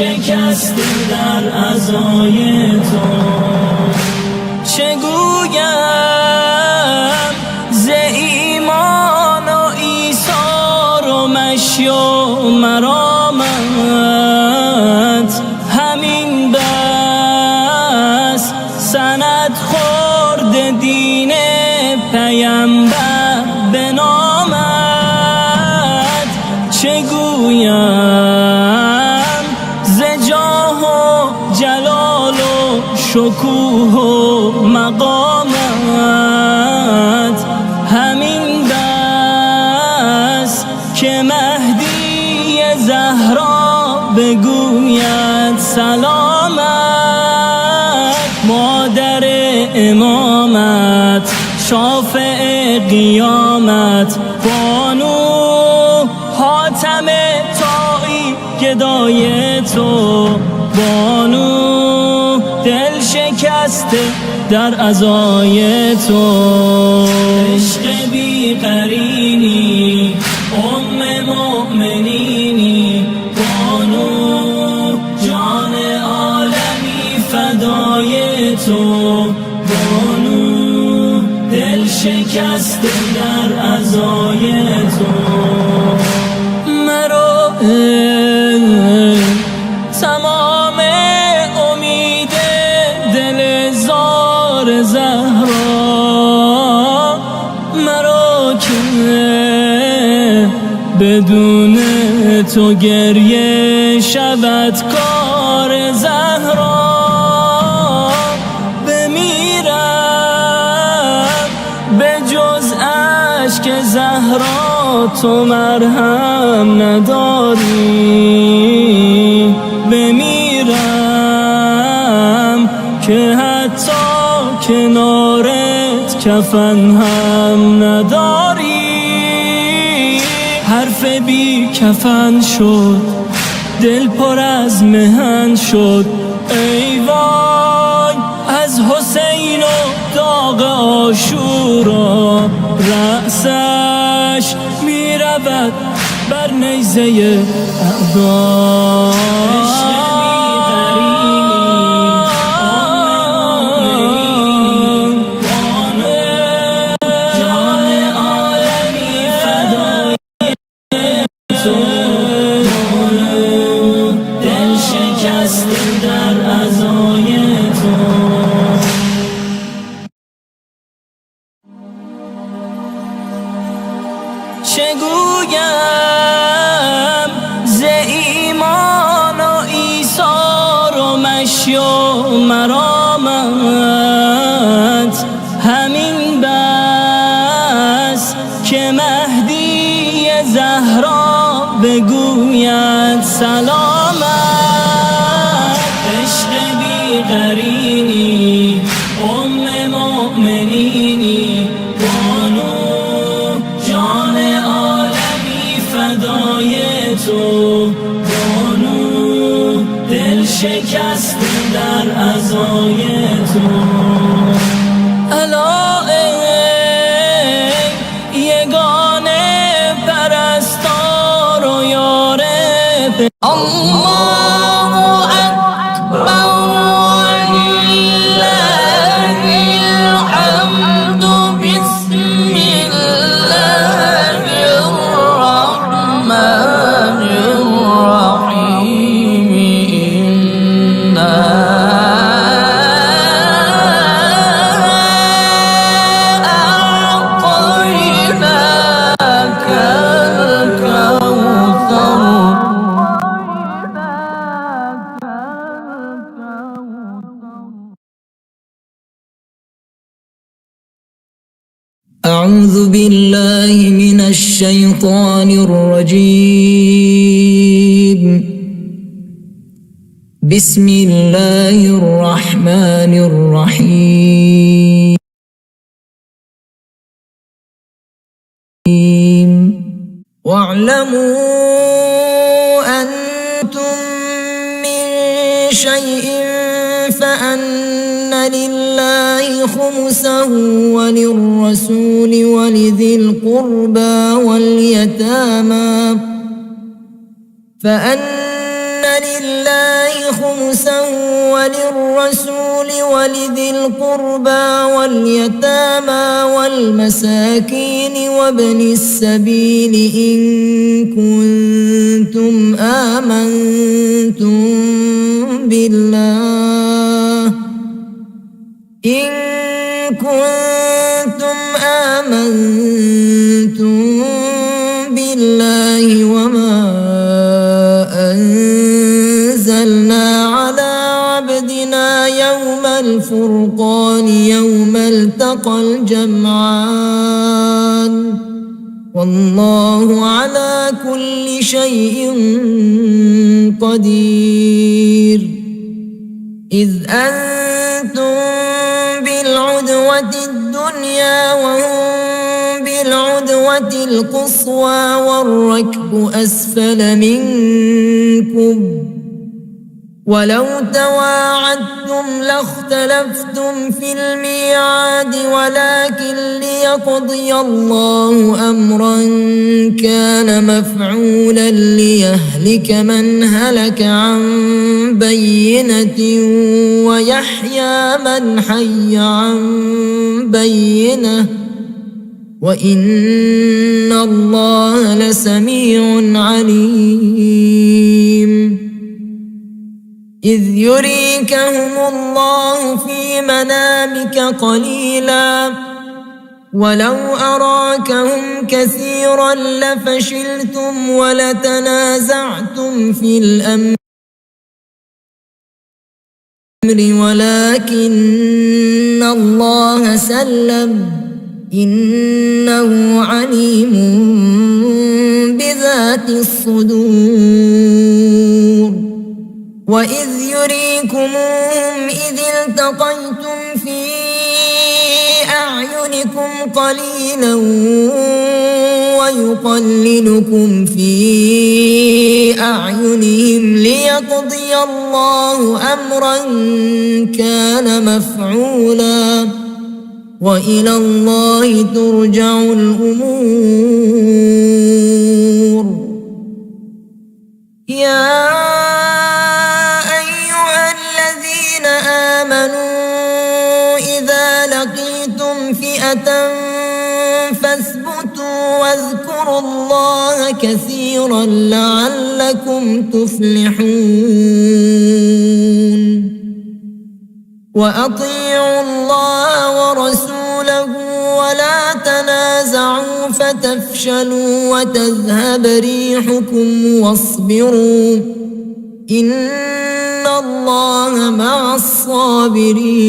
شکسته در عزای تو. چگویم ز ایمان و ایثار و مشی و مرامت، همین بس سند خورد دین پیمبر به نامت. چگویم ز جاه و جلال و شکوه و مقامت، همین بس که مهدی زهرا بگوید سلامت. مادر امامت، شافع قیامت، بانو حاتم طایی گدای تو، بانو دل شکسته در عزای تو. عشق بی قرینی، مؤمنینی، بانو جان عالمی فدای تو، بانو دل شکسته در عزای تو. مرو تمام امید دل زار زهرا، مرو که بدون تو گریه شود کار زهرا. بمیرم به جز اشک زهرا تو مرهم نداری، بمیرم که حتی کنارت کفن هم نداری. حرف بی کفن شد، دل پر از محن شد، ای وای از حسین و داغ عاشورا. رأسش می رود بر نیزه اعدا. دل شکسته در عزای تو. چگویم ز ایمان و ایثار و مشی و مرامت، همین بس که مهدی زهرا بگوید سلامت. عشق بی قرینی، مؤمنینی، بانو جان عالمی فدای تو، بانو دل شکسته در عزای تو. الا ای یگانه پرستار و یار الله اکبر ولله الحمد. بسم الله الرحمن الرحیم. انا اعطیناک الکوثر. أعوذ بالله من الشيطان الرجيم. بسم الله الرحمن الرحيم. واعلموا أنتم من شيء فأن لله خمسه وللرسول ولذي القربى واليتامى، فأن فلله خمسا وللرسول ولذي القربى واليتامى والمساكين وابن السبيل إن كنتم آمنتم بالله وما أنزلنا على عبدنا يوم الفرقان يوم التقى الجمعان والله على كل شيء قدير. إذ أنتم بالعدوة الدنيا وهم بالعدوة القصوى والركب أسفل منكم ولو تواعدتم لاختلفتم في الميعاد ولكن ليقضي الله أمرا كان مفعولا ليهلك من هلك عن بينة ويحيى من حي عن بينة وإن الله لسميع عليم. إذ يريكهم الله في منامك قليلا ولو أراكهم كثيرا لفشلتم ولتنازعتم في الأمر ولكن الله سلم إنه عليم بذات الصدور. وإذ يريكموهم إذ التقيتم في أعينكم قليلا ويقللكم في أعينهم ليقضي الله أمرا كان مفعولا وإلى الله ترجع الأمور. يا أيها الذين آمنوا إذا لقيتم فئة فاثبتوا واذكروا الله كثيرا لعلكم تفلحون. وأطيعوا الله ورسوله ولا تنازعوا فتفشلوا وتذهب ريحكم واصبروا إن الله مع الصابرين.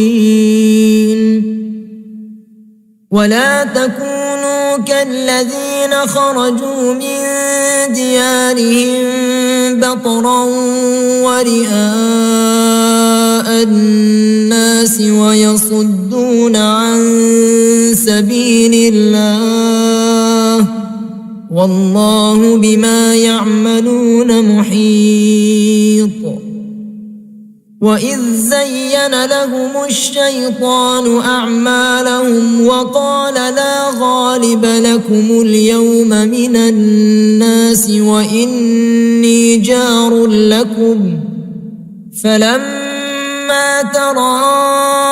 ولا تكونوا كالذين خرجوا من ديارهم بطرا ورئاء الناس ويصدون عن سبيل الله والله بما يعملون محيط. وإذ زين لهم الشيطان أعمالهم وقال لا غالب لكم اليوم من الناس وإني جار لكم فلما تراءت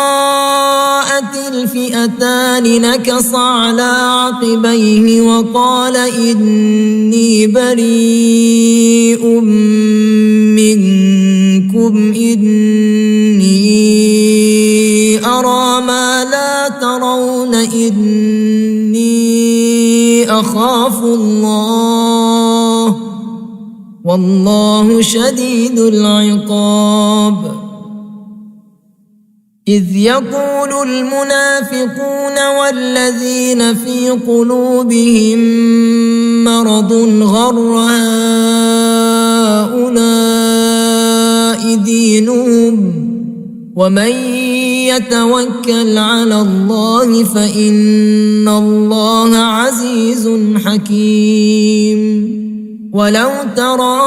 الفئتان نكص على عقبيه وقال إني بريء منكم إني أرى ما لا ترون إني أخاف الله والله شديد العقاب. إذ يقول المنافقون والذين في قلوبهم مرض غر هؤلاء دينهم ومن يتوكل على الله فإن الله عزيز حكيم. ولو ترى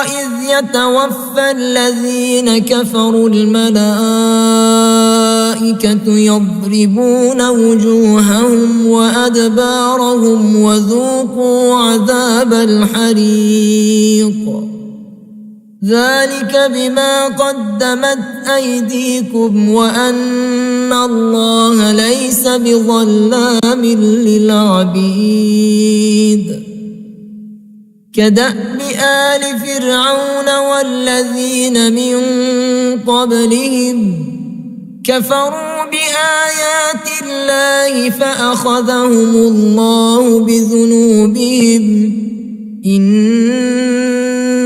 إذ يتوفى الذين كفروا الملائكة يضربون وجوههم وأدبارهم وذوقوا عذاب الحريق. ذلك بما قدمت أيديكم وأن الله ليس بظلام للعبيد كدأب آل فرعون والذين من قبلهم كفروا بآيات الله فأخذهم الله بذنوبهم إن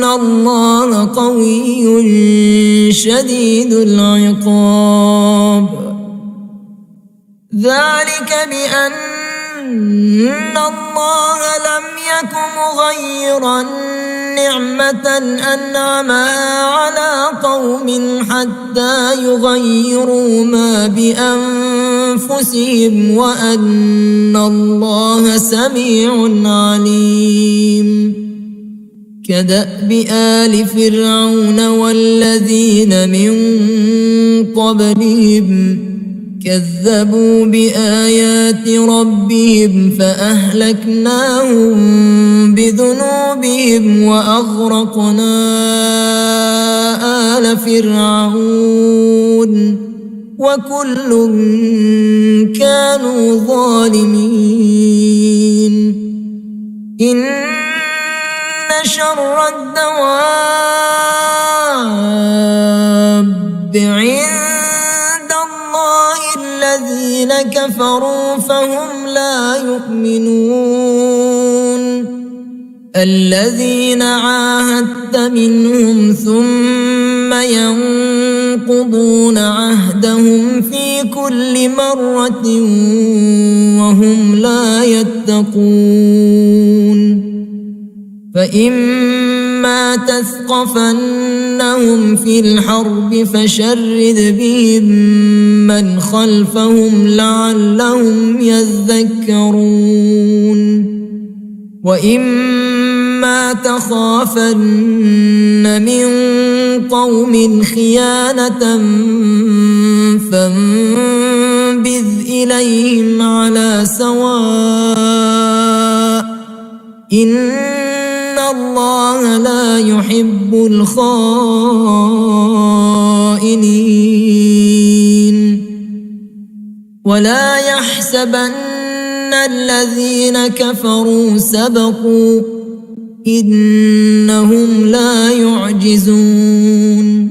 الله قوي شديد العقاب ذلك بأن الله لم يك مغيرا نعمة أنعمها على قوم حتى يغيروا ما بأنفسهم وأن الله سميع عليم كدأب آل فرعون والذين من قبلهم كذبوا بآيات ربهم فأهلكناهم بذنوبهم وأغرقنا آل فرعون وكل كانوا ظالمين إن شر الدواب عند الله الذين كفروا فهم لا يؤمنون الذين عاهدت منهم ثم ينقضون عهدهم في كل مرة وهم لا يتقون فإما تثقفنهم في الحرب فشرد بهم من خلفهم لعلهم يذكرون وإما تخافن من قوم خيانة فانبذ إليهم على سواء إن الله لا يحب الخائنين ولا يحسبن الذين كفروا سبقوا إنهم لا يعجزون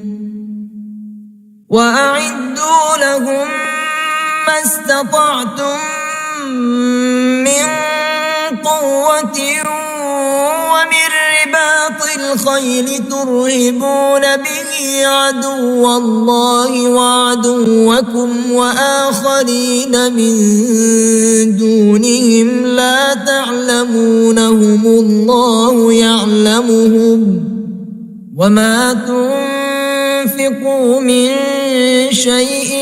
وأعدوا لهم ما استطعتم من قوة ومن رباط الخيل ترهبون به عدو الله وعدوكم وآخرين من دونهم لا تعلمونهم الله يعلمهم وما تنفقوا من شيء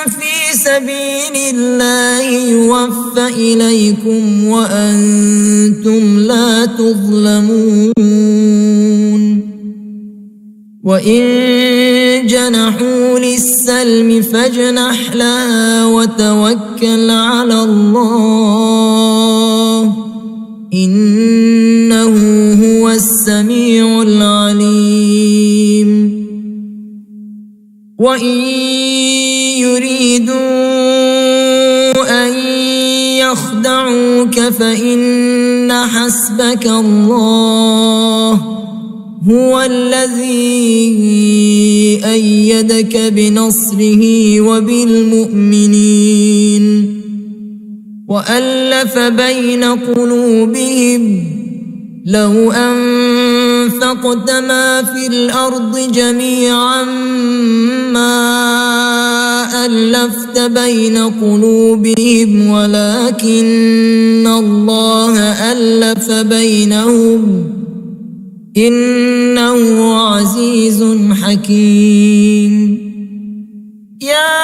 في سبيل الله يوفى إليكم وأنتم لا تظلمون وإن جنحوا للسلم فاجنح لها وتوكل على الله إنه هو السميع العليم وإن يريدوا أن يخدعوك فإن حسبك الله هو الذي أيدك بنصره وبالمؤمنين وألف بين قلوبهم لو أنفقت ما في الأرض جميعا ما ألفت بين قلوبهم ولكن الله ألف بينهم إنه عزيز حكيم يا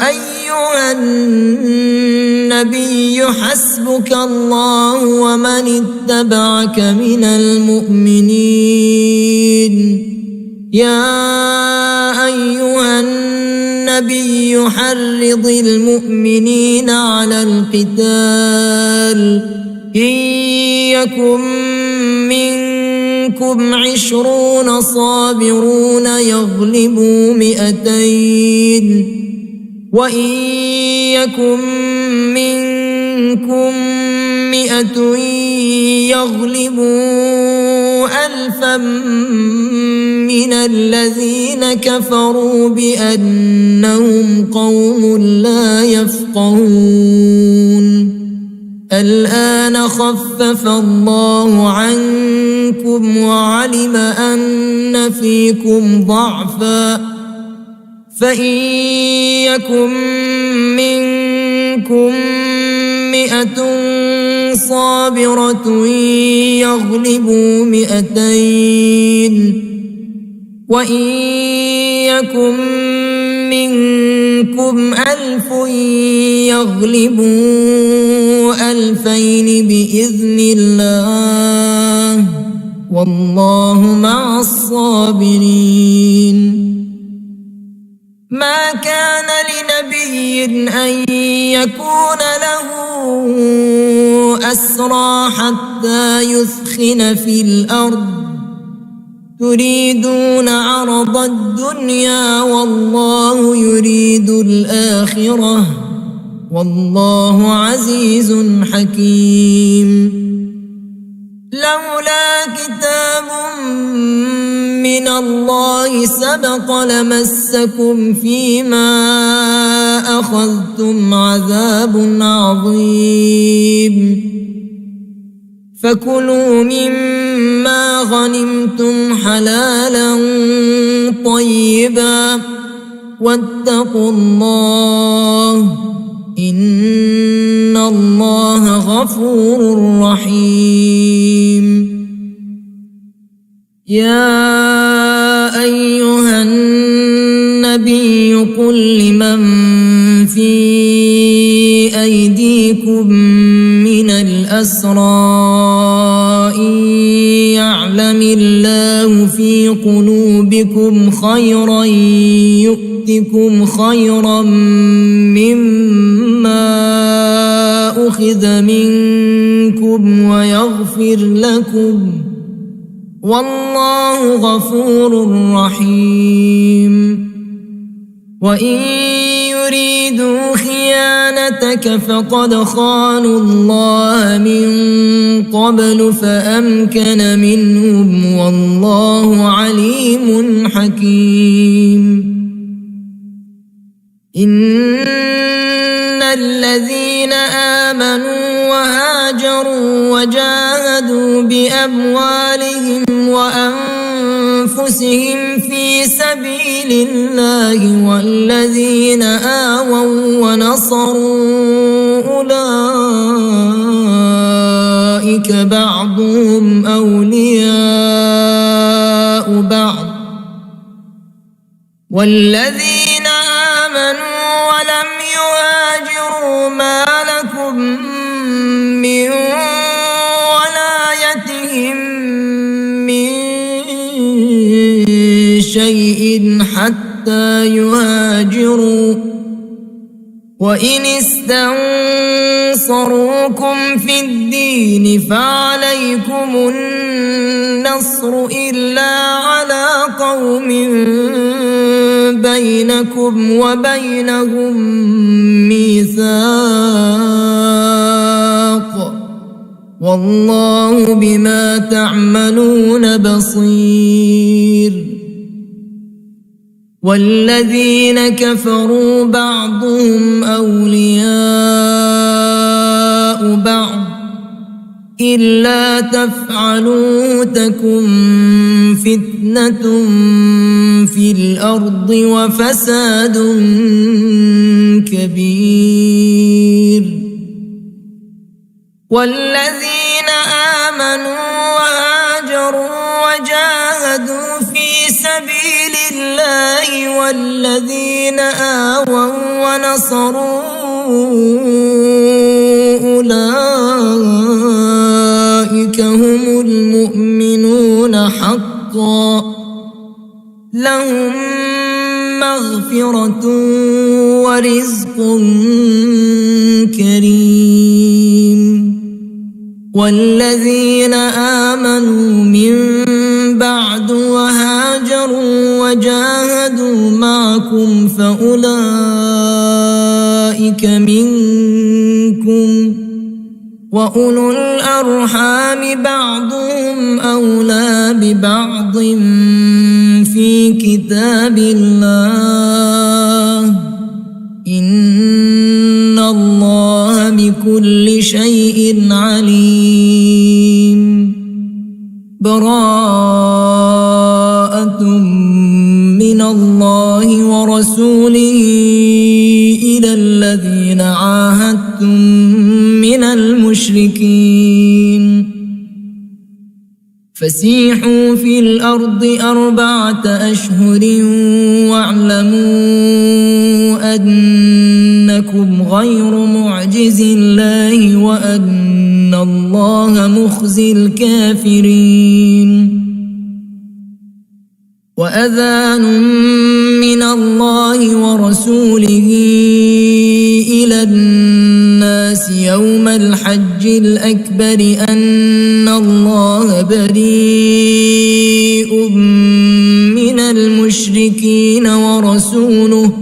أيها النبي حسبك الله ومن اتبعك من المؤمنين يا أيها النبي حرض المؤمنين على القتال إن يكن منكم 20 صابرون يغلبوا 200 وإن يكن منكم 100 يغلبوا 1000 من الذين كفروا بأنهم قوم لا يفقهون الآن خفف الله عنكم وعلم أن فيكم ضعفا فإن يكن منكم 100 صابرة يغلبوا 200 وإن يكن منكم 1000 يغلبوا 2000 بإذن الله والله مع الصابرين ما كان لنبي أن يكون له أسرى حتى يثخن في الأرض تريدون عرض الدنيا والله يريد الآخرة والله عزيز حكيم لولا كتاب من الله سبق لمسكم فيما أخذتم عذاب عظيم فكلوا مما غنمتم حلالا طيبا واتقوا الله إن الله غفور رحيم يا أيها النبي قل لمن في أيديكم من الأسرى إن يعلم الله في قلوبكم خيرا يؤتكم خيرا مما أخذ منكم ويغفر لكم والله غفور رحيم وإن يريدوا خيانتك فقد خانوا الله من قبل فأمكن منهم والله عليم حكيم إن الذين آمنوا وهاجروا وجاهدوا بأموالهم وأنفسهم في سبيل الله والذين آووا ونصروا أولئك بعضهم أولياء بعض والذين آمنوا ولم يهاجروا ما لكم من ولايتهم من شيء حتى يهاجروا وإن استنصروكم في الدين فعليكم النصر إلا على قوم بينكم وبينهم ميثاق والله بما تعملون بصير والذين كفروا بعضهم أولياء بعض إلا تفعلوا تكن فتنة في الأرض وفساد كبير والذين آمنوا وهاجروا وجاهدوا في سبيل الله والذين آووا ونصروا أولئك هم المؤمنون حقا لهم مغفرة ورزق كريم والذين آمنوا من بعد وهاجروا وجاهدوا معكم فأولئك منكم، وأولو الأرحام بعضهم أولى ببعض في كتاب الله، إن الله بكل شيء عليم. براءة من الله ورسوله إلى الذين عاهدتم من المشركين، فسيحوا في الأرض 4 أشهر واعلموا أنكم غير معجز الله وأن الله مخزي الكافرين. وأذان من الله ورسوله إلى الناس يوم الحج الأكبر أن الله بريء من المشركين ورسوله،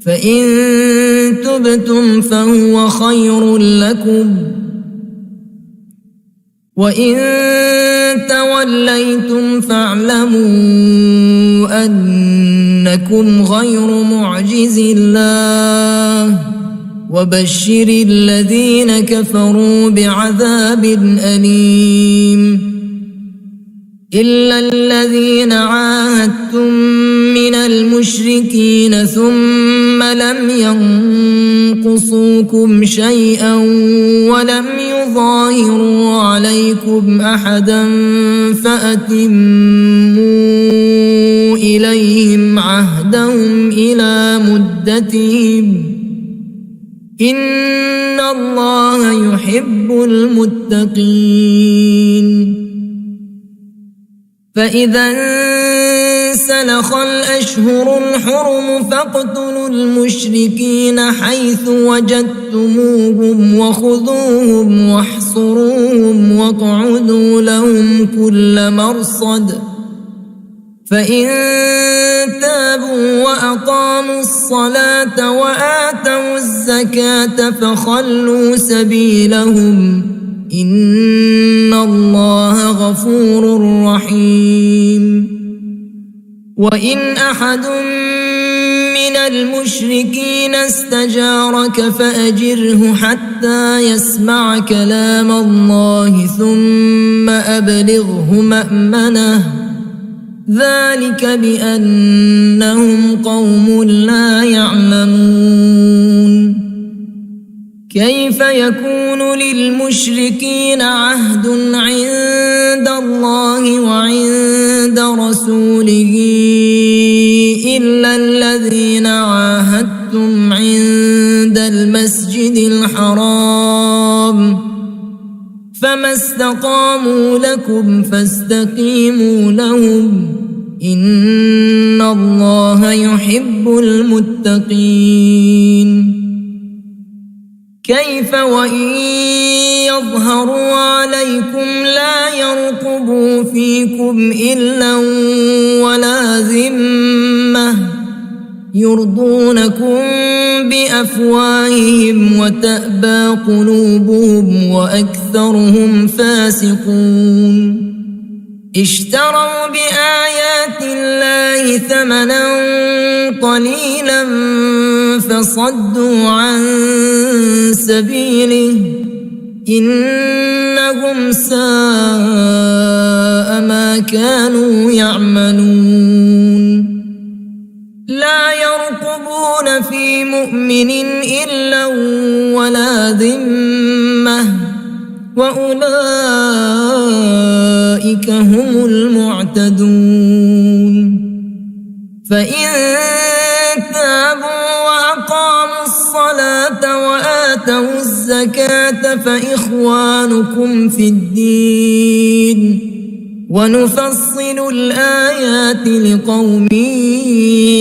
فإن تبتم فهو خير لكم، وإن توليتم فاعلموا أنكم غير معجز الله، وبشر الذين كفروا بعذاب أليم. إلا الذين عاهدتم من المشركين ثم لم ينقصوكم شيئا ولم يظاهروا عليكم أحدا فأتموا إليهم عهدهم إلى مدتهم، إن الله يحب المتقين. فإذا انسلخ الأشهر الحرم فاقتلوا المشركين حيث وجدتموهم وخذوهم واحصروهم واقعدوا لهم كل مرصد، فإن تابوا وأقاموا الصلاة وآتوا الزكاة فخلوا سبيلهم، إن الله غفور رحيم. وإن أحد من المشركين استجارك فأجره حتى يسمع كلام الله ثم أبلغه مأمنه، ذلك بأنهم قوم لا يعلمون. كيف يكون للمشركين عهد عند الله وعند رسوله إلا الذين عاهدتم عند المسجد الحرام، فما استقاموا لكم فاستقيموا لهم، إن الله يحب المتقين. كيف وإن يظهروا عليكم لا يرقبوا فيكم إلا ولا ذمة، يرضونكم بأفواههم وتأبى قلوبهم وأكثرهم فاسقون. اشتروا بآيات الله ثمنا قليلا فصدوا عن سبيله، إنهم ساء ما كانوا يعملون. لا يرقبون في مؤمن إلا ولا ذمة، وأولئك هم المعتدون. فإن تابوا وأقاموا الصلاة وآتوا الزكاة فإخوانكم في الدين، ونفصل الآيات لقوم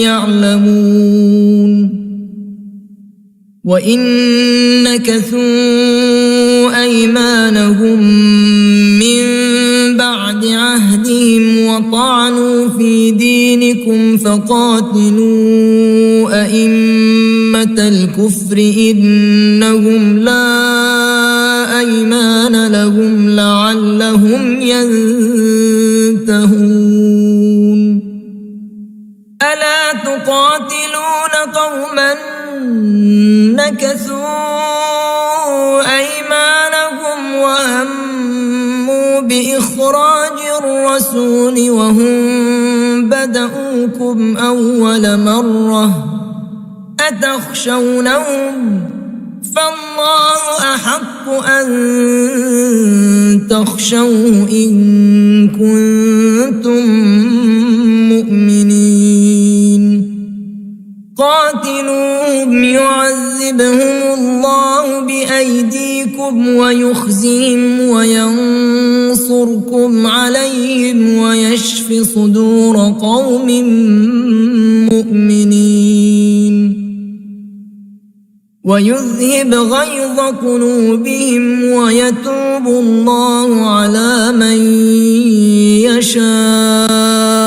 يعلمون. وإن نكثوا أيمانهم من بعد عهدهم وطعنوا في دينكم فقاتلوا أئمة الكفر إنهم لا أيمان لهم لعلهم ينتهون ألا تقاتلون قوما نكثوا أيمانهم وهموا بإخراج الرسول وهم بدؤوكم أول مرة أتخشونهم فالله أحق أن تخشوه إن كنتم مؤمنين قاتلوهم يعذبهم الله بأيديكم ويخزيهم وينصركم عليهم ويشف صدور قوم مؤمنين ويذهب غيظ قلوبهم ويتوب الله على من يشاء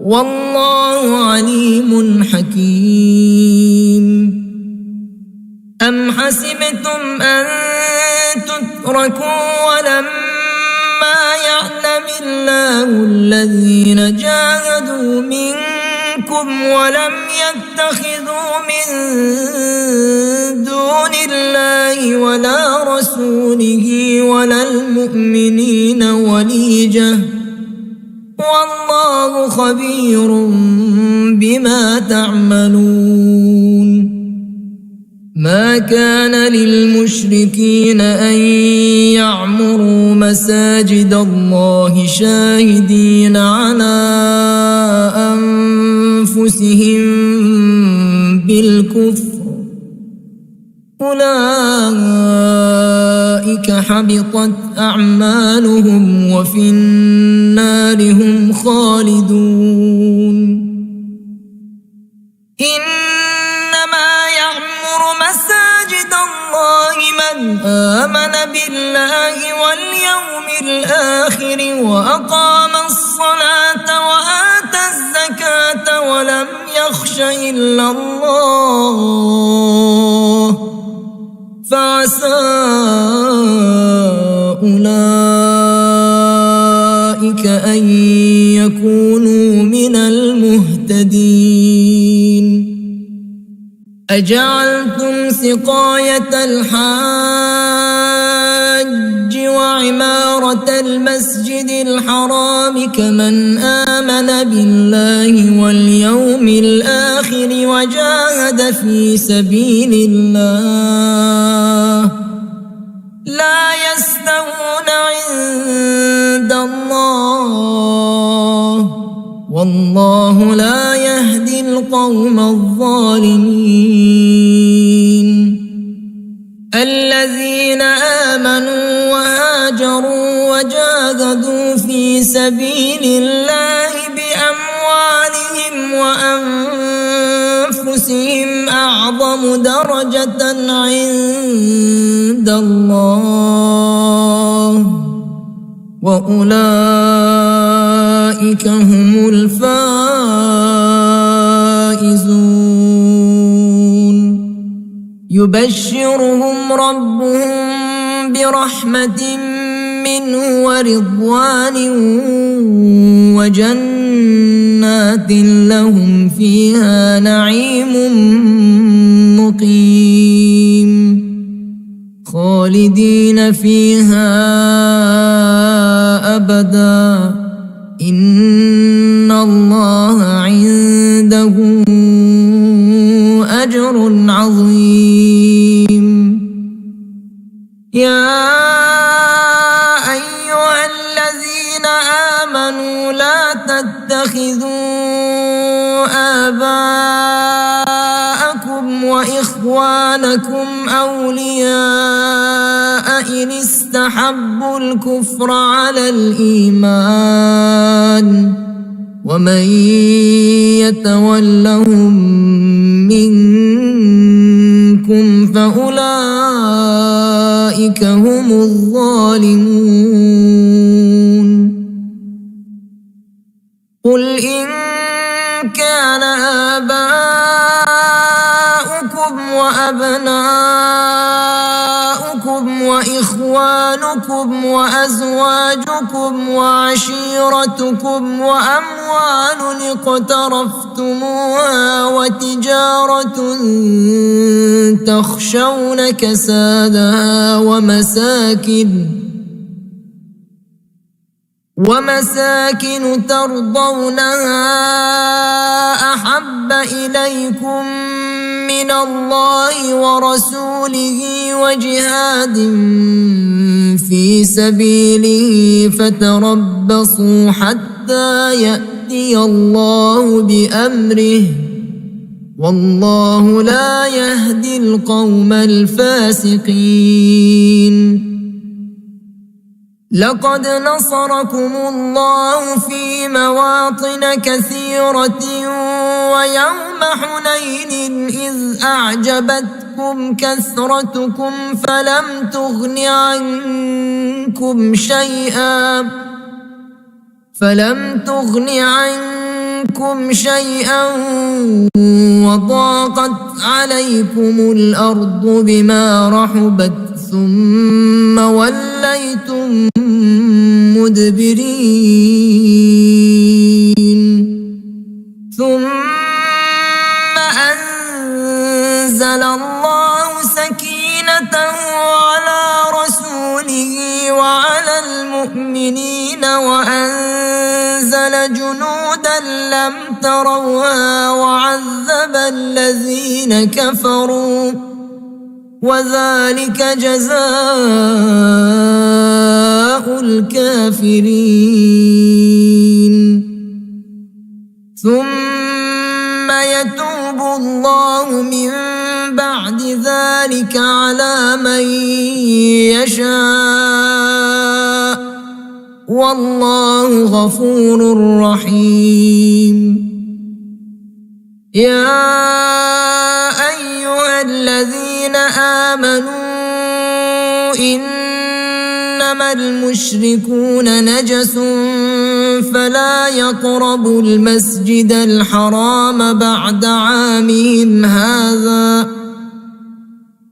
والله عليم حكيم أم حسبتم أن تتركوا ولما يعلم الله الذين جاهدوا منكم ولم يتخذوا من دون الله ولا رسوله ولا المؤمنين وليجة والله خبير بما تعملون ما كان للمشركين أن يعمروا مساجد الله شاهدين على أنفسهم بالكفر أولئك حبطت أعمالهم وفي النار هم خالدون إنما يعمر مساجد الله من آمن بالله واليوم الآخر وأقام الصلاة وآتى الزكاة ولم يخش إلا الله فعسى أولئك أن يكونوا من المهتدين أجعلتم سقاية الحاج وعمارة المسجد الحرام كمن آمن بالله واليوم الآخر وجاهد في سبيل الله لا يستوون عند الله والله لا يهدي القوم الظالمين الذين آمنوا وهاجروا وجاهدوا في سبيل الله بأموالهم وأنفسهم أعظم درجة عند الله وأولئك هم الفائزون يبشرهم ربهم برحمة منه ورضوان وجنات لهم فيها نعيم مقيم خالدين فيها أبدا إن الله عنده أجر عظيم يا أيها الذين آمنوا لا تتخذوا آباءكم وإخوانكم أولياء إن استحبوا الكفر على الإيمان ومن يتولهم منكم فأولئك هم الظالمون قل إن كان آباؤكم وأبناؤكم وإخوانكم وأزواجكم وعشيرتكم وأموال اقترفتموها وتجارة تخشون كسادها ومساكن ترضونها أحب إليكم من الله ورسوله وجهاد في سبيله فتربصوا حتى يأتي الله بأمره والله لا يهدي القوم الفاسقين لقد نصركم الله في مواطن كثيرة ويوم حنين إذ أعجبتكم كثرتكم فلم تغن عنكم شيئا وضاقت عليكم الأرض بما رحبت ثم وليتم مدبرين ثم أنزل الله سكينته على رسوله وعلى المؤمنين وأنزل جنودا لم تروها وعذب الذين كفروا وذلك جزاء الكافرين ثم يتوب الله من بعد ذلك على من يشاء والله غفور رحيم يا أيها الذين آمنوا إنما المشركون نجس فلا يقربوا المسجد الحرام بعد عامهم هذا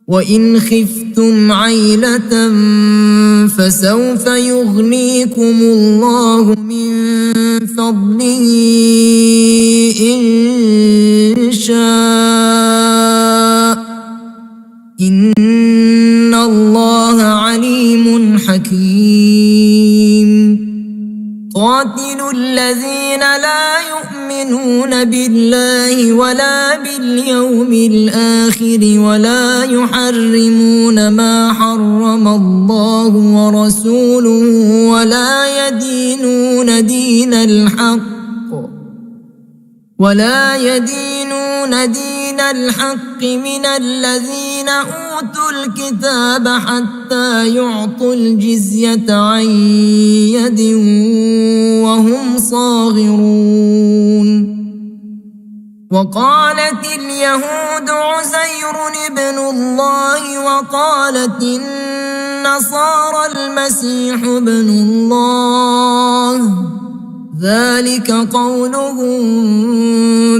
وإن خفتم عيلة فسوف يغنيكم الله من فضله إن شاء إن الله عليم حكيم قاتلوا الذين لا يؤمنون بالله ولا باليوم الآخر ولا يحرمون ما حرم الله ورسوله ولا يدينون دين الحق من الذين أوتوا الكتاب حتى يعطوا الجزية عن يد وهم صاغرون وقالت اليهود عزير ابن الله وقالت النصارى المسيح ابن الله ذلك قولهم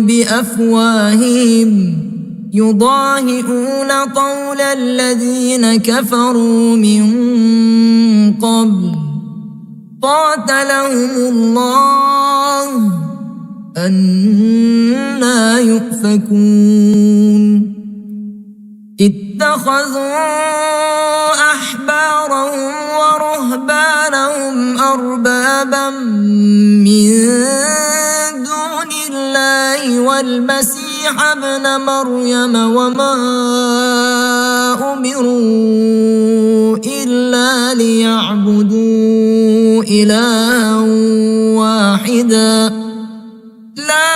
بأفواههم يضاهئون قول الذين كفروا من قبل قاتلهم الله أنى يؤفكون اتخذوا أحبارهم ورهبانهم أربابا من دون الله والمسيح ابن مريم وما أمروا إلا ليعبدوا إلها واحدا لا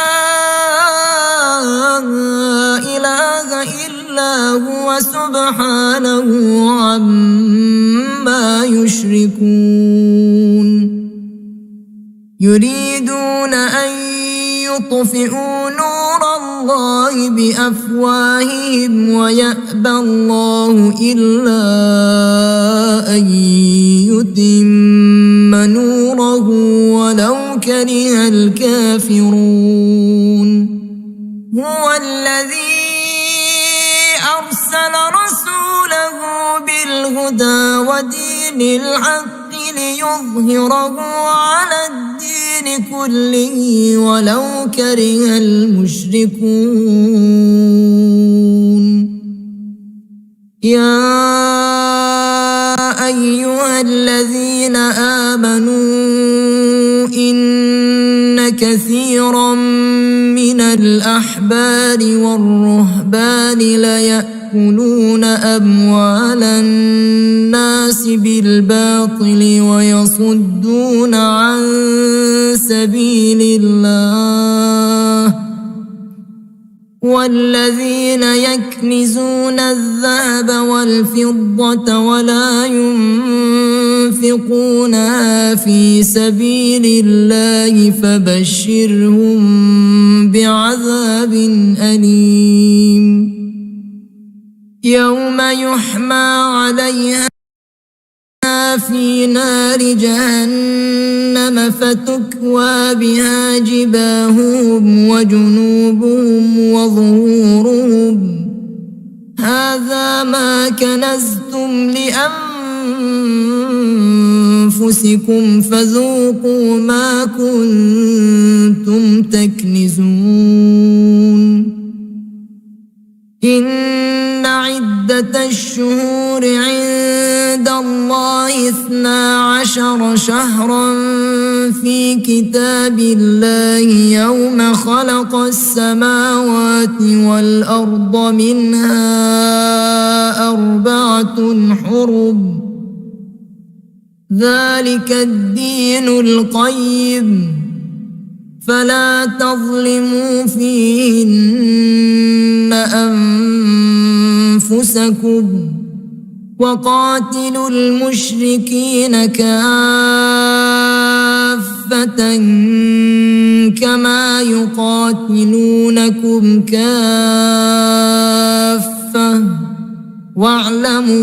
إله إلا هو سبحانه عما يشركون يريدون أن يطفئوا نور الله الله بأفواههم ويأبى الله إلا أن يتم نوره ولو كره الكافرون هو الذي أرسل رسوله بالهدى ودين الحق ليظهره على الدين كله ولو كره المشركون يا أيها الذين آمنوا إن كثيرا من الأحبار والرهبان ليأكلون أموال الناس بالباطل ويصدون عن سبيل الله والذين يكنزون الذهب والفضة ولا ينفقونها في سبيل الله فبشرهم بعذاب أليم يوم يحمى عليها في نار جهنم فتكوى بها جباههم وجنوبهم وظهورهم هذا ما كنزتم لأنفسكم فذوقوا ما كنتم تكنزون إن عدة الشهور عند الله 12 شهرا في كتاب الله يوم خلق السماوات والأرض منها 4 حرم ذلك الدين القيم فلا تظلموا فيهن أنفسكم وقاتلوا المشركين كافة كما يقاتلونكم كافة واعلموا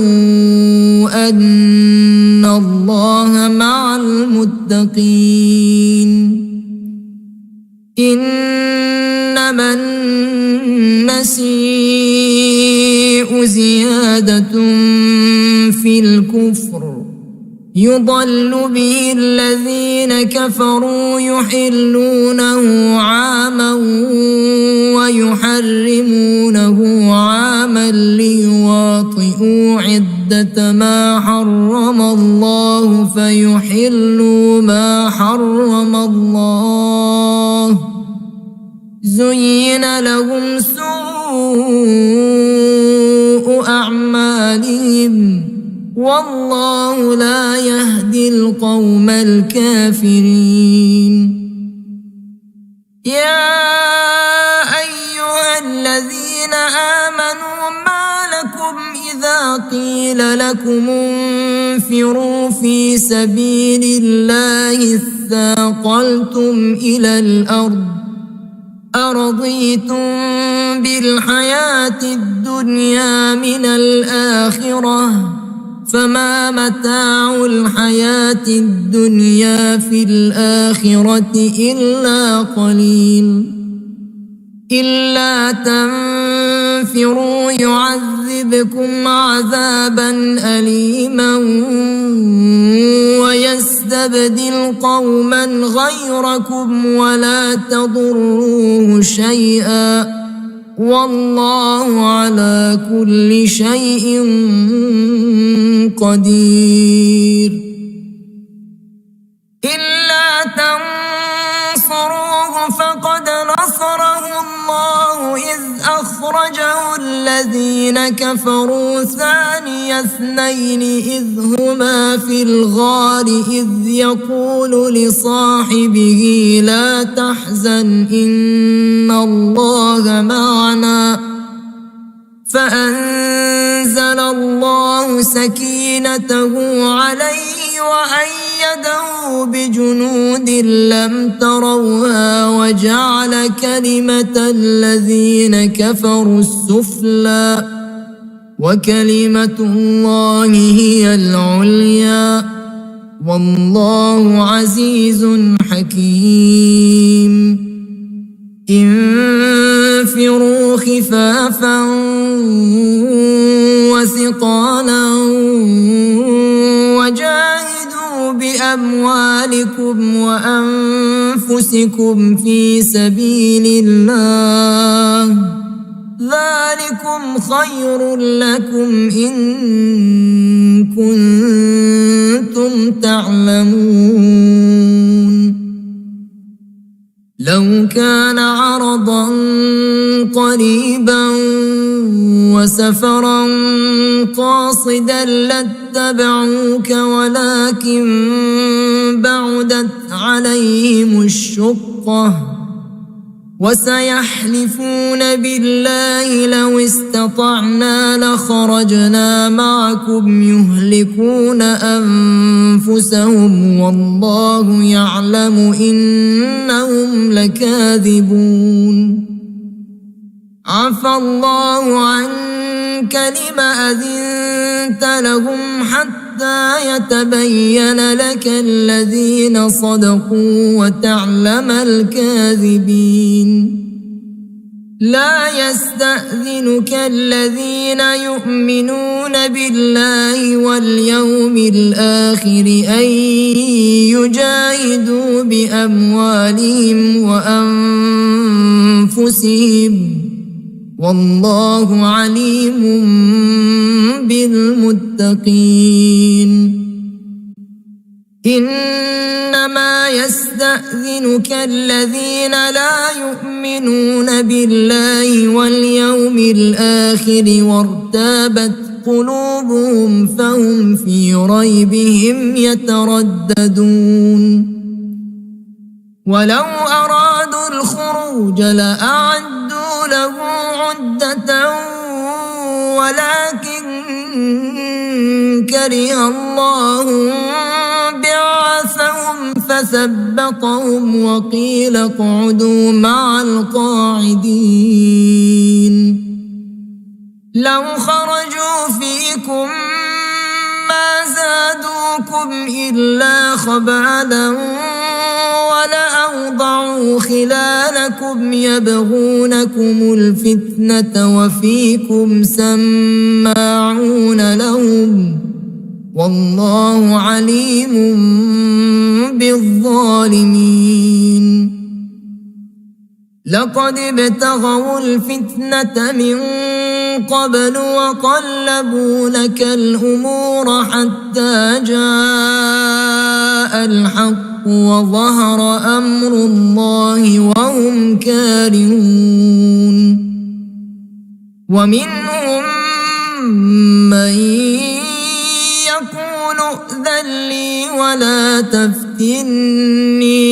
أن الله مع المتقين إنما النسيء زيادة في الكفر يضل به الذين كفروا يحلونه عاما ويحرمونه عاما ليواطئوا عدة ما حرم الله فيحلوا ما حرم الله زين لهم سوء أعمالهم والله لا يهدي القوم الكافرين يا أيها الذين آمنوا ما لكم إذا قيل لكم انفروا في سبيل الله اثاقلتم إلى الأرض أرضيتم بالحياة الدنيا من الآخرة فما متاع الحياة الدنيا في الآخرة إلا قليل إلا تنفروا يعذبكم عذابا أليما ويستبدل قوما غيركم ولا تضروه شيئا والله على كل شيء قدير إلا تنصروه فقد نصره الله إذ أخرجه الذين كفروا ثاني اثنين إذ هما في الغار إذ يقول لصاحبه لا تحزن إن الله معنا فأنزل الله سكينته عليه وأيده بجنود لم تروها وجعل كلمة الذين كفروا السفلى وكلمة الله هي العليا والله عزيز حكيم انفروا خفافا وثقالا وجاهدوا بأموالكم وأنفسكم في سبيل الله ذلكم خير لكم إن كنتم تعلمون لو كان عرضا قريبا وسفرا قاصدا لاتبعوك ولكن بعدت عليهم الشقة وسيحلفون بالله لو استطعنا لخرجنا معكم يهلكون أنفسهم والله يعلم إنهم لكاذبون عفى الله عنك لم أذنت لهم حتى يتبين لك الذين صدقوا وتعلم الكاذبين لا يستأذنك الذين يؤمنون بالله واليوم الآخر أن يجاهدوا بأموالهم وأنفسهم والله عليم بالمتقين إنما يستأذنك الذين لا يؤمنون بالله واليوم الآخر وارتابت قلوبهم فهم في ريبهم يترددون ولو أرادوا الخروج لأعدوا له عدة ولكن كره الله بعثهم فثبطهم وقيل اقعدوا مع القاعدين لو خرجوا فيكم ما زادوكم إلا خبالا ولأوضعوا خلالكم يبغونكم الفتنة وفيكم سماعون لهم والله عليم بالظالمين لقد ابتغوا الفتنة من قبل وقلبوا لك الأمور حتى جاء الحق وظهر أمر الله وهم كارهون ومنهم من يقول ائذن لي ولا تفتني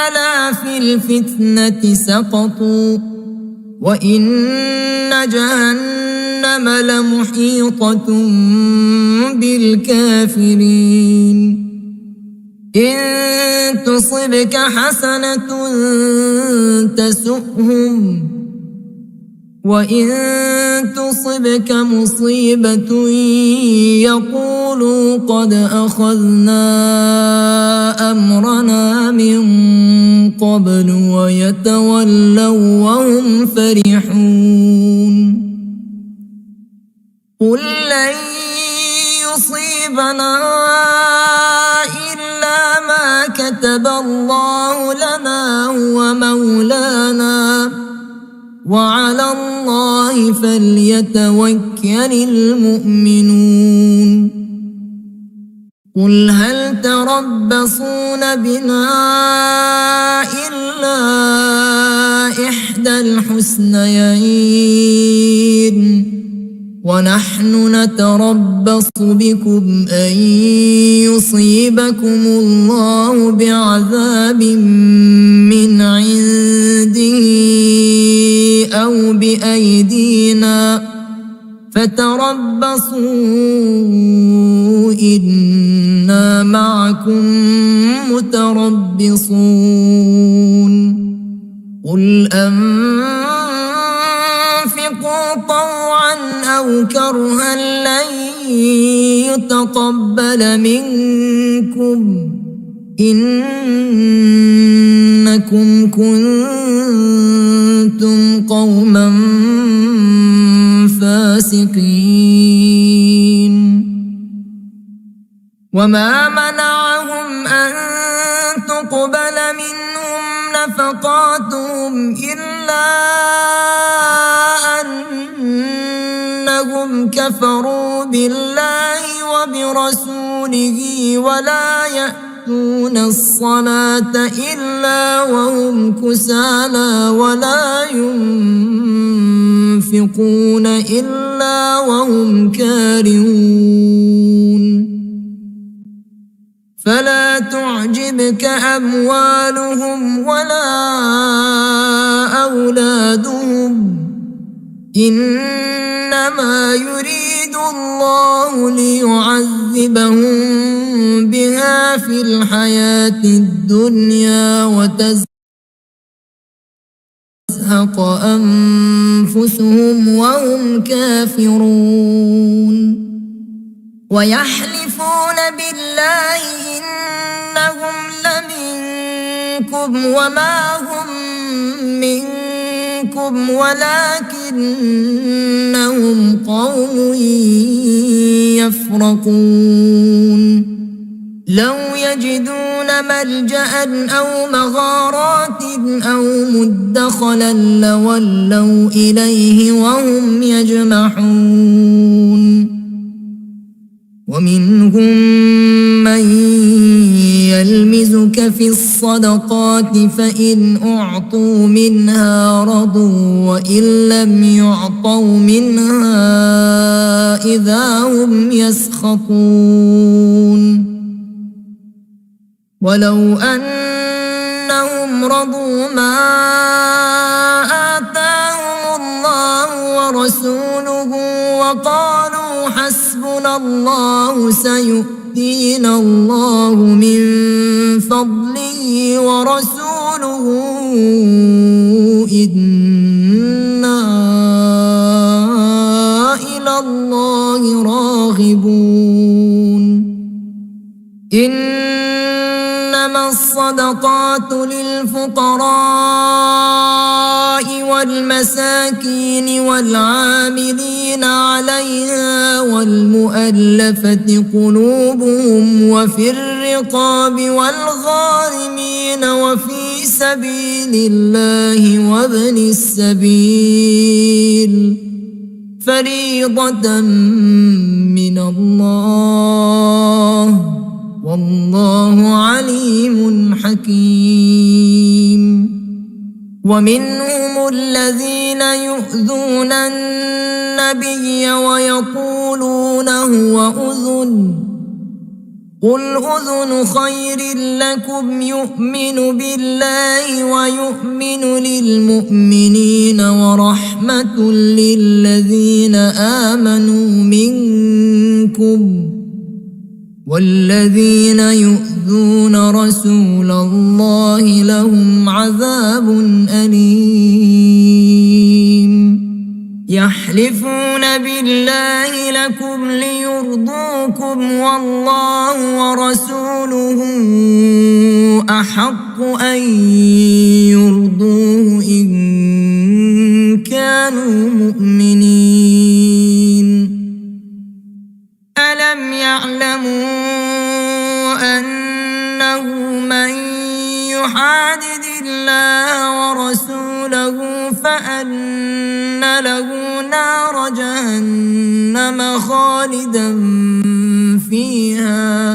ألا في الفتنة سقطوا وإن جهنم لمحيطة بالكافرين إن تصبك حسنة تسؤهم وإن تصبك مصيبة يقولوا قد أخذنا أمرنا من قبل ويتولوا وهم فرحون قل لن يصيبنا إلا ما كتب الله لنا هو مولانا وعلى الله فليتوكل المؤمنون قل هل تربصون بنا إلا إحدى الحسنيين ونحن نتربص بكم أن يصيبكم الله بعذاب من عنده أو بأيدينا فتربصوا إنا معكم متربصون قل أنفقوا طوعا أو كرها لن يتقبل منكم إنكم كنتم قوما فاسقين وما منعهم أن تقبل منهم نفقاتهم إلا أنهم كفروا بالله وبرسوله ولا يأتون الصلاة إلا وهم كسالى ولا ينفقون إلا وهم كارهون فلا تعجبك أموالهم ولا أولادهم إنما يريد الله ليعذبهم بها في الحياة الدنيا وتزهق أنفسهم وهم كافرون ويحلفون بالله إنهم لمنكم وما هم منكم ولكنهم قوم يفرقون لو يجدون ملجأ أو مغارات أو مدخلا لولوا إليه وهم يجمحون ومنهم من يلمزك في الصدقات فإن أعطوا منها رضوا وإن لم يعطوا منها إذا هم يسخطون ولو أنهم رضوا ما آتاهم الله ورسوله وقالوا حسبنا الله سيؤتينا الله من فضله ورسوله إنا إلى الله راغبون إنما الصدقات للفقراء والمساكين والعاملين عليها والمؤلفة قلوبهم وفي الرقاب والغارمين وفي سبيل الله وابن السبيل فريضة من الله والله عليم حكيم ومنهم الذين يؤذون النبي ويقولون هو أذن قل أذن خير لكم يؤمن بالله ويؤمن للمؤمنين ورحمة للذين آمنوا منكم والذين يؤذون رسول الله لهم عذاب أليم يحلفون بالله لكم ليرضوكم والله ورسوله أحق أن يرضوه إن كانوا مؤمنين ألم يعلموا أنه من يحادد الله ورسوله فأن له نار جهنم خالدا فيها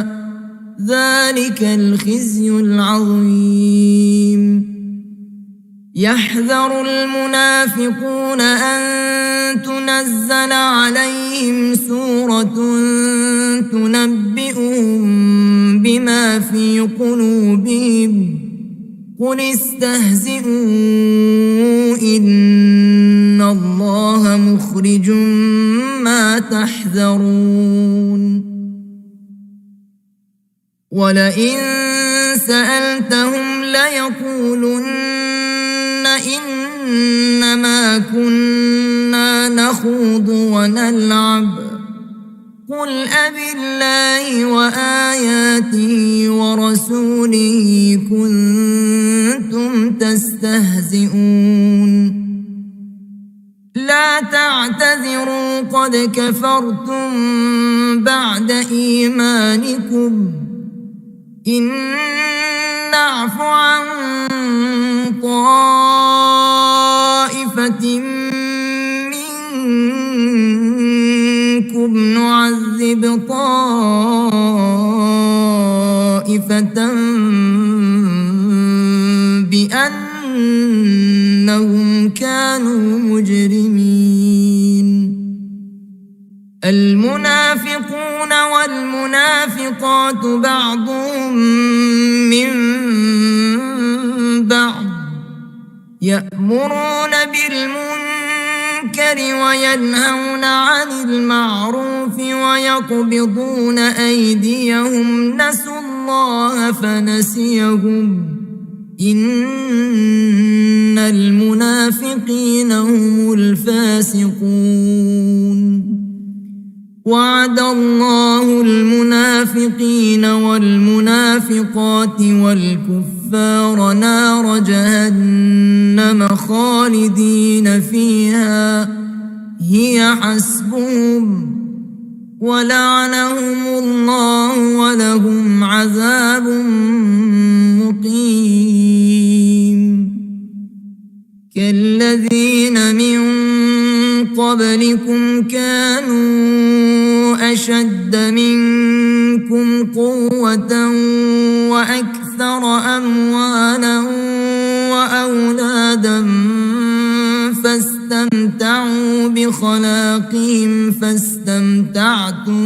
ذلك الخزي العظيم يحذر المنافقون أن تنزل عليهم سورة تنبئهم بما في قلوبهم قل استهزئوا إن الله مخرج ما تحذرون ولئن سألتهم ليقولن إنما كنا نخوض ونلعب قل أبالله وآياته ورسوله كنتم تستهزئون لا تعتذروا قد كفرتم بعد إيمانكم إن نعف عن طائفة منكم نعذب طائفة بأنهم كانوا مجرمين المنافقون والمنافقات بعضهم من بعض يأمرون بالمنكر وينهون عن المعروف ويقبضون أيديهم نسوا الله فنسيهم إن المنافقين هم الفاسقون وعد الله المنافقين والمنافقات والكفار نار جهنم خالدين فيها هي حسبهم ولعنهم الله ولهم عذاب مقيم كالذين من قبلكم كانوا أشد منكم قوة وأكثر أموالا وأولادا فاستمتعوا بخلاقهم فاستمتعتم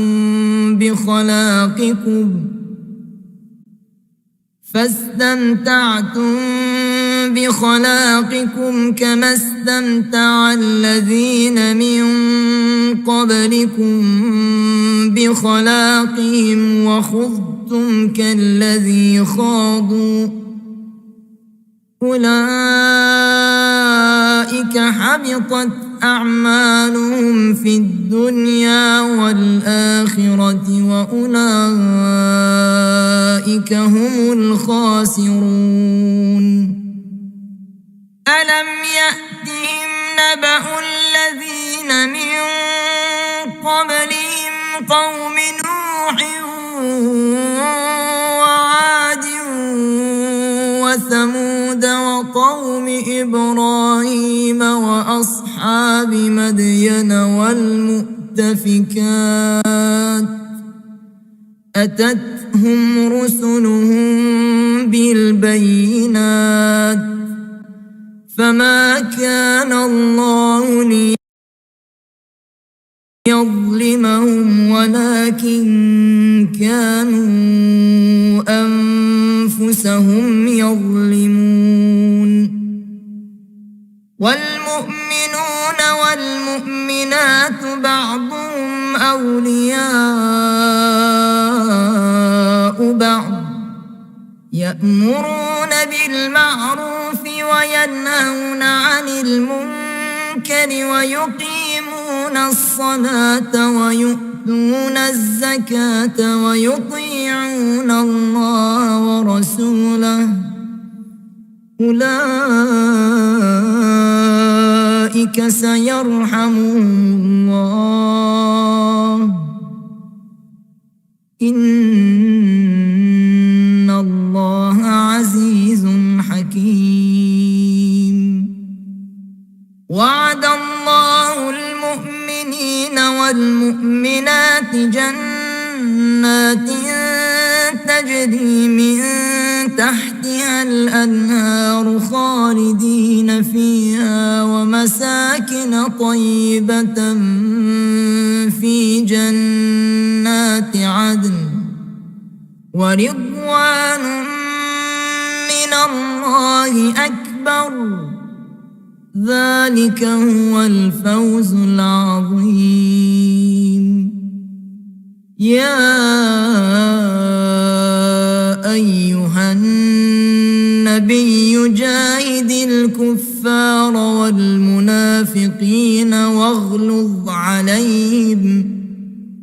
بخلاقكم كما استمتع الذين من قبلكم بخلاقهم وخضتم كالذي خاضوا أولئك حبطت أعمالهم في الدنيا والآخرة وأولئك هم الخاسرون ألم يأتهم نبأ الذين من قبلهم قوم نوح وعاد وثمود وقوم إبراهيم وأصحاب مدين والمؤتفكات أتتهم رسلهم بالبينات فما كان الله ليظلمهم ولكن كانوا أنفسهم يظلمون والمؤمنون والمؤمنات بعضهم أولياء بعض يأمرون بالمعروف وينهون عن المنكر ويقيمون الصلاة ويؤتون الزكاة ويطيعون الله ورسوله أولئك سيرحمهم الله إن الله عزيز حكيم وعد الله المؤمنين والمؤمنات جنات تجري من تحتها الأنهار خالدين فيها ومساكن طيبة في جنات عدن ورضوان من الله أكبر ذلك هو الفوز العظيم يا النبي جاهد الكفار والمنافقين واغلظ عليهم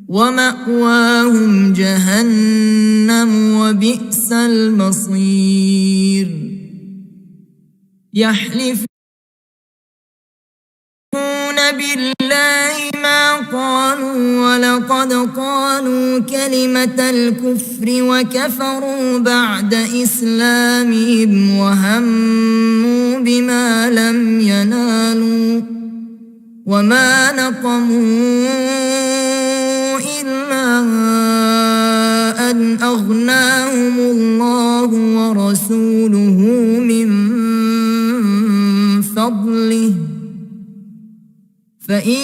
ومأواهم جهنم وبئس المصير يحلفون بالله ما قالوا ولقد قالوا كلمة الكفر وكفروا بعد إسلامهم وهموا بما لم ينالوا وما نقموا إلا أن أغناهم الله ورسوله من فضله فإن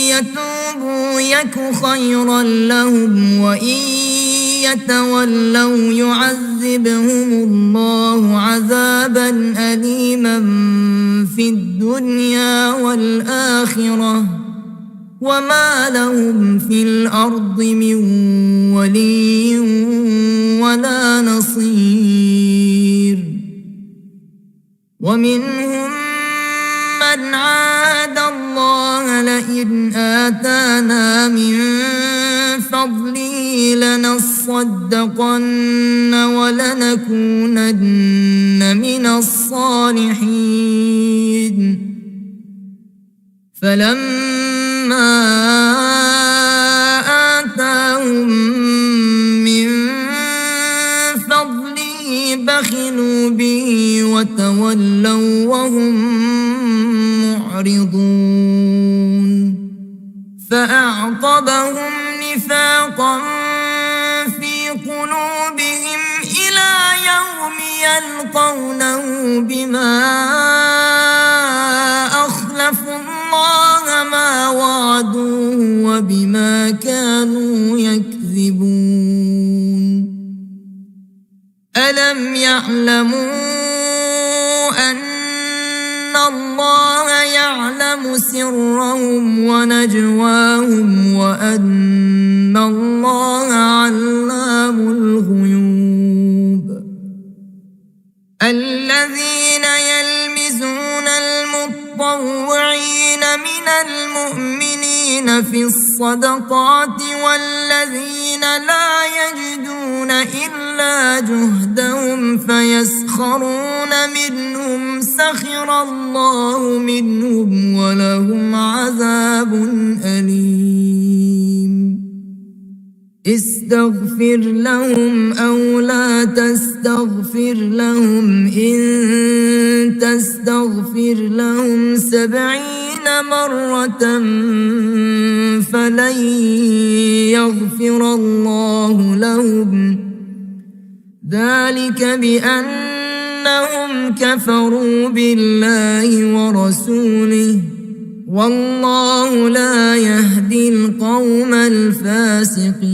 يتوبوا يك خيرا لهم وإن يتولوا يعذبهم الله عذابا أليما في الدنيا والآخرة وما لهم في الأرض من ولي ولا نصير ومنهم من عاهد الله لئن آتانا من فضله لنصدقن ولنكونن من الصالحين فلما آتاهم من فضله بخلوا به وتولوا وهم معرضون فأعقبهم نفاقا في قلوبهم إلى يوم يلقونه بما أخلفوا الله ما وعدوه وبما كانوا يكذبون ألم يعلموا أن الله يعلم سرهم ونجواهم وأن الله علام الغيوب الذين يلمزون المطوعين من المؤمنين في الصدقات والذين لا يجدون إلا جهدهم فيسخرون منهم سخر الله منهم ولهم عذاب أليم استغفر لهم أو لا تستغفر لهم إن تستغفر لهم 70 مرة فلن يغفر الله لهم ذلك بأنهم كفروا بالله ورسوله والله لا يهدي القوم الفاسقين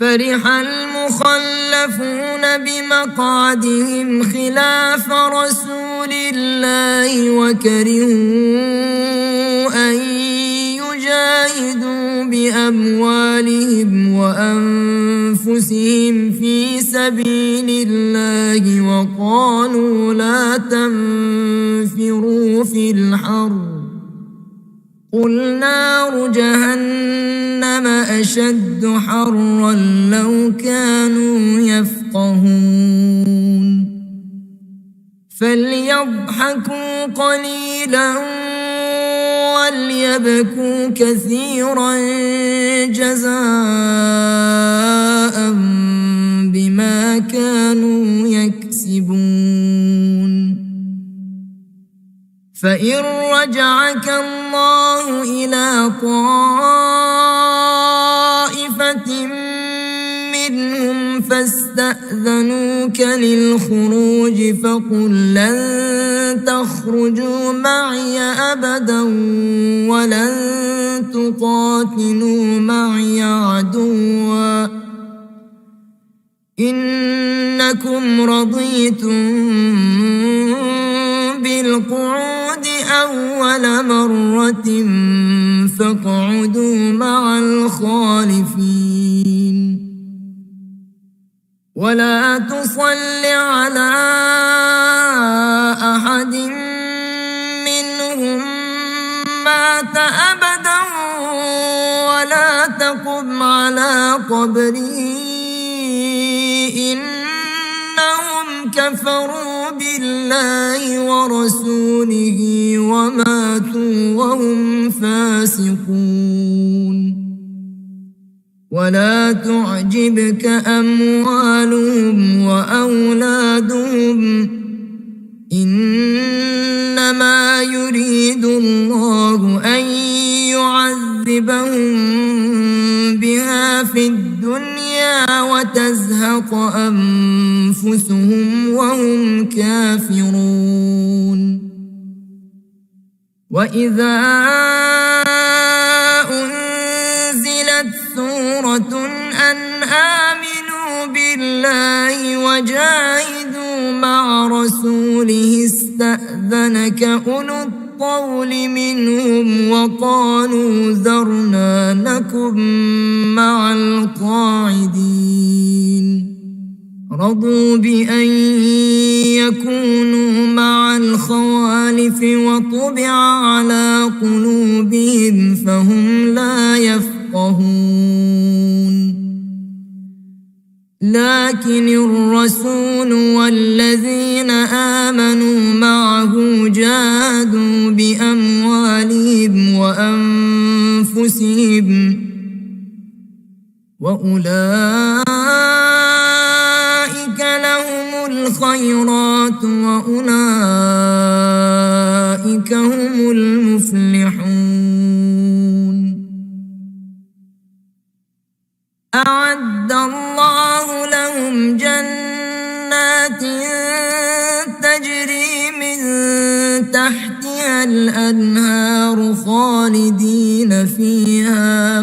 فرح المخلفون بمقعدهم خلاف رسول الله وكرهوا أن يجاهدوا بأموالهم وأنفسهم في سبيل الله وقالوا لا تنفروا في الحر قل نار جهنم أشد حرا لو كانوا يفقهون فليضحكوا قليلا وليبكوا كثيرا جزاء بما كانوا يكسبون فإن رجعك الله إلى طائفة منهم فاستأذنوك للخروج فقل لن تخرجوا معي أبدا ولن تقاتلوا معي عدوا إنكم رضيتم بالقعود أول مرة فاقعدوا مع الخالفين ولا تصل على أحد منهم مات أبدا ولا تقم على قبره إنهم كفروا بالله ورسوله وماتوا وهم فاسقون ولا تعجبك أموالهم وأولادهم إنما يريد الله أن يعذبهم بها في الدنيا وتزهق أنفسهم وهم كافرون وإذا أنزلت سورة أن آمنوا بالله وجاهدوا مع رسوله استأذنك أولو الطول منهم وقالوا ذرنا نكن مع القاعدين رضوا بأن يكونوا مع الخوالف وطبع على قلوبهم فهم لا يفقهون لكن الرسول والذين آمنوا معه جاهدوا بأموالهم وأنفسهم وأولئك لهم الخيرات وأولئك هم المفلحون أعد الله لهم جنات تجري من تحتها الأنهار خالدين فيها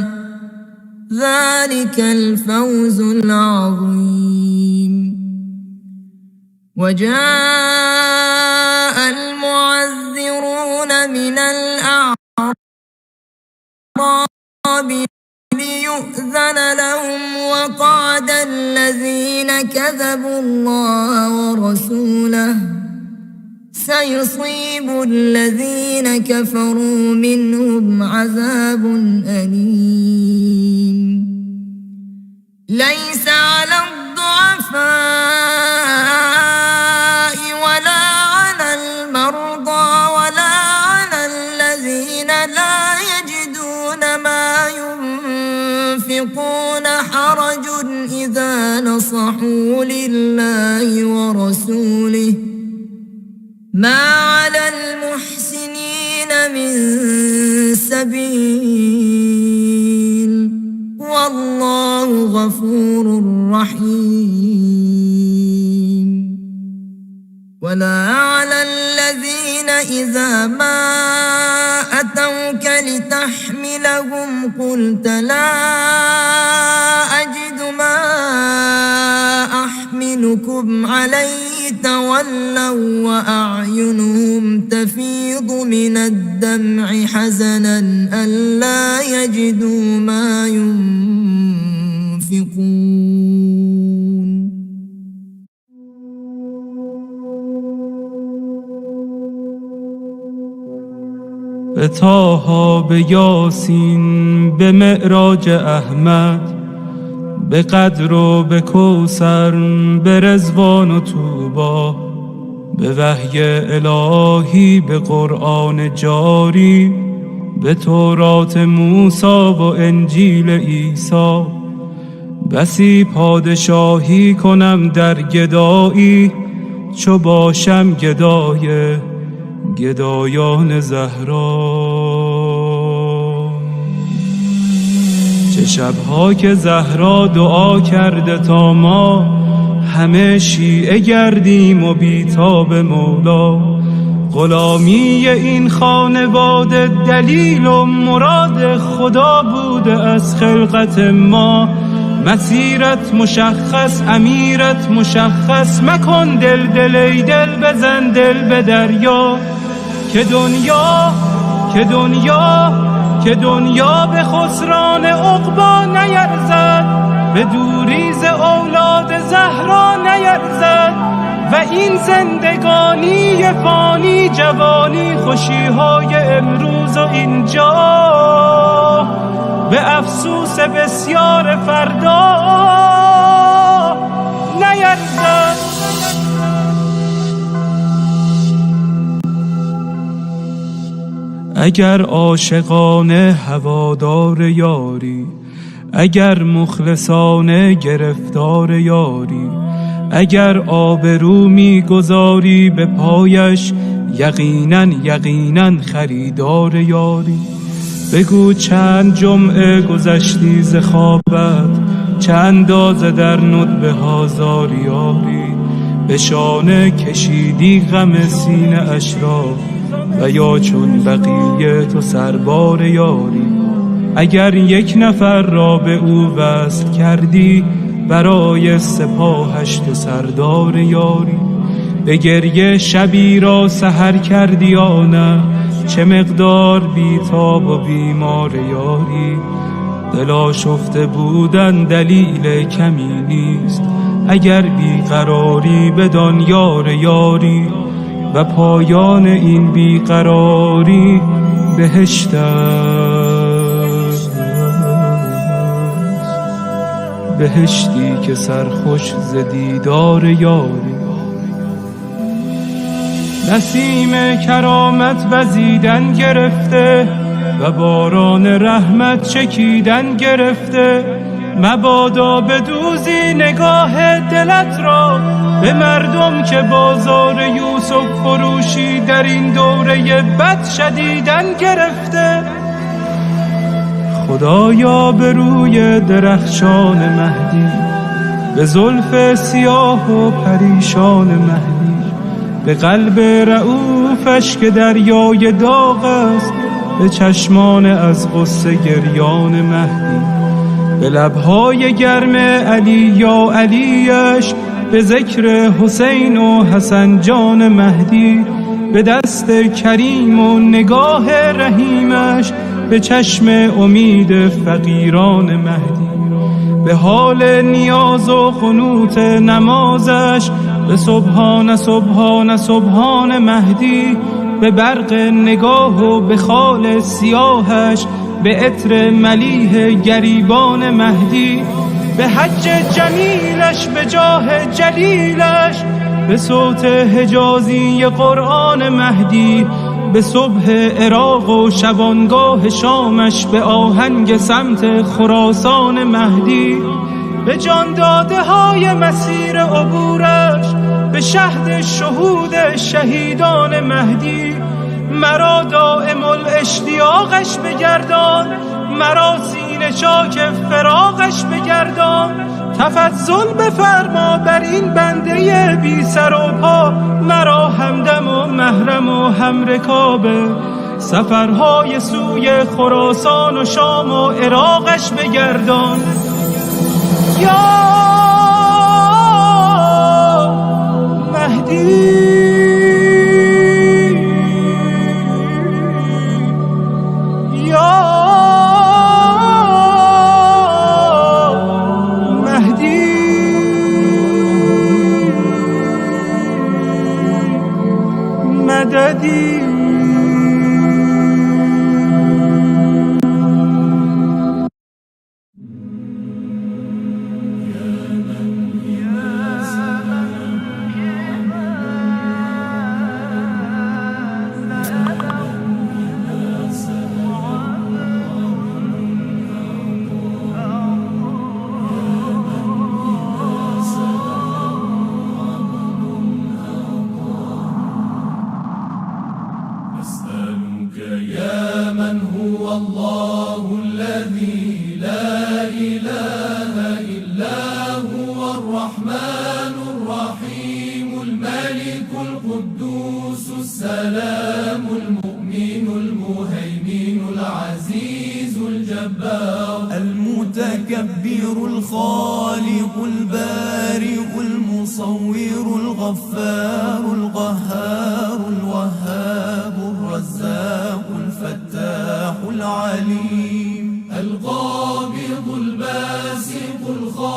ذلك الفوز العظيم وجاء المعذرون من الأعراب ليؤذن لهم وقعد الذين كذبوا الله ورسوله سيصيب الذين كفروا منهم عذاب أليم ليس على الضعفاء ولا على المرضى ولا على الذين لا يجدون ما ينفقون حرج إذا نصحوا لله ورسوله ما على المحسنين من سبيل والله غفور رحيم ولا على الذين إذا ما أتوك لتحملهم قلت لا أجد ما أحملكم عليه تولوا وأعينهم تفيض من الدمع حزنا ألا يجدوا ما ينفقون به طه به یاسین به معراج احمد به قدر و به کوثر به رضوان و طوبی به وحی الهی به قرآن جاری به تورات موسی و انجیل عیسی بسی پادشاهی کنم در گدایی چو باشم گدای گدایان زهرا چه شبها که زهرا دعا کرده تا ما همه شیعه گردیم و بیتاب مولا غلامی این خانواده دلیل و مراد خدا بوده از خلقت ما مسیرت مشخص امیرت مشخص مکن دل ای دل بزن دل به دریا که دنیا به خسران عقبا نیرزد به دوری ز اولاد زهرا نیرزد و این زندگانی فانی جوانی خوشی‌های امروز و اینجا به افسوس بسیار فردا نیرزد. اگر عاشقانه هوادار یاری، اگر مخلصانه گرفتار یاری، اگر آبرو می‌گذاری به پایش، یقیناً خریدار یاری. بگو چند جمعه گذشتی ز خوابت، چه اندازه در ندبه ها زاری یاری، به شانه کشیدی غم سینه اش را و یا چون بقیه تو سربار یاری. اگر یک نفر را به او وصل کردی، برای سپاهش تو سردار یاری. به گریه شبی را سحر کردی یا نه، چه مقدار بیتاب و بیمار یاری. دل آشفته بودن دلیل کمی نیست، اگر بیقراری بدان یار یاری. و پایان این بیقراری بهشت است، بهشتی که سرخوش ز دیدار یاری. نسیم کرامت وزیدن گرفته و باران رحمت چکیدن گرفته. مبادا بدوزی نگاه دلت را به مردم که بازار یوسف فروشی در این دوره بد شدیدن گرفته. خدایا به روی درخشان مهدی، به زلف سیاه و پریشان مهدی، به قلب رعوفش که دریای داغ است، به چشمان از غصه گریان مهدی، به لبهای گرم علی یا علیش، به ذکر حسین و حسن جان مهدی، به دست کریم و نگاه رحیمش، به چشم امید فقیران مهدی، به حال نیاز و قنوت نمازش، به سبحان سبحان سبحان مهدی، به برق نگاه و به خال سیاهش، به عطر ملیح گریبان مهدی، به حج جمیلش، به جاه جلیلش، به صوت حجازی قرآن مهدی، به صبح عراق و شبانگاه شامش، به آهنگ سمت خراسان مهدی، به جان داده های مسیر عبورش، به شهد شهود شهیدان مهدی. مرا دائم الاشتیاقش بگردان، مرا سینه چاک فراقش بگردان. تفضل بفرما بر این بنده بی سر و پا، مرا همدم و محرم و همرکابه سفرهای سوی خراسان و شام و عراقش بگردان. یا مهدی مددی. المتكبر الخالق البارئ المصور الغفار القهار الوهاب الرزاق الفتاح العليم القابض الباسط الخالق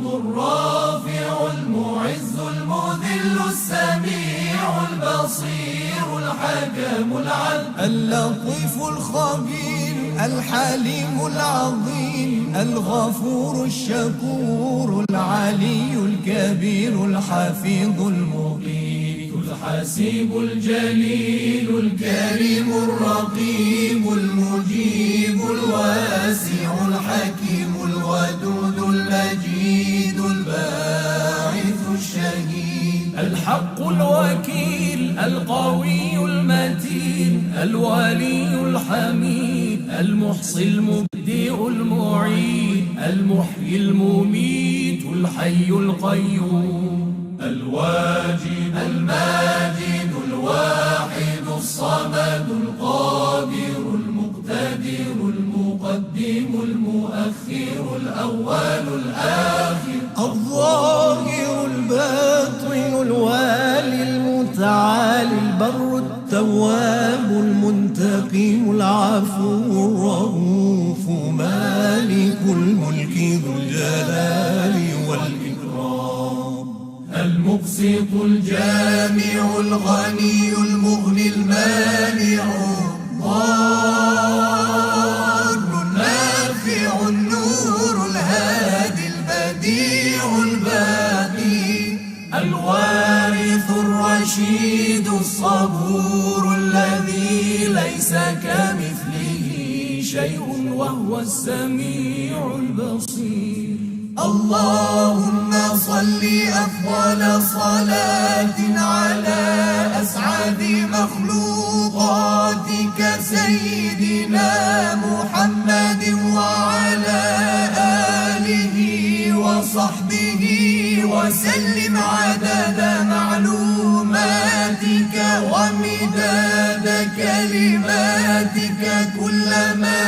الرافع المعز المذل السميع البصير الحكم العدل اللطيف الخبير الحليم العظيم الغفور الشكور العلي الكبير الحفيظ المقيت الحسيب الجليل الكريم الرقيب المجيب الواسع الحكيم الودود المجيد الباعث الشهيد الحق الوكيل القوي المتين الولي الحميد المحصي المبدئ المعيد المحيي المميت الحي القيوم الواجد الماجد الواحد الصمد القادر المقتدر المقدم المؤخر الأول الآخر الظاهر الباطن الوالي المتعالي البر التواب المنتقم العفو الرؤوف مالك الملك ذو الجلال والإكرام المقسط الجامع الغني المغني المانع الضار النافع النور الهادي البديع الباقي الوارث الرشيد الصبور الذي ليس كمثله شيء وهو السميع البصير اللهم صل أفضل صلاة على أسعد مخلوقاتك سيدنا محمد وعلى آله وصحبه وسلم عدد معلوماتك ومداد كلماتك كلما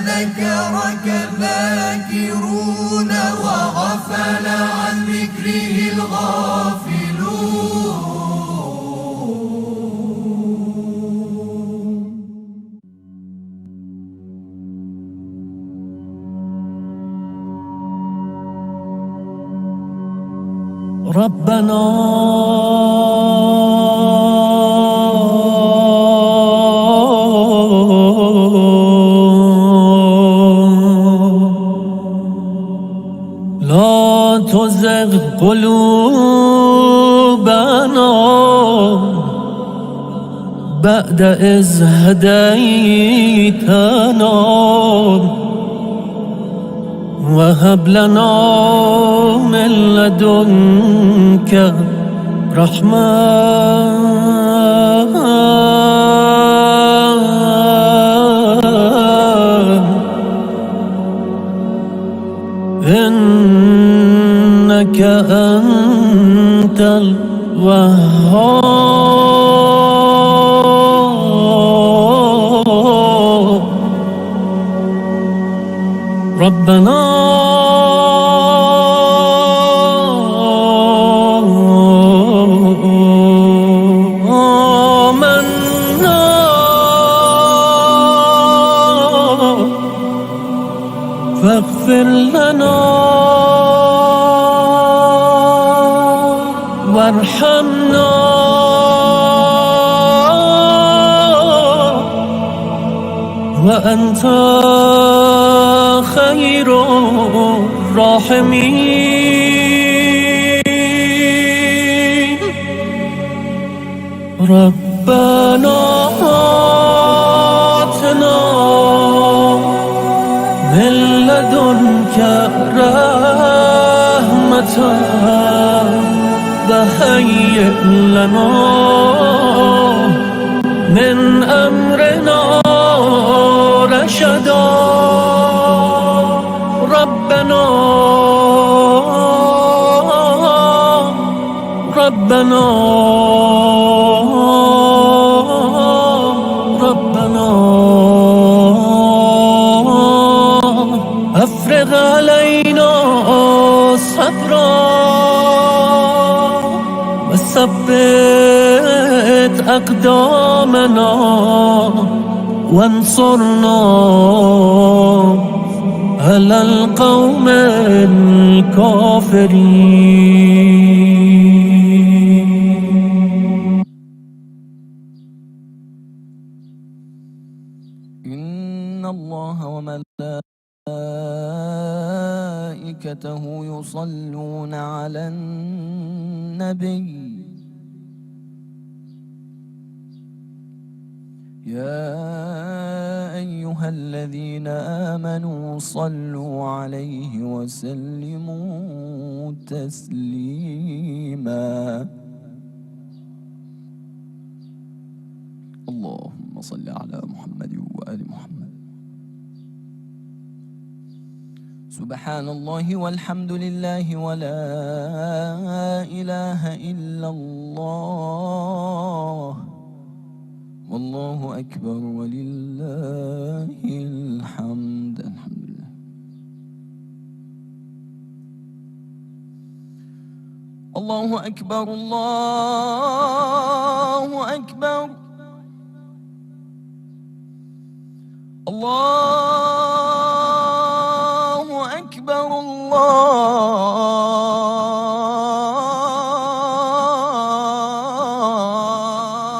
ذكرك الذاكرون وغفل عن ذكره الغافلون ربنا لا تزغ قلوبنا بعد إذ هديتنا وهب لنا من لدنك رحمة إنك أنت الوهاب ربنا فاغفر لنا وارحمنا وأنت خير الراحمين ربنا آتنا من لدنك رحمة وهيئ لنا من أمرنا رشدا ربنا ربنا ربنا أفرغ علينا صبرا وثبت أقدامنا وانصرنا على القوم الكافرين. إن الله وملائكته يصلون على النبي يا أيها الذين آمنوا صلوا عليه وسلموا تسليما. اللهم صل على محمد وآل محمد. سبحان الله والحمد لله ولا إله إلا الله والله أكبر ولله الحمد. الحمد لله. الله أكبر الله أكبر الله أكبر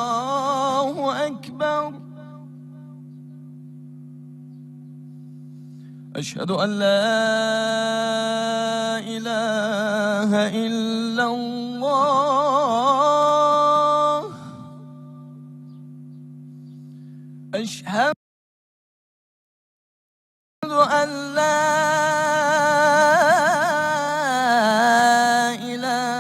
الله أكبر. أشهد أن لا إله إلا الله. أشهد أن لا إله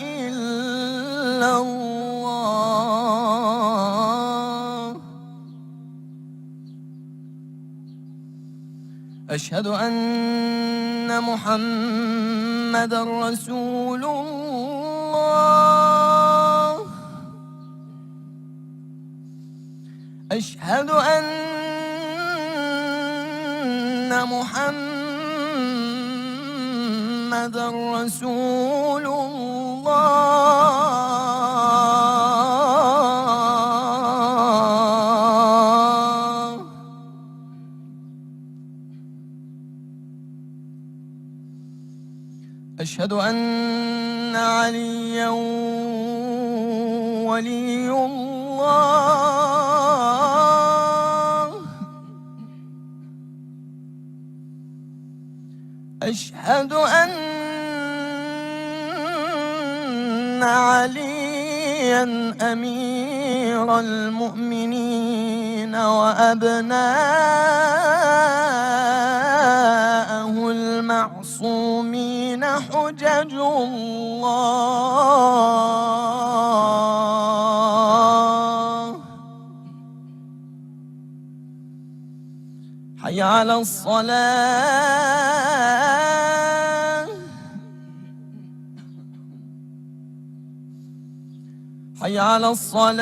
إلا الله. أشهد أن محمدًا رسول الله. أشهد أن محمدًا رسول الله. أشهد أن عليًا ولي الله. أشهد أن عليًا أمير المؤمنين وأبناءه المعصومين حجج الله. حي على الصلاة. حي على الصلاة.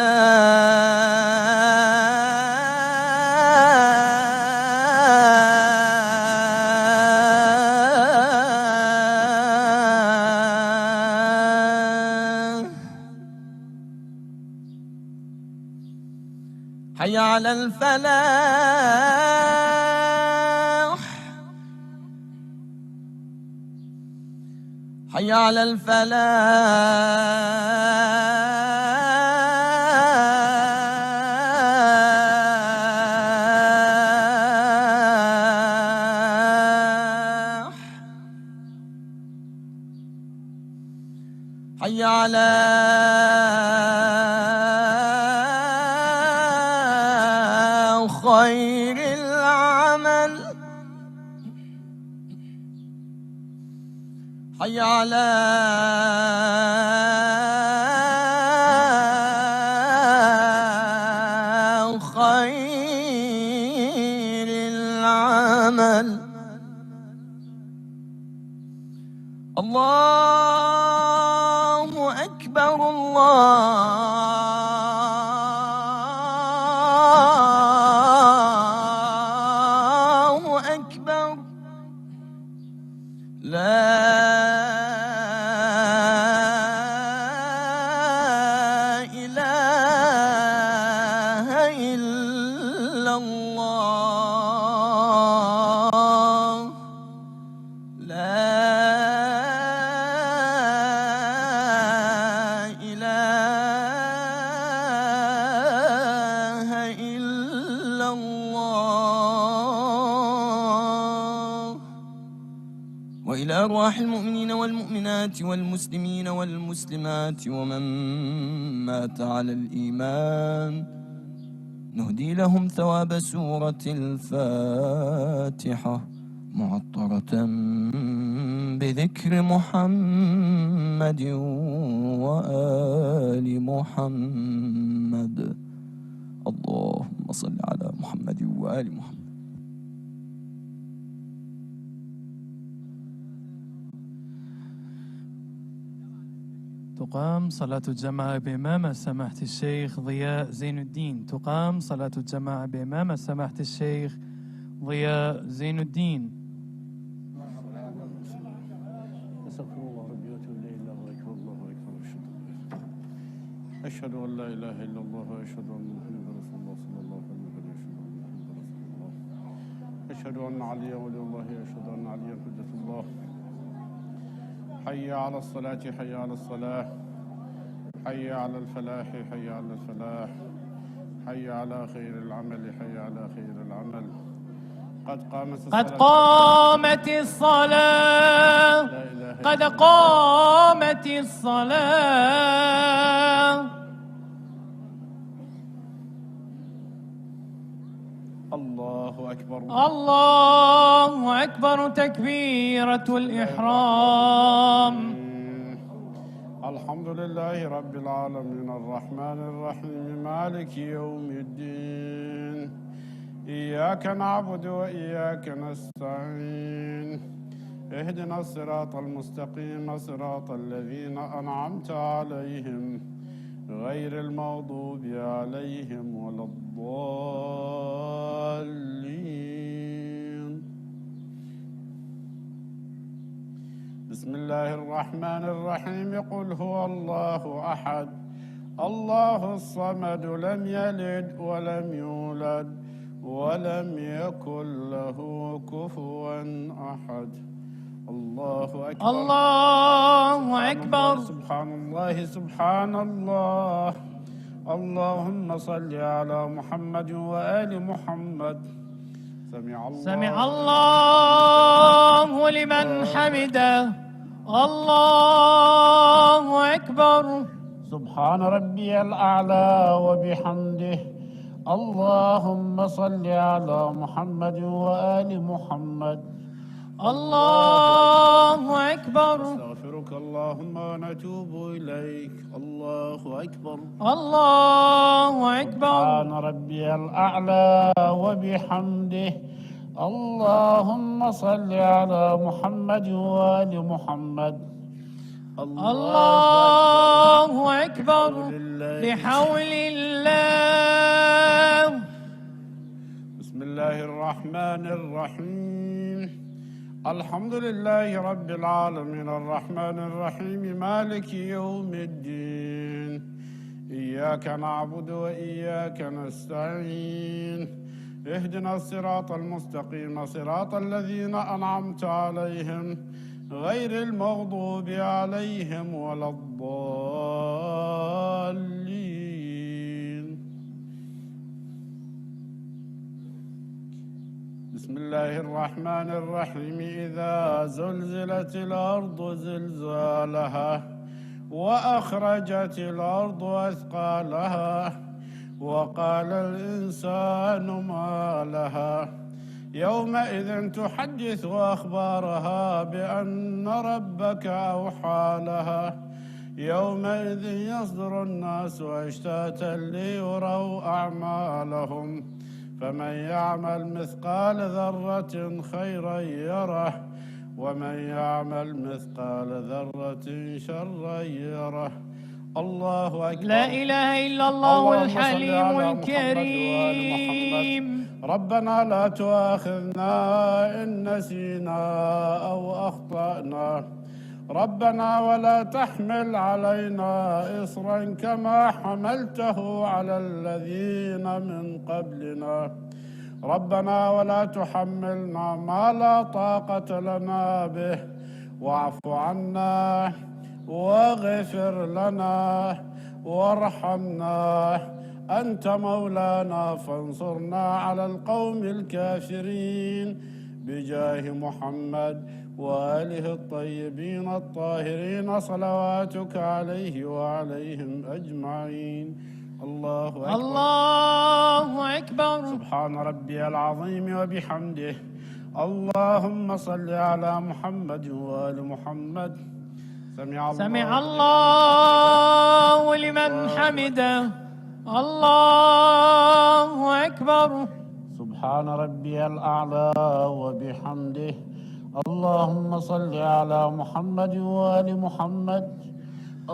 حي على الفلاح. حي على الفلاح. حي على خير العمل. حي على خير العمل. الله أكبر الله أكبر. لا إله إلا الله. وإلى أرواح المؤمنين والمؤمنات والمسلمين والمسلمات ومن مات على الإيمان نهدي لهم ثواب سورة الفاتحة معطرة بذكر محمد وآل محمد. اللهم صل على محمد وآل محمد. تقام صلاة الجماعة بإمامة سماحة الشيخ ضياء زين الدين. تقام صلاة الجماعة بإمامة سماحة الشيخ ضياء زين الدين. استغفر الله ربي واتوب اليه. الله اكبر الله اكبر. اشهد ان لا اله الا الله واشهد ان محمدا رسول الله صلى الله عليه وسلم. اشهد ان عليا ولي الله. اشهد ان عليا حجة الله. حي على الصلاة حي على الصلاة حي على الفلاح حي على الفلاح حي على خير العمل حي على خير العمل. قد قامت الصلاة. قد قامت الصلاة. الله أكبر. الله أكبر. تكبيرة الإحرام. الحمد لله رب العالمين الرحمن الرحيم مالك يوم الدين. إياك نعبد وإياك نستعين. اهدنا الصراط المستقيم صراط الذين أنعمت عليهم غير المغضوب عليهم ولا الضالين. بسم الله الرحمن الرحيم. قل هو الله أحد الله الصمد لم يلد ولم يولد ولم يكن له كفوا أحد. الله أكبر. الله أكبر. سبحان الله سبحان الله. اللهم صل على محمد وآل محمد. سمع الله لمن حمده. الله أكبر. سبحان ربي الأعلى وبحمده. اللهم صل على محمد وآل محمد. الله أكبر. استغفرك اللهم ونتوب إليك. الله أكبر. الله أكبر. سبحان ربي الأعلى وبحمده. اللهم صل على محمد وآل محمد. الله أكبر. بحول الله. بسم الله الرحمن الرحيم. الحمد لله رب العالمين الرحمن الرحيم مالك يوم الدين. إياك نعبد وإياك نستعين. اهدنا الصراط المستقيم صراط الذين أنعمت عليهم غير المغضوب عليهم ولا الضالين. بسم الله الرحمن الرحيم. إذا زلزلت الأرض زلزالها وأخرجت الأرض أثقالها وقال الإنسان ما لها يومئذ تحدث أخبارها بأن ربك أوحى لها يومئذ يصدر الناس أشتاتا ليروا أعمالهم فمن يعمل مثقال ذرة خيرا يره ومن يعمل مثقال ذرة شرا يره. الله أكبر. لا إله إلا الله الحليم الكريم. ربنا لا تؤاخذنا إن نسينا أو أخطأنا. ربنا ولا تحمل علينا إصرا كما حملته على الذين من قبلنا. ربنا ولا تحملنا ما لا طاقة لنا به واعف عنا واغفر لنا وارحمنا أنت مولانا فانصرنا على القوم الكافرين بجاه محمد وآله الطيبين الطاهرين صلواتك عليه وعليهم أجمعين. الله أكبر. الله أكبر. سبحان ربي العظيم وبحمده. اللهم صل على محمد وآل محمد. سمع الله لمن حمده. الله أكبر. سبحان ربي الأعلى وبحمده. اللهم صل على محمد وآل محمد.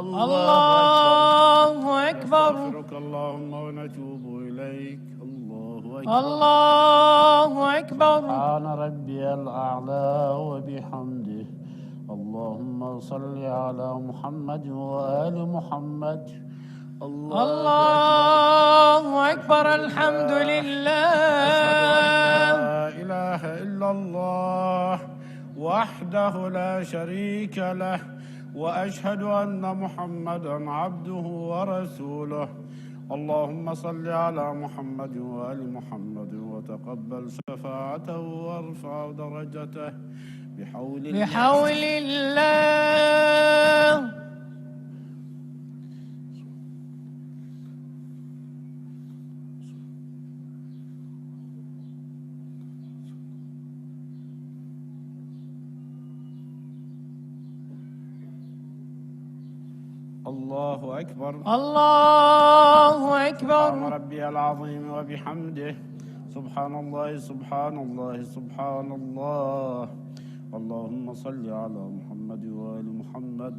الله أكبر. نستغفرك اللهم ونتوب إليك. الله أكبر. الله أكبر. سبحان ربي الأعلى وبحمده. اللهم صل على محمد وآل محمد. الله أكبر. الحمد لله. لا إله إلا الله وحده لا شريك له، وأشهد أن محمدا عبده ورسوله. اللهم صل على محمد وآل محمد وتقبل شفاعته وارفع درجته بحول الله. الله أكبر. الله أكبر. سبحان ربي العظيم وبحمده. سبحان الله سبحان الله سبحان الله. اللهم صل على محمد وآل محمد.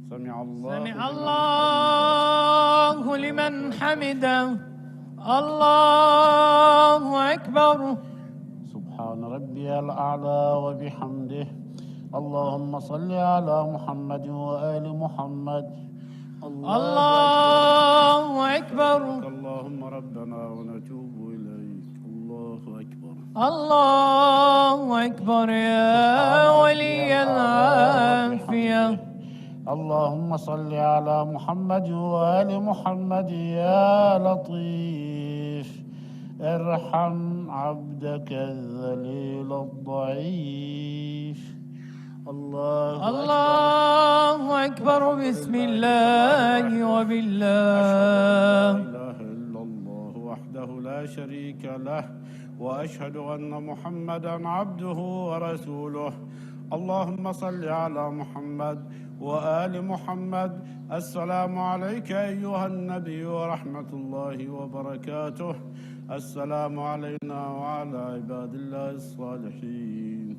سمع الله لمن حمده. الله أكبر. سبحان ربي الأعلى وبحمده. اللهم صل على محمد وآل محمد. الله أكبر. اللهم ربنا ونتوب إليك. الله أكبر. الله أكبر يا ولي العافية. اللهم صل على محمد وآل محمد. يا لطيف ارحم عبدك الذليل الضعيف. الله أكبر. بسم الله وبالله. لا إله إلا الله وحده لا شريك له، وأشهد أن محمدا عبده ورسوله. اللهم صل على محمد وآل محمد. السلام عليك أيها النبي ورحمة الله وبركاته. السلام علينا وعلى عباد الله الصالحين.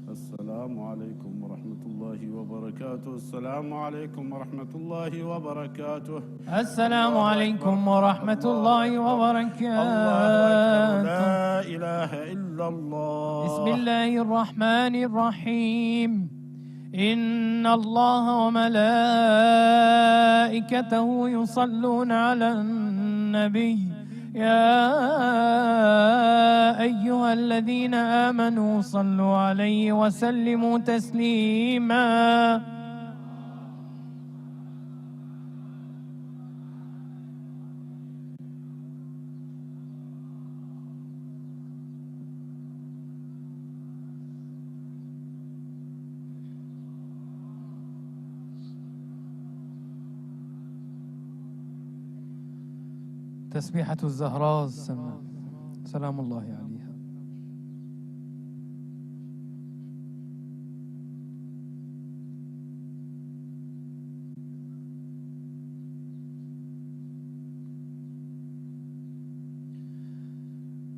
السلام عليكم ورحمة الله وبركاته. السلام عليكم ورحمة الله وبركاته. السلام عليكم ورحمة الله وبركاته. لا إله إلا الله. بسم الله الرحمن الرحيم. إن الله وملائكته يصلون على النبي يا أيها الذين آمنوا صلوا عليه وسلموا تسليما. تسبيحة الزهراء سلام الله عليها.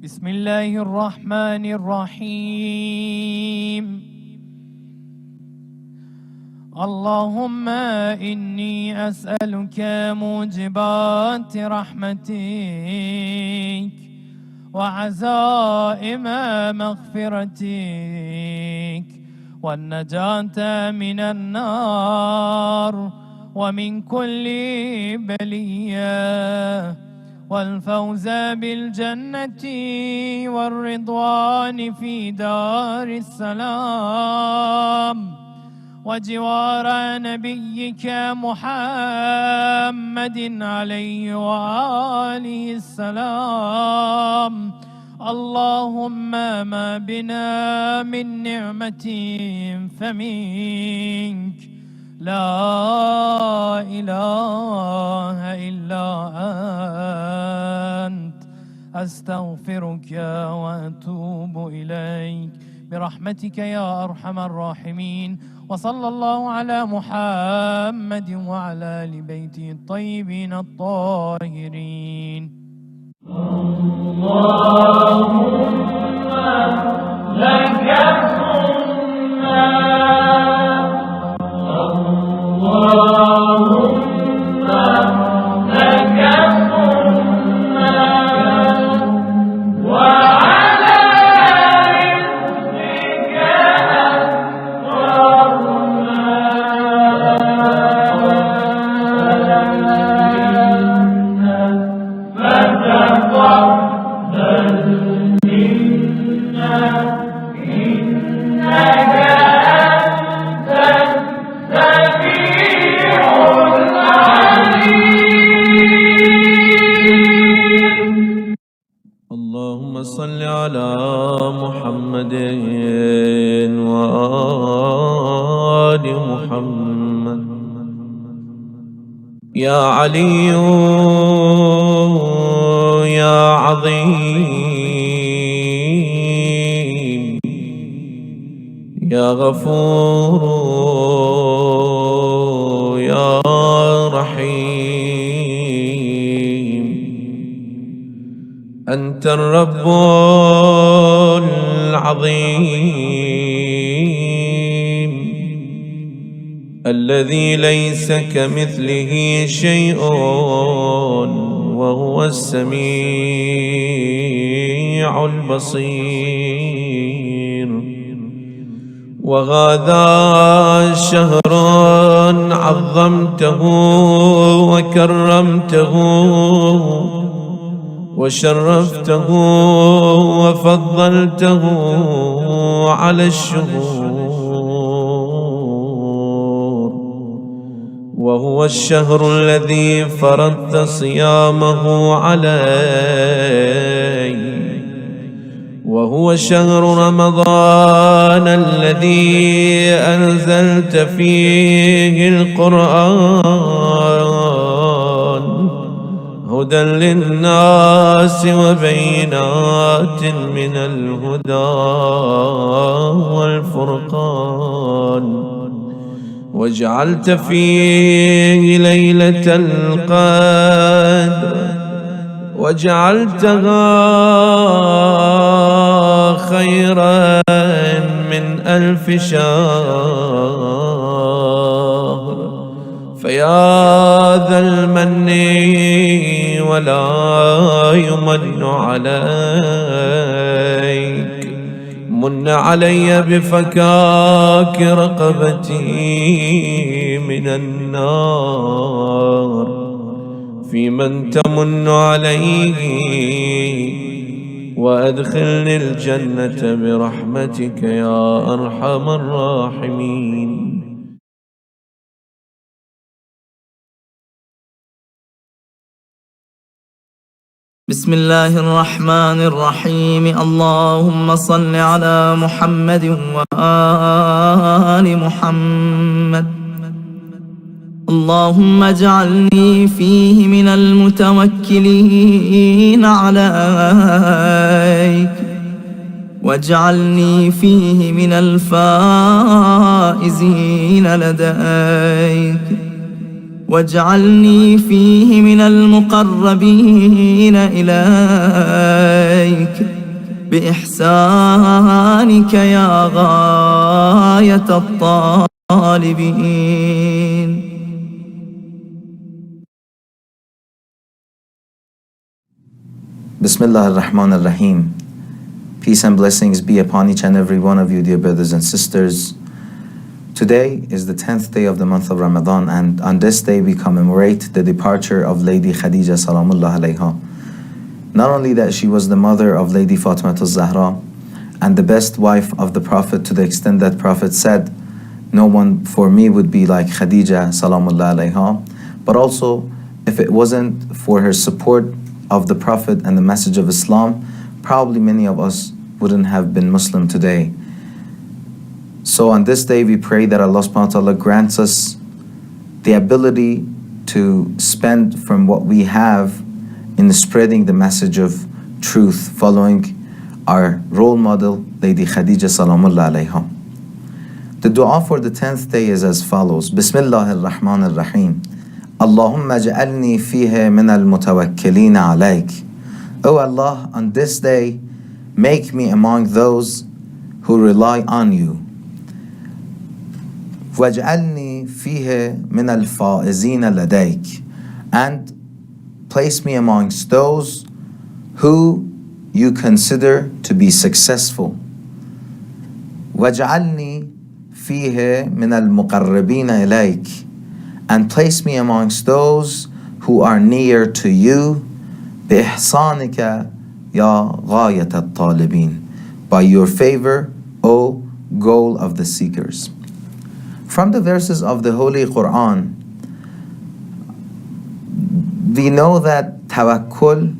بسم الله الرحمن الرحيم. اللهم إني أسألك موجبات رحمتك وعزائم مغفرتك والنجاة من النار ومن كل بلية والفوز بالجنة والرضوان في دار السلام وجوار نبيك محمد عليه وآله السلام. اللهم ما بنا من نعمة فمنك، لا إله إلا أنت، أستغفرك وأتوب إليك برحمتك يا أرحم الراحمين. وصلى الله على محمد وعلى آل بيته الطيبين الطاهرين. اللهم صل على محمد وآل محمد. يا علي يا عظيم يا غفور يا رحيم، أنت الرب العظيم الذي ليس كمثله شيء وهو السميع البصير. وهذا شهر عظمته وكرمته وشرفته وفضلته على الشهور، وهو الشهر الذي فرضت صيامه علي، وهو شهر رمضان الذي أنزلت فيه القرآن هدى للناس وبينات من الهدى والفرقان، وجعلت فيه ليلة القدر وجعلتها خيرا من 1000 شهر. فيا ذا المن ولا يمن عليك، من علي بفكاك رقبتي من النار، في من تمن عليه وأدخلني الجنة برحمتك يا أرحم الراحمين. بسم الله الرحمن الرحيم. اللهم صل على محمد وآل محمد. اللهم اجعلني فيه من المتوكلين عليك، واجعلني فيه من الفائزين لديك، واجعلني فيه من المقربين إليك بإحسانك يا غاية الطالبين. Bismillah ar-Rahman ar-Rahim. Peace and blessings be upon each and every one of you, dear brothers and sisters. Today is the 10th day of the month of Ramadan, and on this day we commemorate the departure of Lady Khadija Salamullah alayha. Not only that she was the mother of Lady Fatima al-Zahra and the best wife of the Prophet, to the extent that Prophet said, no one for me would be like Khadija Salamullah alayha, but also if it wasn't for her support of the Prophet and the message of Islam, probably many of us wouldn't have been Muslim today. So on this day we pray that Allah subhanahu wa ta'ala grants us the ability to spend from what we have in spreading the message of truth, following our role model, Lady Khadija Salamullah alayha. The dua for the 10th day is as follows. Bismillahir Rahmanir Rahim. Allahumma ja'alni fiha min al-mutawakkilin alayk. O Allah, on this day, make me among those who rely on you. وَاجْعَلْنِي فِيهِ مِنَ الْفَائِزِينَ لَدَيْكَ. And place me amongst those who you consider to be successful. وَاجْعَلْنِي فِيهِ مِنَ الْمُقَرِّبِينَ إِلَيْكَ. And place me amongst those who are near to you. بِإِحْسَانِكَ يَا غَايَةَ الطَّالِبِينَ. By your favor, O goal of the seekers. From the verses of the Holy Quran, we know that tawakkul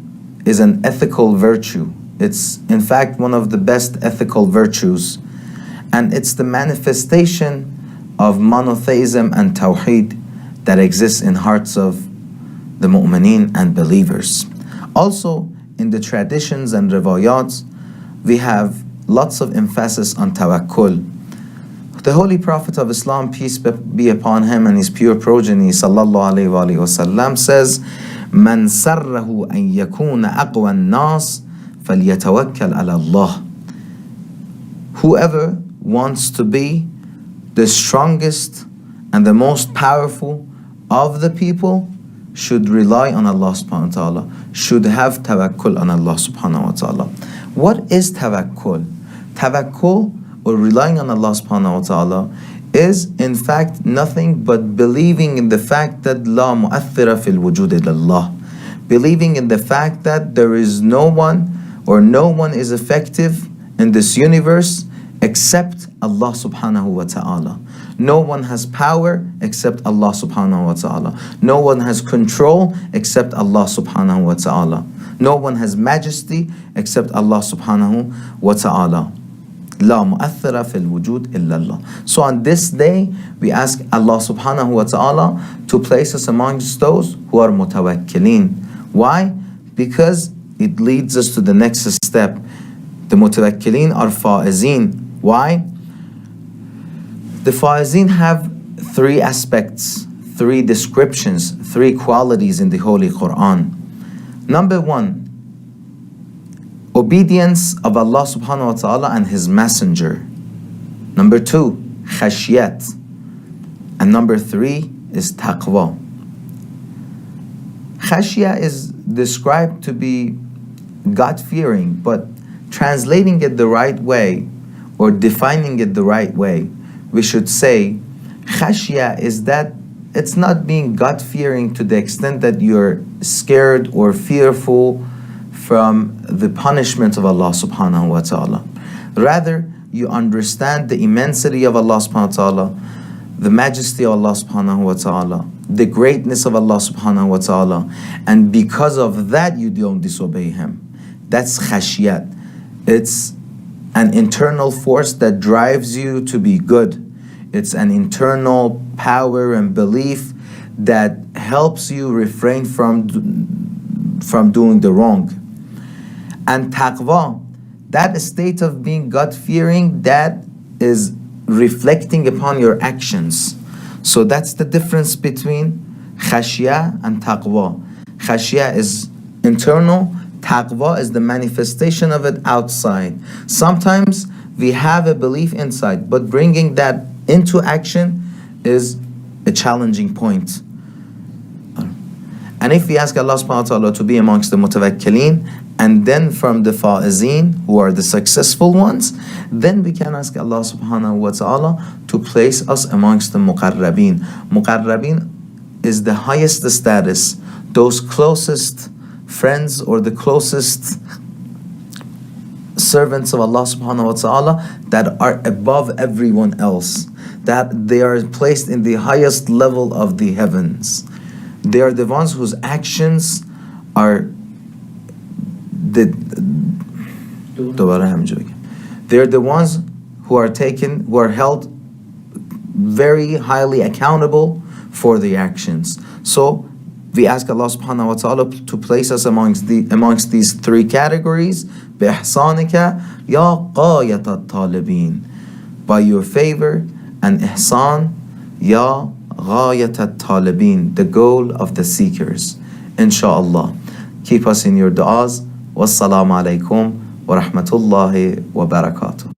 is an ethical virtue. It's in fact one of the best ethical virtues, and it's the manifestation of monotheism and tawheed that exists in hearts of the mu'mineen and believers. Also, in the traditions and riwayats, we have lots of emphasis on tawakkul. The Holy Prophet of Islam, peace be upon him and his pure progeny, sallallahu alayhi wa sallam, says, "Man sarrahu an yakuna aqwa an-nas falyatawakkal ala Allah." Whoever wants to be the strongest and the most powerful of the people should rely on Allah subhanahu wa ta'ala, should have tawakkul on Allah subhanahu wa ta'ala. What is tawakkul? Tawakkul, or relying on Allah subhanahu wa ta'ala, is in fact nothing but believing in the fact that la mu'athira fil wujud illallah. Believing in the fact that there is no one, or no one is effective in this universe except Allah subhanahu wa ta'ala. No one has power except Allah subhanahu wa ta'ala. No one has control except Allah subhanahu wa ta'ala. No one has majesty except Allah subhanahu wa ta'ala. La mu'athira fil wujud illallah. So on this day, we ask Allah subhanahu wa ta'ala to place us amongst those who are mutawakkilin. Why? Because it leads us to the next step. The mutawakkilin are fa'izin. Why? The fa'izin have three aspects, three descriptions, three qualities in the Holy Quran. Number one, obedience of Allah subhanahu wa ta'ala and His Messenger. Number two, khashiyat. And number three is taqwa. Khashiyah is described to be God-fearing, but translating it the right way, or defining it the right way, we should say khashiyah is that it's not being God-fearing to the extent that you're scared or fearful from the punishment of Allah subhanahu wa ta'ala. Rather, you understand the immensity of Allah subhanahu wa ta'ala, the majesty of Allah subhanahu wa ta'ala, the greatness of Allah subhanahu wa ta'ala, and because of that you don't disobey Him. That's khashiyat. It's an internal force that drives you to be good. It's an internal power and belief that helps you refrain from doing the wrong. And taqwa, that state of being God-fearing, that is reflecting upon your actions. So that's the difference between khashiyah and taqwa. Khashiyah is internal, taqwa is the manifestation of it outside. Sometimes we have a belief inside, but bringing that into action is a challenging point. And if we ask Allah subhanahu wa ta'ala to be amongst the mutawakkilin, and then from the fa'izin, who are the successful ones, then we can ask Allah subhanahu wa ta'ala to place us amongst the muqarrabin. Muqarrabin is the highest status, those closest friends or the closest servants of Allah subhanahu wa ta'ala that are above everyone else, that they are placed in the highest level of the heavens. They are the ones whose actions are دوباره همینجا بگم. They're the ones who are held very highly accountable for the actions. So we ask Allah subhanahu wa ta'ala to place us amongst these three categories. بإحسانك يا غاية الطالبين. By your favor and ihsan, ya غاية الطالبين, the goal of the seekers. Inshallah. Keep us in your du'as. Wassalamu alaikum wa rahmatullahi wa barakatuh.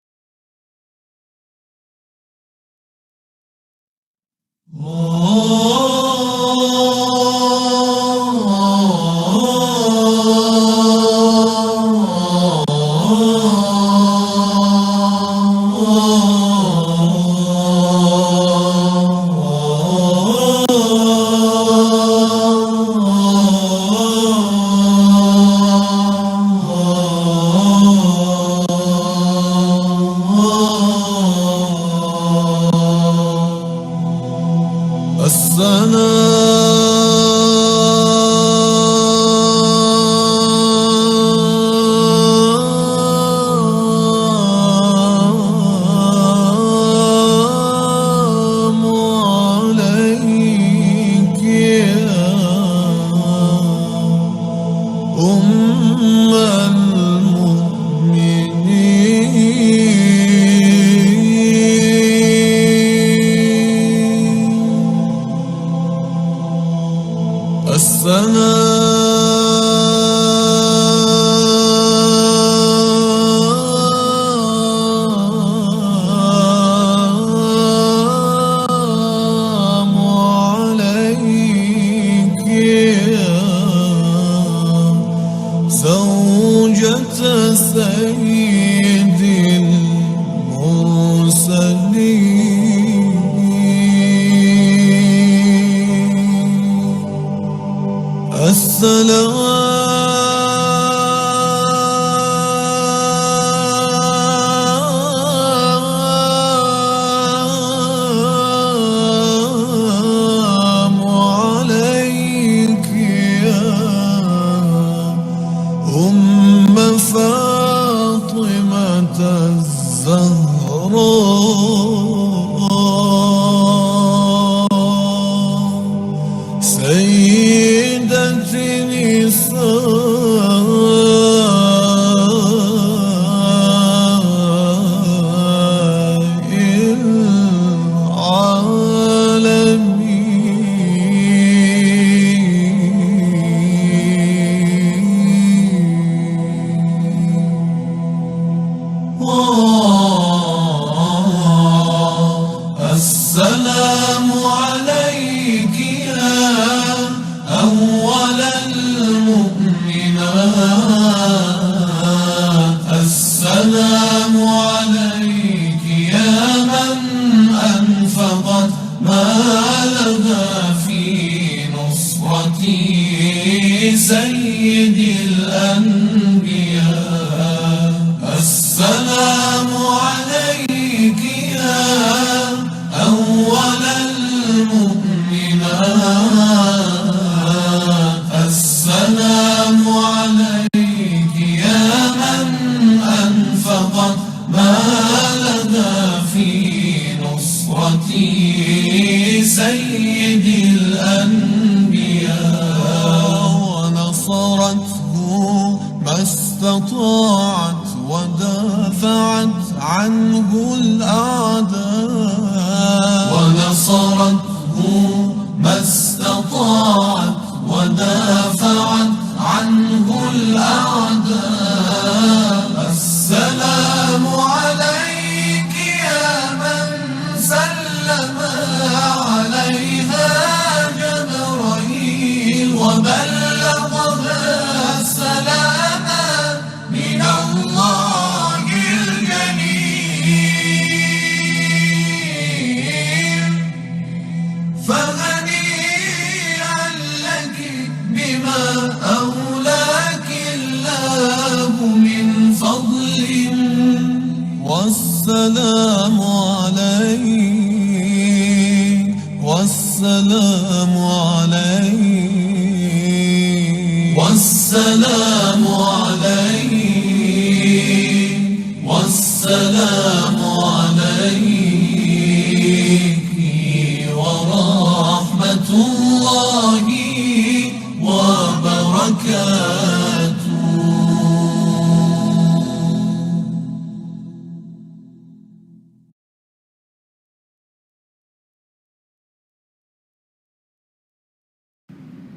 والسلام عليك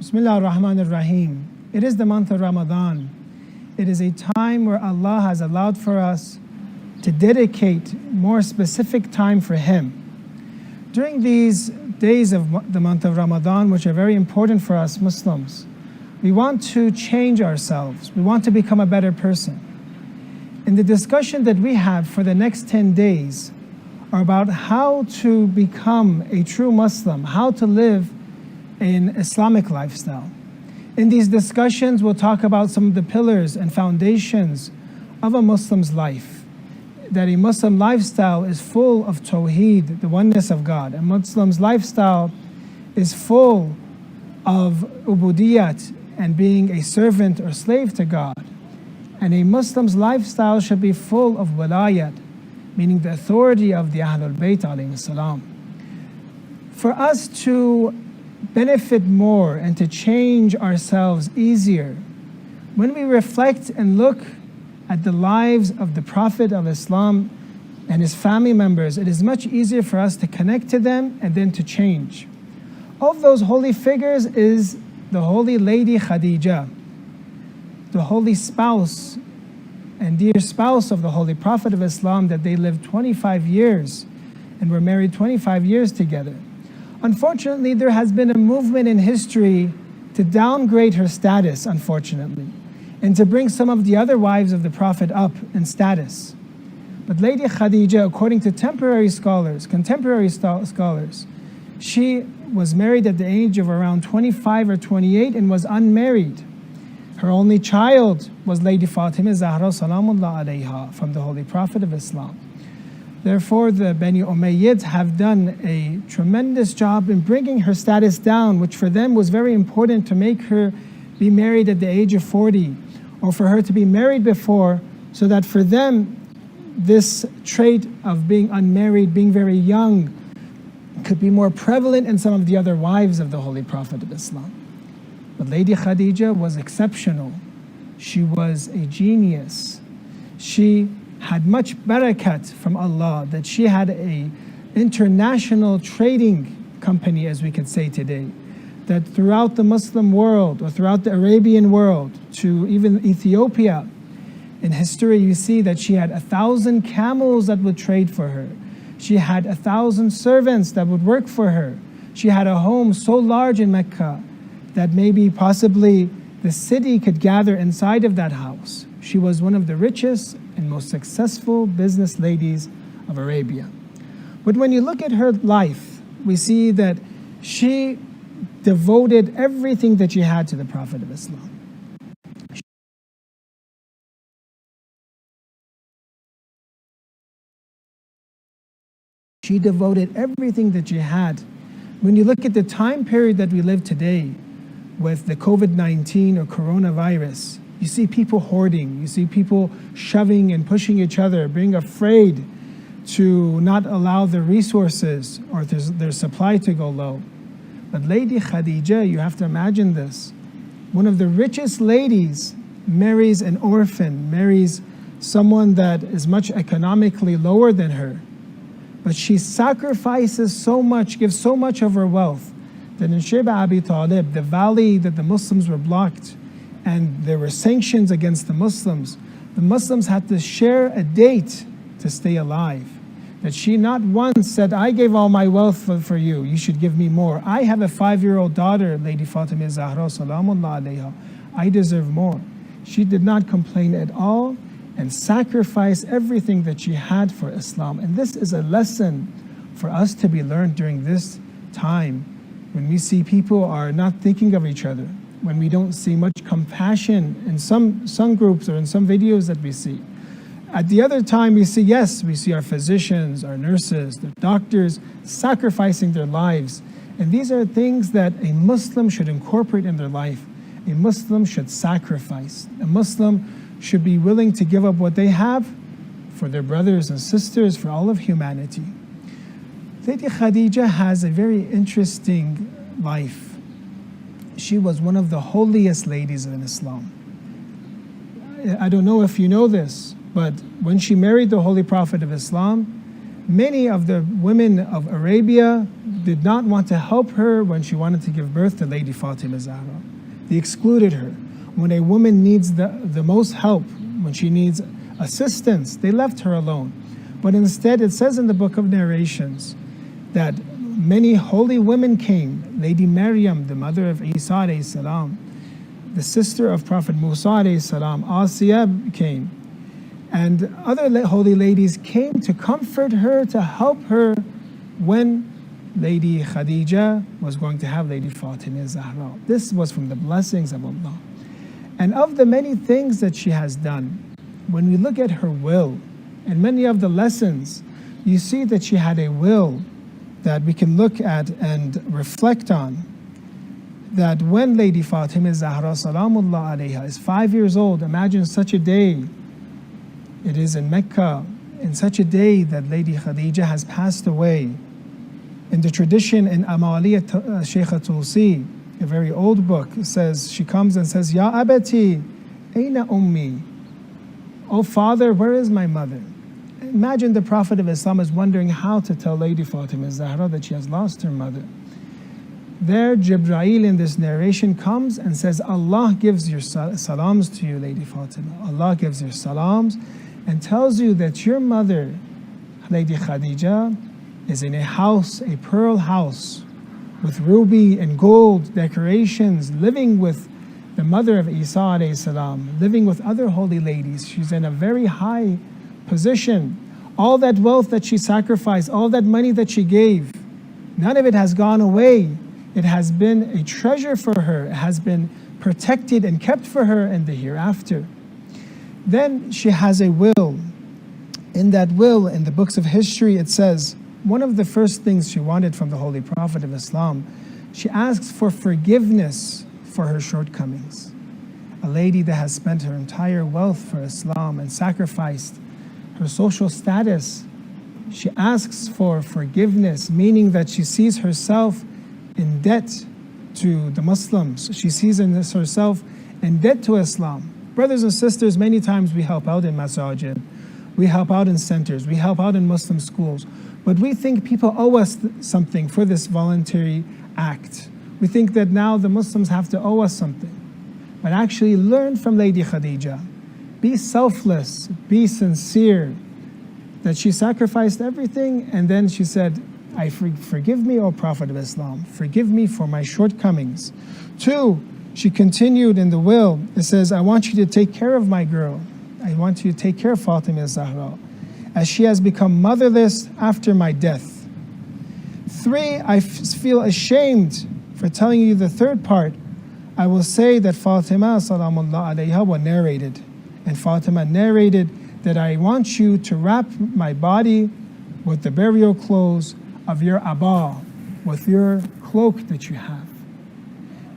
Bismillah ar-Rahman ar-Rahim. It is the month of Ramadan. It is a time where Allah has allowed for us to dedicate more specific time for Him. During these days of the month of Ramadan, which are very important for us Muslims, we want to change ourselves. We want to become a better person. And the discussion that we have for the next 10 days are about how to become a true Muslim, how to live an Islamic lifestyle. In these discussions, we'll talk about some of the pillars and foundations of a Muslim's life. That a Muslim lifestyle is full of Tawheed, the oneness of God. A Muslim's lifestyle is full of ubudiyat and being a servant or slave to God. And a Muslim's lifestyle should be full of walayat, meaning the authority of the Ahlul Bayt alayhi salam. For us to benefit more and to change ourselves easier, when we reflect and look at the lives of the Prophet of Islam and his family members, it is much easier for us to connect to them and then to change. Of those holy figures is the holy lady Khadija, the holy spouse and dear spouse of the Holy Prophet of Islam, that they lived 25 years and were married 25 years together. Unfortunately, there has been a movement in history to downgrade her status, unfortunately, and to bring some of the other wives of the Prophet up in status. But Lady Khadija, according to contemporary scholars, she was married at the age of around 25 or 28 and was unmarried. Her only child was Lady Fatima Zahra Salamullah alayha from the Holy Prophet of Islam. Therefore, the Bani Umayyads have done a tremendous job in bringing her status down, which for them was very important, to make her be married at the age of 40, or for her to be married before, so that for them, this trait of being unmarried, being very young, could be more prevalent in some of the other wives of the Holy Prophet of Islam. But Lady Khadija was exceptional. She was a genius. She had much barakat from Allah, that she had a international trading company, as we could say today, that throughout the Muslim world or throughout the Arabian world to even Ethiopia, in history you see that she had 1,000 camels that would trade for her. She had 1,000 servants that would work for her. She had a home so large in Mecca that maybe possibly the city could gather inside of that house. She was one of the richest and most successful business ladies of Arabia. But when you look at her life, we see that she devoted everything that she had to the Prophet of Islam. She devoted everything that she had. When you look at the time period that we live today, with the COVID-19 or coronavirus, you see people hoarding, you see people shoving and pushing each other, being afraid to not allow their resources or their supply to go low. But Lady Khadija, you have to imagine this, one of the richest ladies marries an orphan, marries someone that is much economically lower than her. But she sacrifices so much, gives so much of her wealth, that in Sheba Abi Talib, the valley that the Muslims were blocked and there were sanctions against the Muslims had to share a date to stay alive. That she not once said, I gave all my wealth for you, you should give me more. I have a 5-year-old daughter, Lady Fatima Zahra Salamullah alayha, I deserve more. She did not complain at all and sacrificed everything that she had for Islam. And this is a lesson for us to be learned during this time, when we see people are not thinking of each other, when we don't see much compassion in some groups or in some videos that we see. At the other time, we see, yes, we see our physicians, our nurses, the doctors sacrificing their lives. And these are things that a Muslim should incorporate in their life. A Muslim should sacrifice. A Muslim should be willing to give up what they have for their brothers and sisters, for all of humanity. Lady Khadija has a very interesting life. She was one of the holiest ladies in Islam. I don't know if you know this, but when she married the Holy Prophet of Islam, many of the women of Arabia did not want to help her when she wanted to give birth to Lady Fatima Zahra. They excluded her. When a woman needs the most help, when she needs assistance, they left her alone. But instead, it says in the book of narrations that many holy women came. Lady Maryam, the mother of Isa alayhi salam, the sister of Prophet Musa alayhi salam, Asiya came. And other holy ladies came to comfort her, to help her when Lady Khadija was going to have Lady Fatima Zahra. This was from the blessings of Allah. And of the many things that she has done, when we look at her will and many of the lessons, you see that she had a will that we can look at and reflect on. That when Lady Fatima Zahra Salamullah alayha is 5 years old, imagine such a day. It is in Mecca, in such a day that Lady Khadija has passed away. In the tradition in Amaliyat Shaykha Tulsi, a very old book, says, she comes and says, Ya abati, aina ummi? Oh father, where is my mother? Imagine the Prophet of Islam is wondering how to tell Lady Fatima Zahra that she has lost her mother. There, Jibreel in this narration comes and says, Allah gives your salams to you, Lady Fatima. Allah gives your salams and tells you that your mother, Lady Khadija, is in a house, a pearl house, with ruby and gold decorations, living with the mother of Isa alayhi salam, living with other holy ladies. She's in a very high position. All that wealth that she sacrificed, all that money that she gave, none of it has gone away. It has been a treasure for her. It has been protected and kept for her in the hereafter. Then she has a will. In that will, in the books of history, it says, one of the first things she wanted from the Holy Prophet of Islam, she asks for forgiveness for her shortcomings. A lady that has spent her entire wealth for Islam and sacrificed her social status, she asks for forgiveness, meaning that she sees herself in debt to the Muslims. She sees herself in debt to Islam. Brothers and sisters, many times we help out in masajid, we help out in centers, we help out in Muslim schools, but we think people owe us something for this voluntary act. We think that now the Muslims have to owe us something. But actually learn from Lady Khadija. Be selfless, be sincere, that she sacrificed everything and then she said, forgive me, O Prophet of Islam, forgive me for my shortcomings. 2, she continued in the will, it says, I want you to take care of my girl. I want you to take care of Fatima Zahra, as she has become motherless after my death. 3, I feel ashamed for telling you the third part. I will say that Fatima Salamullah alayha narrated, and Fatima narrated that I want you to wrap my body with the burial clothes of your Abba, with your cloak that you have.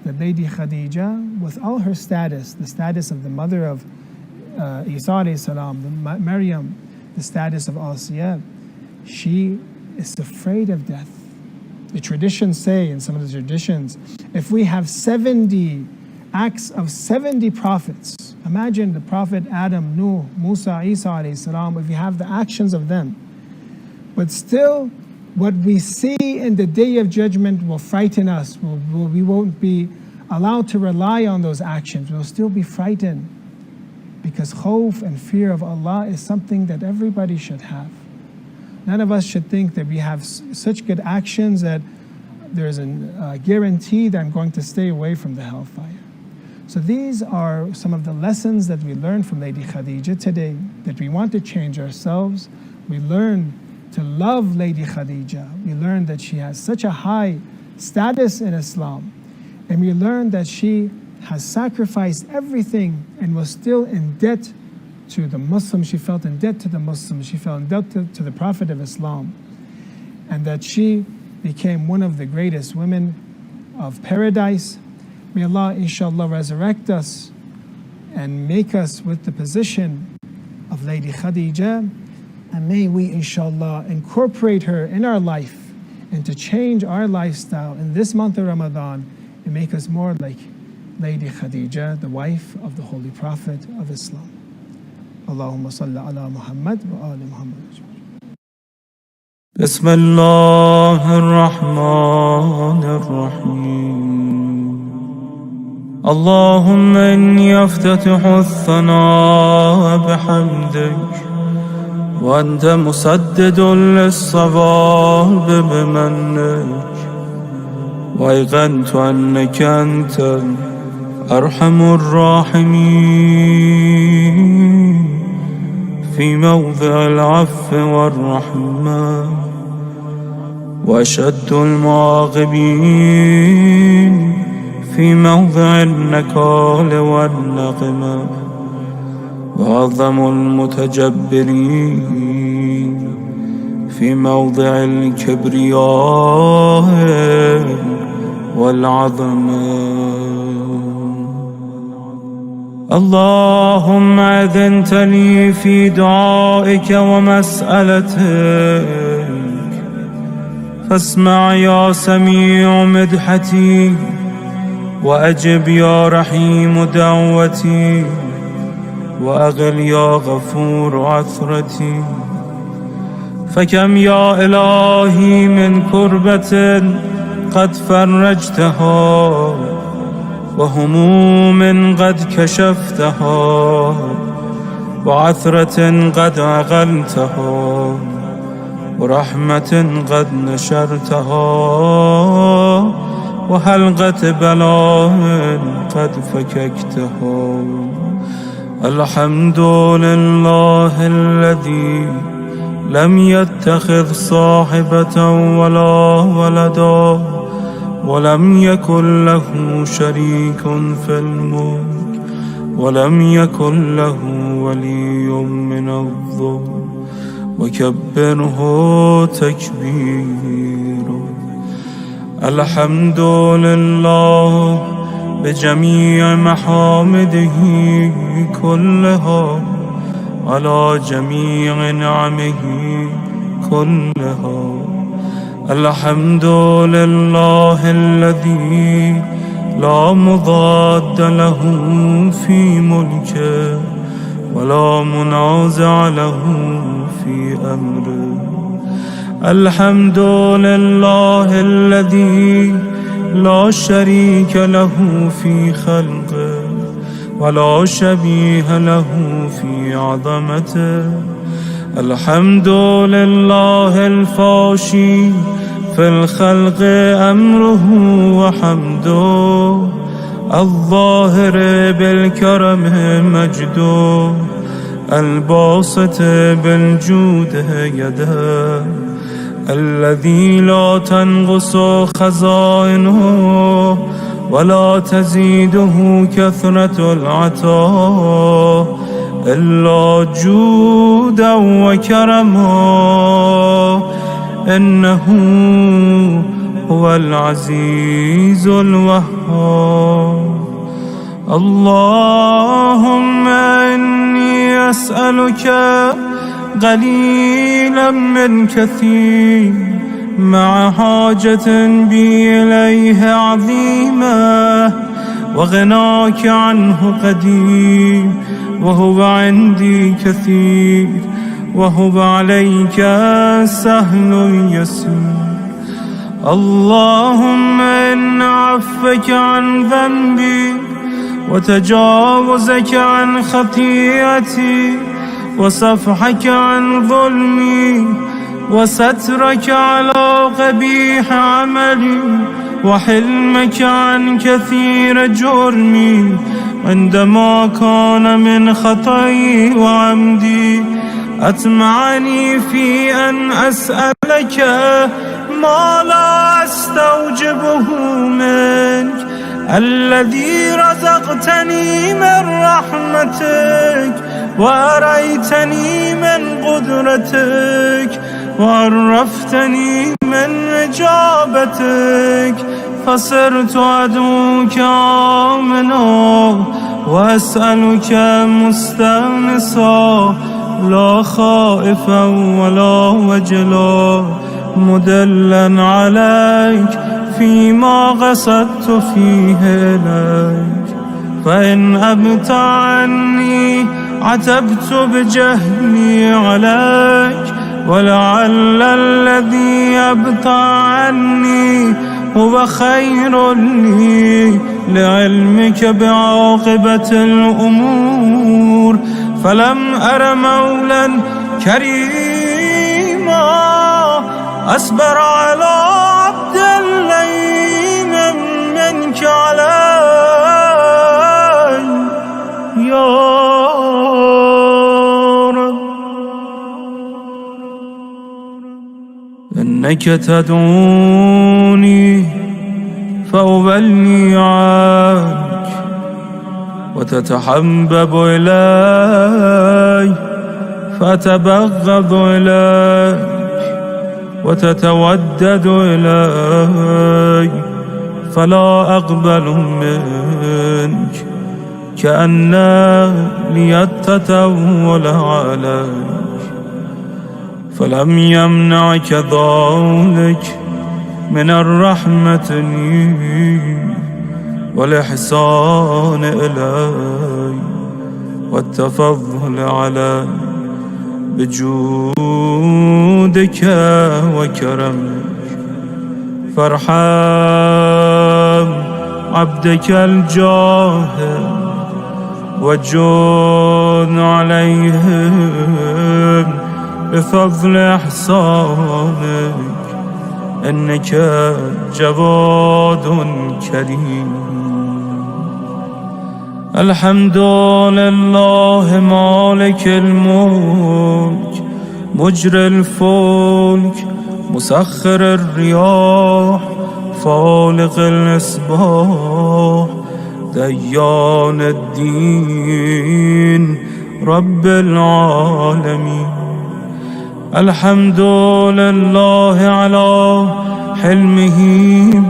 That Lady Khadija, with all her status, the status of the mother of Isa alayhi salam, the Maryam, the status of Asiya, she is afraid of death. The traditions say, in some of the traditions, if we have 70 acts of 70 prophets, imagine the Prophet Adam, Nuh, Musa, Isa alayhi salam, if you have the actions of them, but still what we see in the Day of Judgment will frighten us. We won't be allowed to rely on those actions. We'll still be frightened, because khawf and fear of Allah is something that everybody should have. None of us should think that we have such good actions that there's a guarantee that I'm going to stay away from the hellfire. So these are some of the lessons that we learned from Lady Khadija today, that we want to change ourselves. We learn to love Lady Khadija. We learn that she has such a high status in Islam. And we learn that she has sacrificed everything and was still in debt to the Muslims. She felt in debt to the Muslims. She felt in debt to the Prophet of Islam. And that she became one of the greatest women of paradise. May Allah, inshallah, resurrect us and make us with the position of Lady Khadija. And may we, inshallah, incorporate her in our life and to change our lifestyle in this month of Ramadan and make us more like Lady Khadija, the wife of the Holy Prophet of Islam. Allahumma salli ala Muhammad wa ali Muhammad. بسم الله الرحمن الرحيم اللهم إني أفتتح الثناء بحمدك، وأنت مسدد للصواب بمنك، وأيقنت أنك أنت أرحم الراحمين في موضع العفو والرحمة، وأشد المعاقبين في موضع النكال والنقمة، وأعظم المتجبرين في موضع الكبرياء والعظمة. اللهم أذنت لي في دعائك ومسألتك، فاسمع يا سميع مدحتي، وأجب يا رحيم دعوتي، وأغل يا غفور عثرتي. فكم يا إلهي من كربة قد فرجتها، وهموم قد كشفتها، وعثرة قد أغلتها، ورحمة قد نشرتها، وحلقة بلاء قد فككتها. الحمد لله الذي لم يتخذ صاحبة ولا ولدا، ولم يكن له شريك في الملك، ولم يكن له ولي من الظلم، وكبره تكبيرا. الحمد لله بجميع محامده كلها، على جميع نعمه كلها. الحمد لله الذي لا مضاد له في ملكه، ولا منازع له في أمره. الحمد لله الذي لا شريك له في خلقه، ولا شبيه له في عظمته. الحمد لله الفاشي في الخلق أمره وحمده، الظاهر بالكرم مجده، الباسط بالجود يده، الذي لا تنقص خزائنه ولا تزيده كثرة العطاء إلا جودا وكرما، إنه هو العزيز الوهاب. اللهم إني أسألك قليلا من كثير، مع حاجة بي إليه عظيمة، وغناك عنه قديم، وهو عندي كثير، وهو عليك سهل يسير. اللهم إن عفوك عن ذنبي، وتجاوزك عن خطيئتي، وصفحك عن ظلمي، وسترك على قبيح عملي، وحلمك عن كثير جرمي، عندما كان من خطئي وعمدي أطمعني في أن أسألك ما لا أستوجبه منك، الذي رزقتني من رحمتك، وأريتني من قدرتك، وعرفتني من إجابتك، فصرت أدعوك آمنا، وأسألك مستأنسا، لا خائفا ولا وجلا، مدلا عليك فيما قصدت فيه إليك. فإن أبت عني عتبت بجهلي عليك، ولعل الذي أبطى عني هو خير لي لعلمك بعاقبة الأمور، فلم أر مولا كريما أصبر على عبد الليم منك علي يا رب. إنك تدعوني فأبلي عنك، وتتحبب إلي فأتبغض إليك، وتتودد إلي فلا أقبل منك، كأن لي التطول عليك. فلم يمنعك ذلك من الرحمة لي والإحسان إلي والتفضل علي بجودك وكرمك. فارحم عبدك الجاهل وجود عليهم بفضل إحسانك، إنك جواد كريم. الحمد لله مالك الملك مجري الفلك مسخر الرياح فالق الإصباح ديان الدين رب العالمين. الحمد لله على حلمه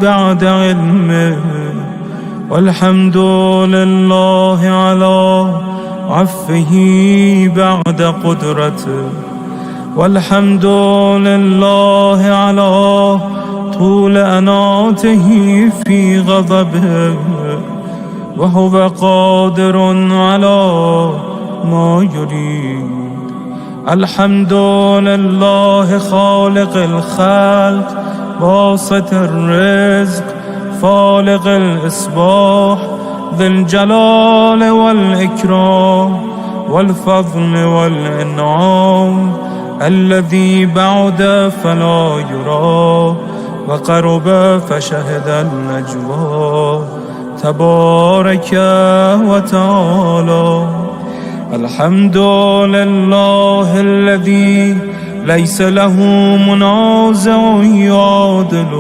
بعد علمه، والحمد لله على عفه بعد قدرته، والحمد لله على طول أناته في غضبه، وهو قادر على ما يريد. الحمد لله خالق الخلق باسط الرزق فالق الإصباح ذي الجلال والإكرام والفضل والإنعام، الذي بعد فلا يرى وقرب فشهد النجوى تبارك وتعالى. الحمد لله الذي ليس له منازع يعادل،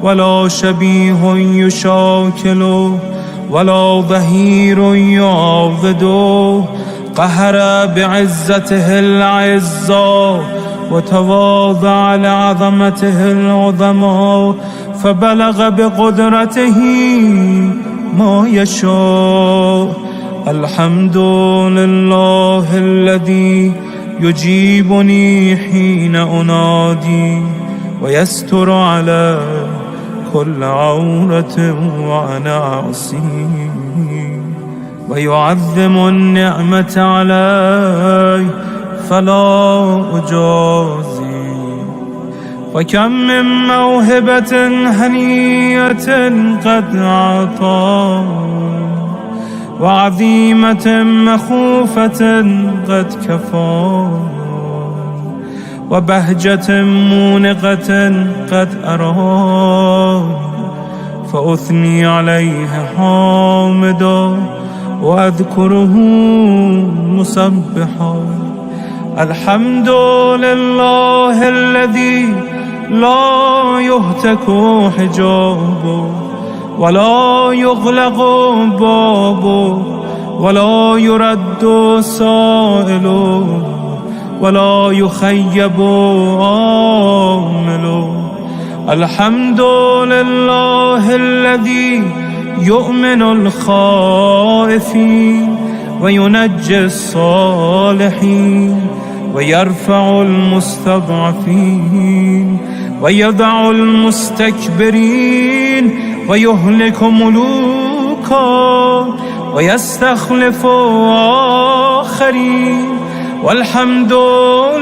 ولا شبيه يشاكل، ولا ظهير يعاضد. قهر بعزته العزة وتواضع لعظمته العظمى، فبلغ بقدرته ما يشاء. الحمد لله الذي يجيبني حين أنادي، ويستر على كل عورة وأنا عصيه، ويعظم النعمة علي فلا أجازي. وكم من موهبة هنية قد أعطى، وعظيمة مخوفة قد كفى، وبهجة مونقة قد أرى، فأثني عليه حامدا وأذكره مسبحا. الحمد لله الذي لا يهتك حجابه، ولا يغلق بابه، ولا يرد سائله، ولا يخيب آمله. الحمد لله الذي يؤمن الخائفين وينجي الصالحين، ويرفع المستضعفين، ويضع المستكبرين، ويهلك ملوكا ويستخلف آخرين. والحمد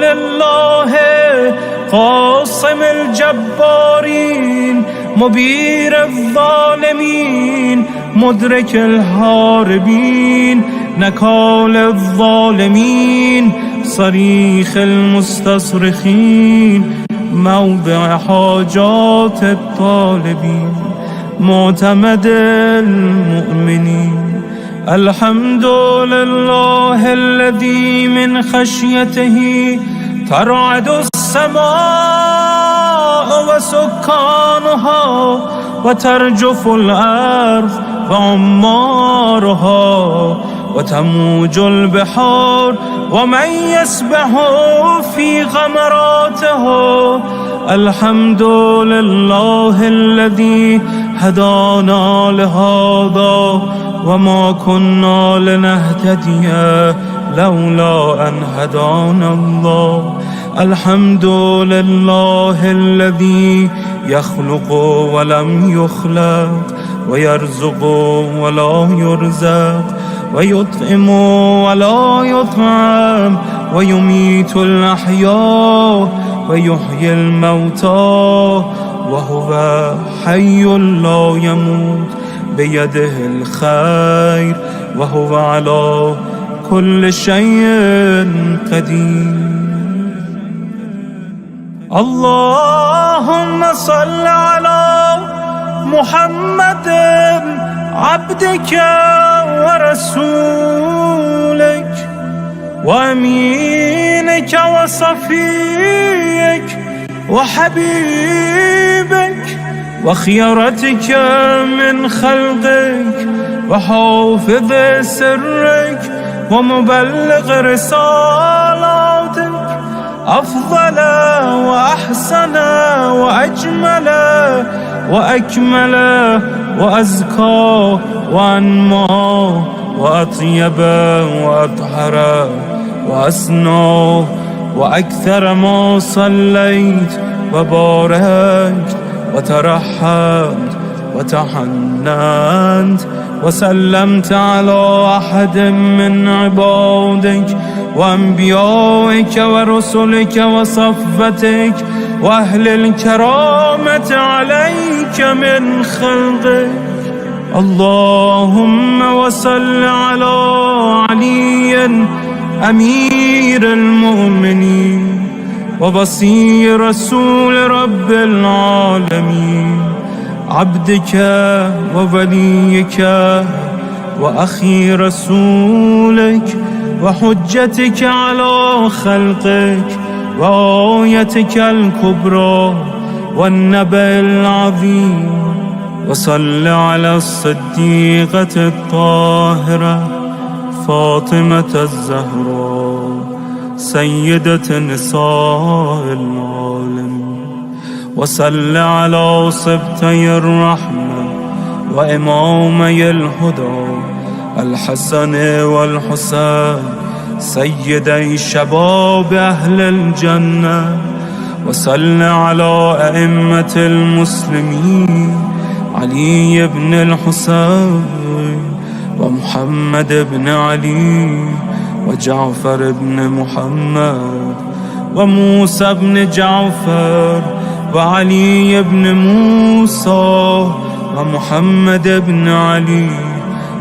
لله قاسم الجبارين مبير الظالمين مدرك الهاربين نكال الظالمين صريخ المستصرخين موضع حاجات الطالبين معتمد المؤمنين الحمد لله الذي من خشيته ترعد السماء وسكانها وترجف الأرض وعمارها وتموج البحار ومن يسبح في غمراته الحمد لله الذي هدانا لهذا وما كنا لنهتدي لولا أن هدانا الله الحمد لله الذي يخلق ولم يخلق ويرزق ولا يرزق ويطعم ولا يطعم ويميت الأحياء ويحيي الموتى وهو حي لا يموت بيده الخير وهو على كل شيء قدير اللهم صل على محمد عبدك ورسولك وأمينك وصفيك وحبيبك وخيرتك من خلقك وحافظ سرك ومبلغ رسالاتك أفضل وأحسن وأجمل وأكمل وأزكى وأنمى وأطيب وأطهر وأسنى وأكثر ما صليت وباركت وترحمت وتحننت وسلمت على أحد من عبادك وأنبيائك ورسلك وصفتك وأهل الكرامة عليك من خلقك اللهم وصل على علي أمير المؤمنين ووصي رسول رب العالمين عبدك ووليك وأخي رسولك وحجتك على خلقك وآيتك الكبرى والنبأ العظيم وصل على الصديقة الطاهرة فاطمة الزهراء سيدة نساء العالمين وصل على سبتي الرحمة وإمامي الهدى الحسن والحسين سيدي شباب أهل الجنة وصل على أئمة المسلمين علي بن الحسين ومحمد بن علي وجعفر بن محمد وموسى بن جعفر وعلي بن موسى ومحمد بن علي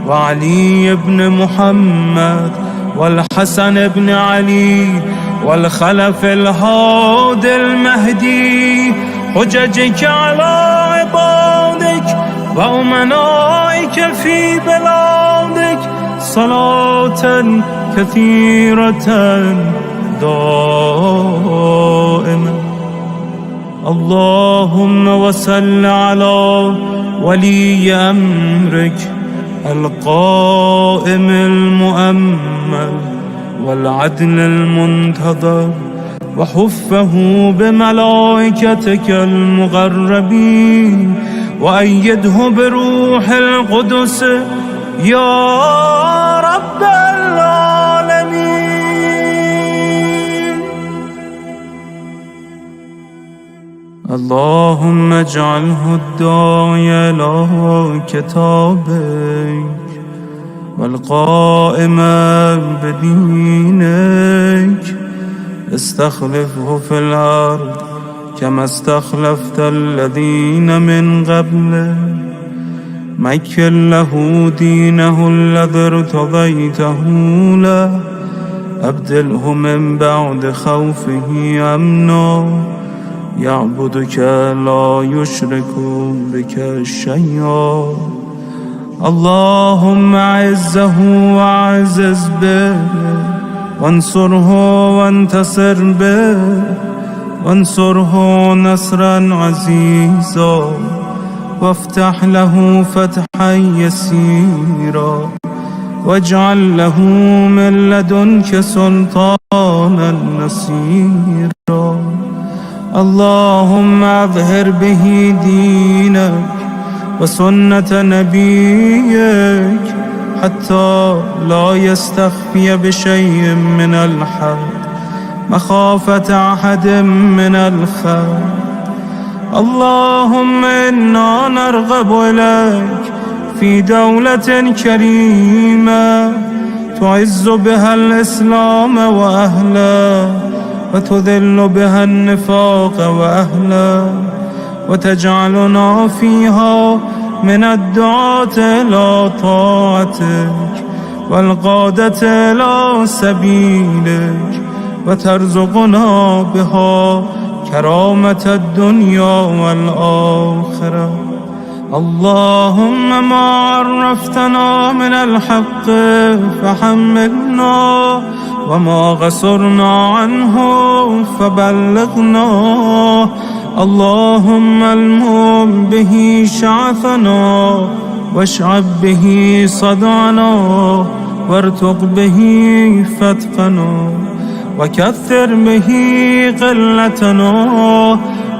وعلي بن محمد والحسن بن علي والخلف الهادي المهدي حججك على عبادك وأمنائك في بلادك صلاة كثيرة دائمة اللهم وصل على ولي أمرك القائم المؤمل والعدل المنتظر وحفه بملائكتك المقربين وأيده بروح القدس يا رب العالمين اللهم اجعله الداعي إلى كتابك والقائم بدينك استخلفه في الأرض كما استخلفت الذين من قبله مكن له دينه الذي ارتضيته له أبدله من بعد خوفه أمنا يعبدك لا يشرك بك شيئا. اللهم أعزه وأعزز به وانصره وانتصر به وانصره نصرا عزيزا وافتح له فتحا يسيرا واجعل له من لدنك سلطانا نصيرا. اللهم أظهر به دينك وسنة نبيك حتى لا يستخفي بشيء من الحق مخافة أحد من الخلق. اللهم إنا نرغب إليك في دولة كريمة تعز بها الإسلام وأهله وتذل بها النفاق وأهله وتجعلنا فيها من الدعاة إلى طاعتك والقادة إلى سبيلك وترزقنا بها كرامة الدنيا والآخرة. اللهم ما عرفتنا من الحق فحملنا وما غسرنا عنه فبلغنا. اللهم المم به شعثنا واشعب به صدعنا وارتق به فتقنا وكثر به قلتنا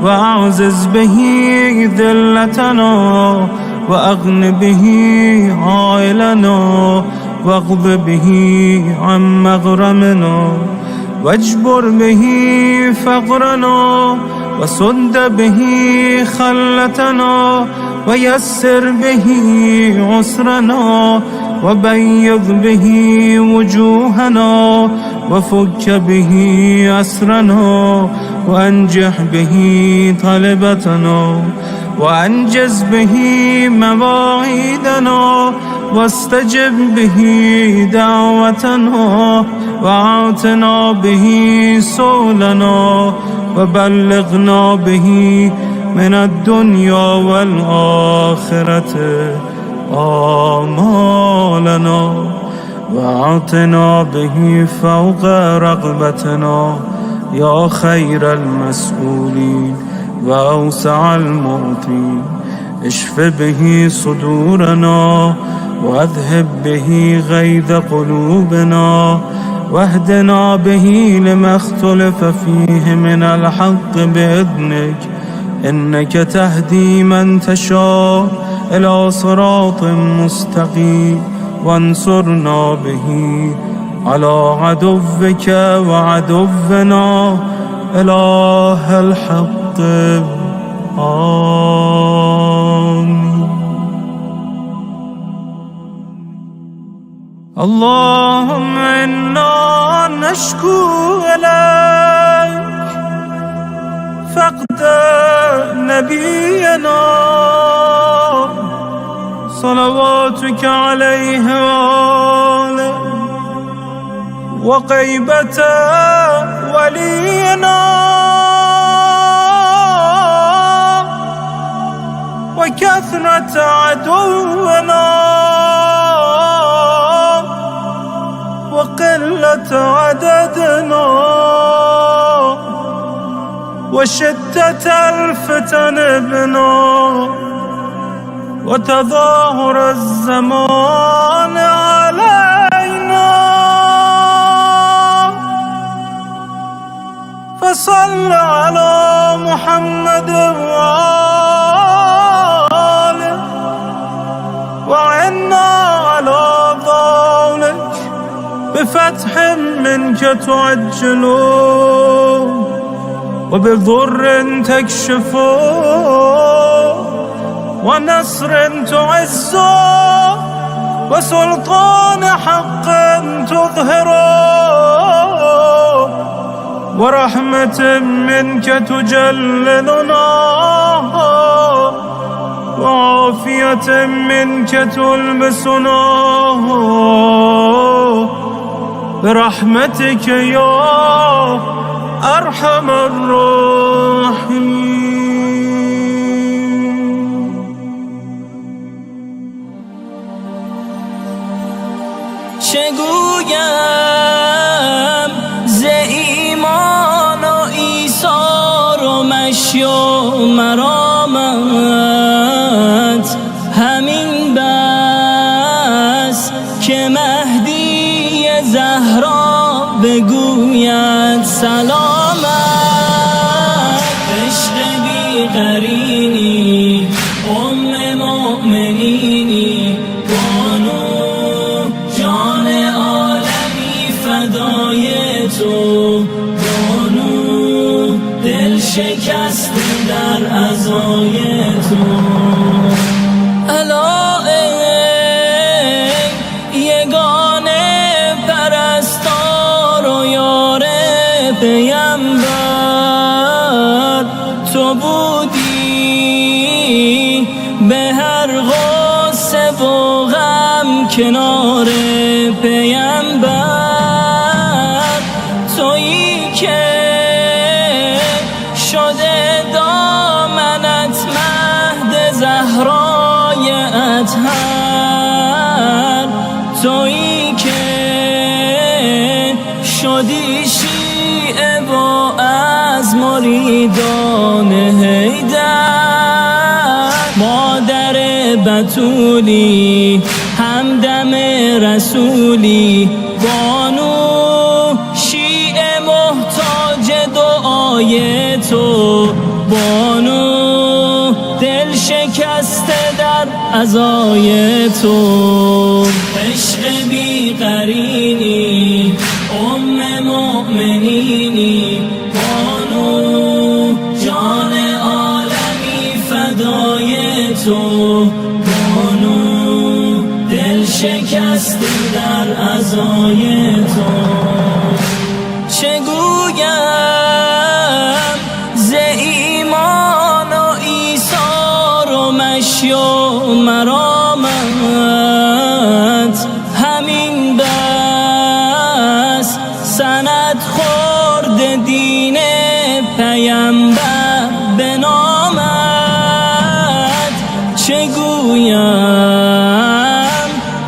وأعزز به ذلتنا وأغن به عائلنا واغض به عن مغرمنا واجبر به فقرنا وسد به خلتنا ويسر به عسرنا وبيض به وجوهنا وفك به أسرنا وأنجح به طلبتنا وأنجز به مواعيدنا واستجب به دعوتنا وأعطنا به سؤلنا وبلغنا به من الدنيا والآخرة آمالنا وأعطنا به فوق رغبتنا يا خير المسؤولين وأوسع المعطين. اشف به صدورنا واذهب به غيظ قلوبنا واهدنا به لما اختلف فيه من الحق بإذنك إنك تهدي من تشاء إلى صراط مستقيم. وانصرنا به على عدوك وعدونا إله الحق آمين. اللهم إنا نشكو إليك فقد نبينا صلواتك عليه وآله وغيبة ولينا وكثرة عدونا وقلة عددنا وشدة الفتن بنا وتظاهر الزمان علينا. فصل على محمد وآله وعنا على ذلك بفتح منك تعجله وبضر تكشفه ونصر تعزه وسلطان حق تظهره ورحمة منك تجللنا وعافية منك تلبسنا برحمتك يا أرحم الراحمين. چه گویم ز ایمان و ایثار و مشی و مرامت، همین بس که مهدی زهرا بگوید سلامت. عشق بی قرینی ام مؤمنینی، بانو جان عالمی فدای تو، بانو دل شکسته در عزای تو. الا ای یگانه پرستار و یار پیمبر، تو بودی به هر غصه و غم کنار پیمبر، تویی که شده دامنت مهد زهرای اطهر، تویی که شدی شیعه و از مریدان حیدر، مادر بتولی همدم رسولی، بانو شیعه محتاج دعای تو، بانو دل شکسته در عزای تو. عشق بی قرینی ام مؤمنینی، بانو جان عالمی فدای تو، بانو دل شکسته در عزای تو. چه گویم ز ایمان و ایثار و مشی و مرامت، همین بس سند خورد دین پیمبر به نامت. چه گویم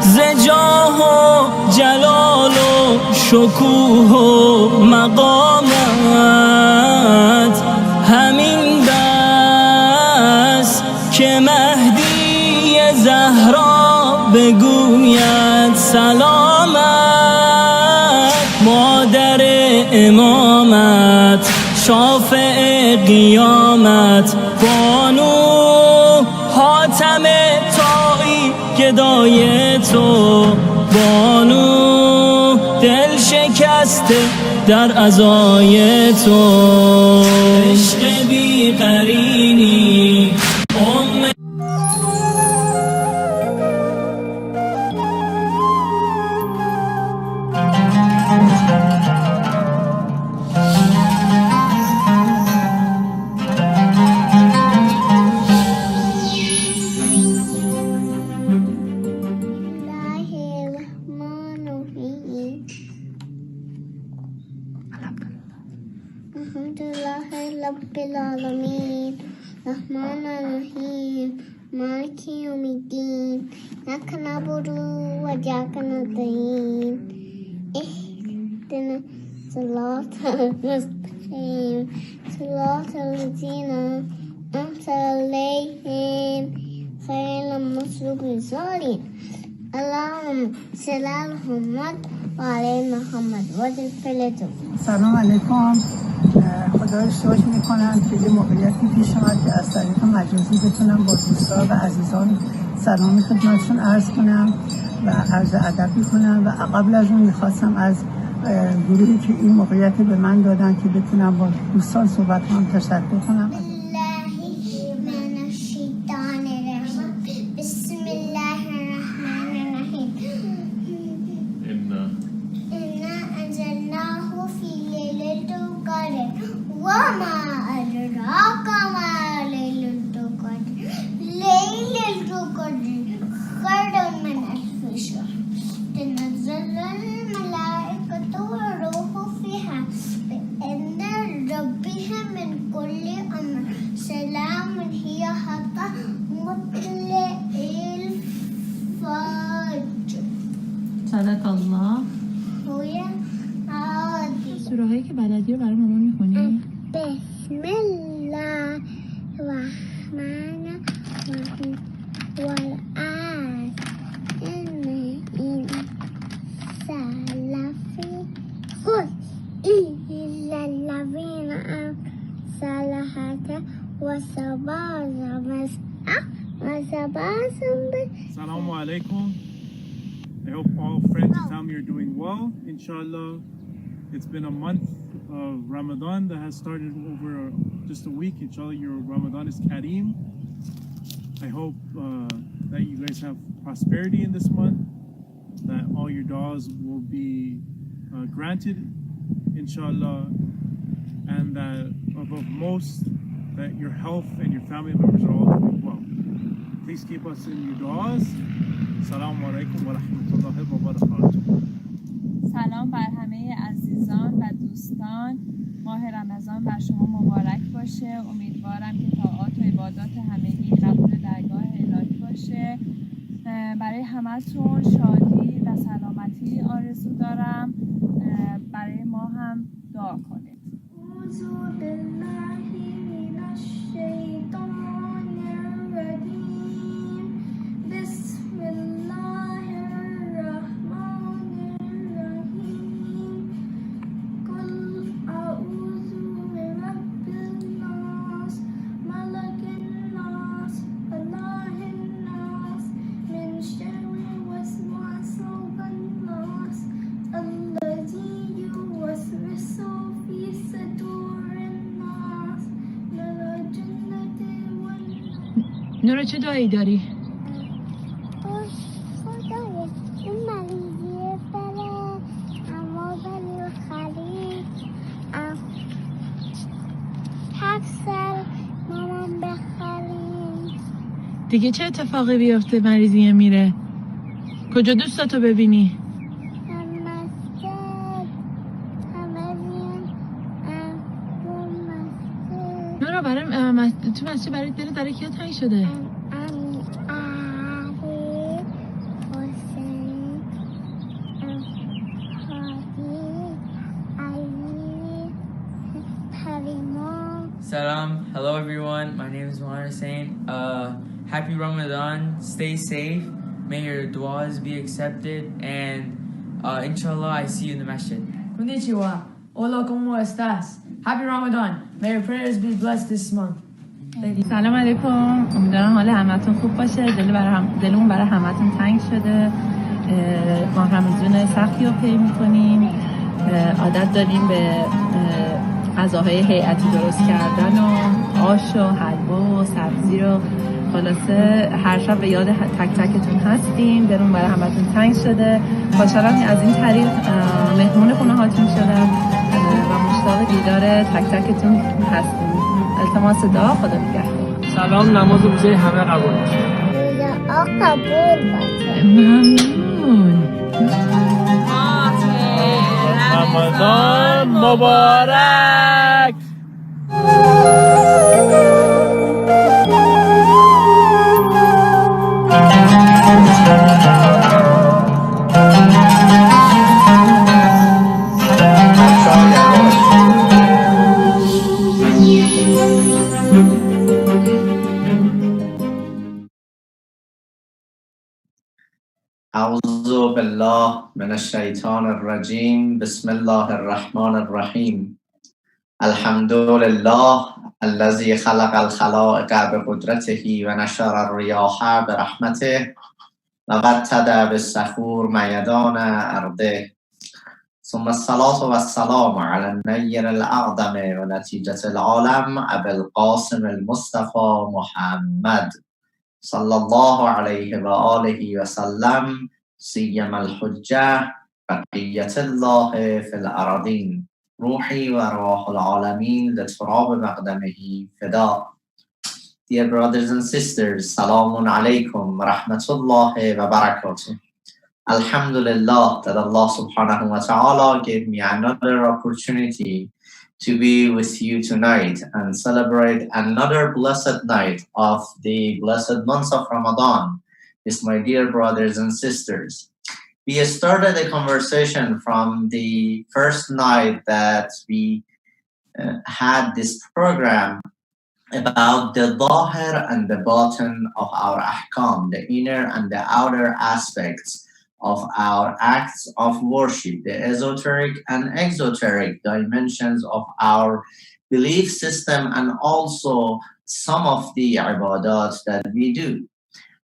ز جاه و جلال و شکوه و مقامت، همین بس که مهدی زهرا بگوید سلامت. مادر امامت شافع قیامت، بانو حاتم طایی گدای تو، بانو دل شکسته در عزای تو. عشق بی قرینی ام Rabbil Alameen, Rahman Ar-Rahim, Maliki Yawmiddin, Iyyaka na'budu wa iyyaka nasta'in, Ihdina Siratal Mustaqim, Siratal Ladzina An'amta alayhim, ghayril maghdubi alayhim. Allahumma salli ala Muhammad wa ala Muhammad wa sallim. سلام علیکم. خدا رو شکر میکنم که یه موقعیتی پیش آمد که از طریق مجازی بتونم با دوستان و عزیزان سلامی خدمتشون عرض کنم و عرض ادب کنم. و قبل از اون میخواستم از گروهی که این موقعیت به من دادن که بتونم با دوستان صحبت کنم تشکر کنم. Assalamu alaikum. I hope all friends and family are doing well, inshallah. It's been a month of Ramadan that has started over just a week. Inshallah, your Ramadan is Kareem. I hope that you guys have prosperity in this month, that all your du'as will be granted, inshallah, and that above most, that your health and your family members are all doing well. Please keep us in your du'as. Assalamu alaikum wa rahmatullahi wa barakatuh. سلام بر همه عزیزان و دوستان. ماه رمضان بر شما مبارک باشه. امیدوارم که طاعات و عبادات همگی قبول درگاه الهی باشه. برای همتون شادی و سلامتی آرزو دارم. برای ما هم دعا کنید. نورا چه دعایی داری؟ خدایا این مریضیه بره اما بلی خرید تکسل مامان بخریم. دیگه چه اتفاقی بیفته مریضیه میره؟ کجا دوستاتو ببینی؟ مسجد همه بیم رو مسجد. نورا برای تو مسجد برای دلت برای کیا تنگ شده؟ Salam, hello everyone, my name is Mohan Hussain. Happy Ramadan, stay safe, may your du'as be accepted, and inshallah I see you in the masjid. Konnichiwa, hola, ¿cómo estás? Happy Ramadan, may your prayers be blessed this month. سلام علیکم. امیدوارم حال همتون خوب باشه. دلمون برای همتون تنگ شده. ما رمضان سختی رو پی میکنیم. عادت داریم به غذاهای هیئتی درست کردن و آش و حلوا و سبزی رو. خلاصه هر شب به یاد تک تکتون هستیم. دلمون برای همتون تنگ شده. خوشحالم از این طریق مهمون خونه هاتون شدم و مشتاق دیدار تک تکتون هستیم. التماس دعا. خدا نگهدار. سلام، نماز روزه همه قبول باشه. قبول باشه. ممنون. رمضان مبارک. أعوذ بالله من الشيطان الرجيم بسم الله الرحمن الرحيم الحمد لله الذي خلق الخلائق بقدرته ونشر الرياح برحمته وقتد بالصخور ميدان أرضه ثم الصلاة والسلام على النير الأقدم ونتيجة العالم أبي القاسم المصطفى محمد صلى الله عليه وآله وسلم سيما الحجة بقية الله في الأراضين روحي وأرواح العالمين لتراب مقدمه فداء. Dear brothers and sisters, Salamun Alaikum wa Rahmatullahi wa Barakatuh. Alhamdulillah that Allah subhanahu wa ta'ala gave me another opportunity to be with you tonight and celebrate another blessed night of the blessed month of Ramadan. Yes, my dear brothers and sisters, we started a conversation from the first night that we had this program about the Zahir and the Batin of our Ahkam, the inner and the outer aspects of our acts of worship, the esoteric and exoteric dimensions of our belief system, and also some of the ibadat that we do.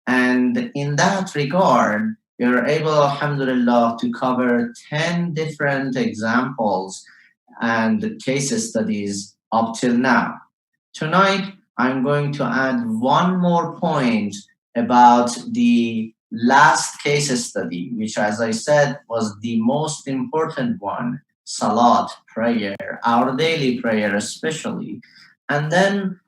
And in that regard, we are able, alhamdulillah, to cover 10 different examples and case studies up till now. Tonight, I'm going to add one more point about the last case study, which, as I said, was the most important one, Salat, prayer, our daily prayer especially. And then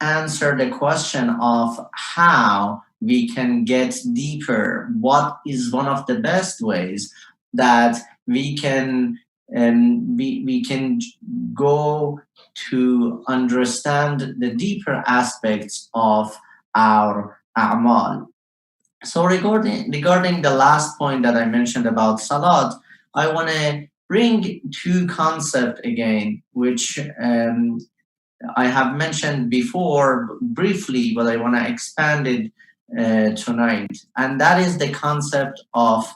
answer the question of how we can get deeper. What is one of the best ways that we can we can go to understand the deeper aspects of our a'mal. So regarding the last point that I mentioned about salat, I want to bring two concepts again, which I have mentioned before briefly, but I want to expand it tonight. And that is the concept of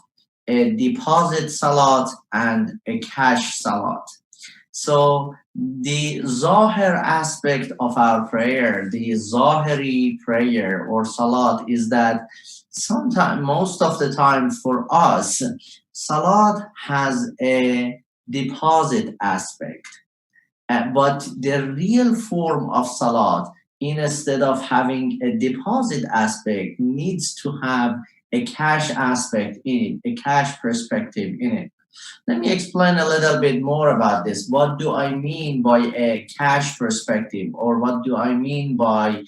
a deposit salat and a cash salat. So the zahir aspect of our prayer, the zahiri prayer or salat, is that sometimes, most of the time for us, salat has a deposit aspect. But the real form of salat, instead of having a deposit aspect, needs to have a cash aspect in it, a cash perspective in it. Let me explain a little bit more about this. What do I mean by a cash perspective, or what do I mean by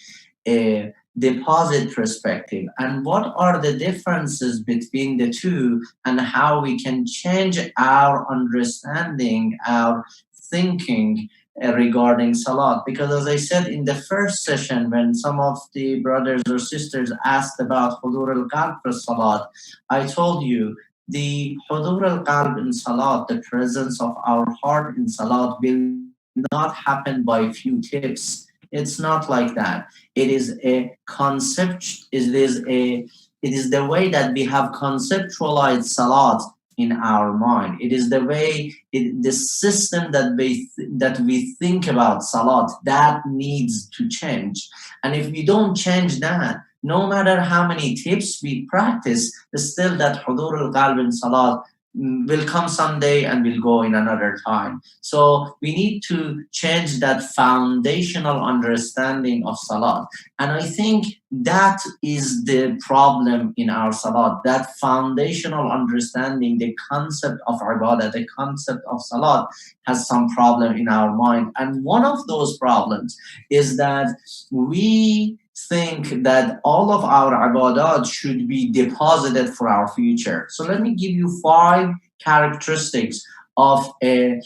a deposit perspective, and what are the differences between the two, and how we can change our understanding, our thinking regarding salat? Because as I said in the first session, when some of the brothers or sisters asked about hudur al-qalb for salat, I told you the hudur al-qalb in salat, the presence of our heart in salat, will not happen by few tips. It's not like that. It is a concept. It is the way that we have conceptualized salat in our mind. It is the way, the system that we think about salat, that needs to change. And if we don't change that, no matter how many tips we practice, still that hudur al-qalb in salat will come someday and will go in another time. So we need to change that foundational understanding of salat. And I think that is the problem in our salat, that foundational understanding, the concept of ibadah, the concept of salat has some problem in our mind. And one of those problems is that we think that all of our ibadat should be deposited for our future. So let me give you 5 characteristics of a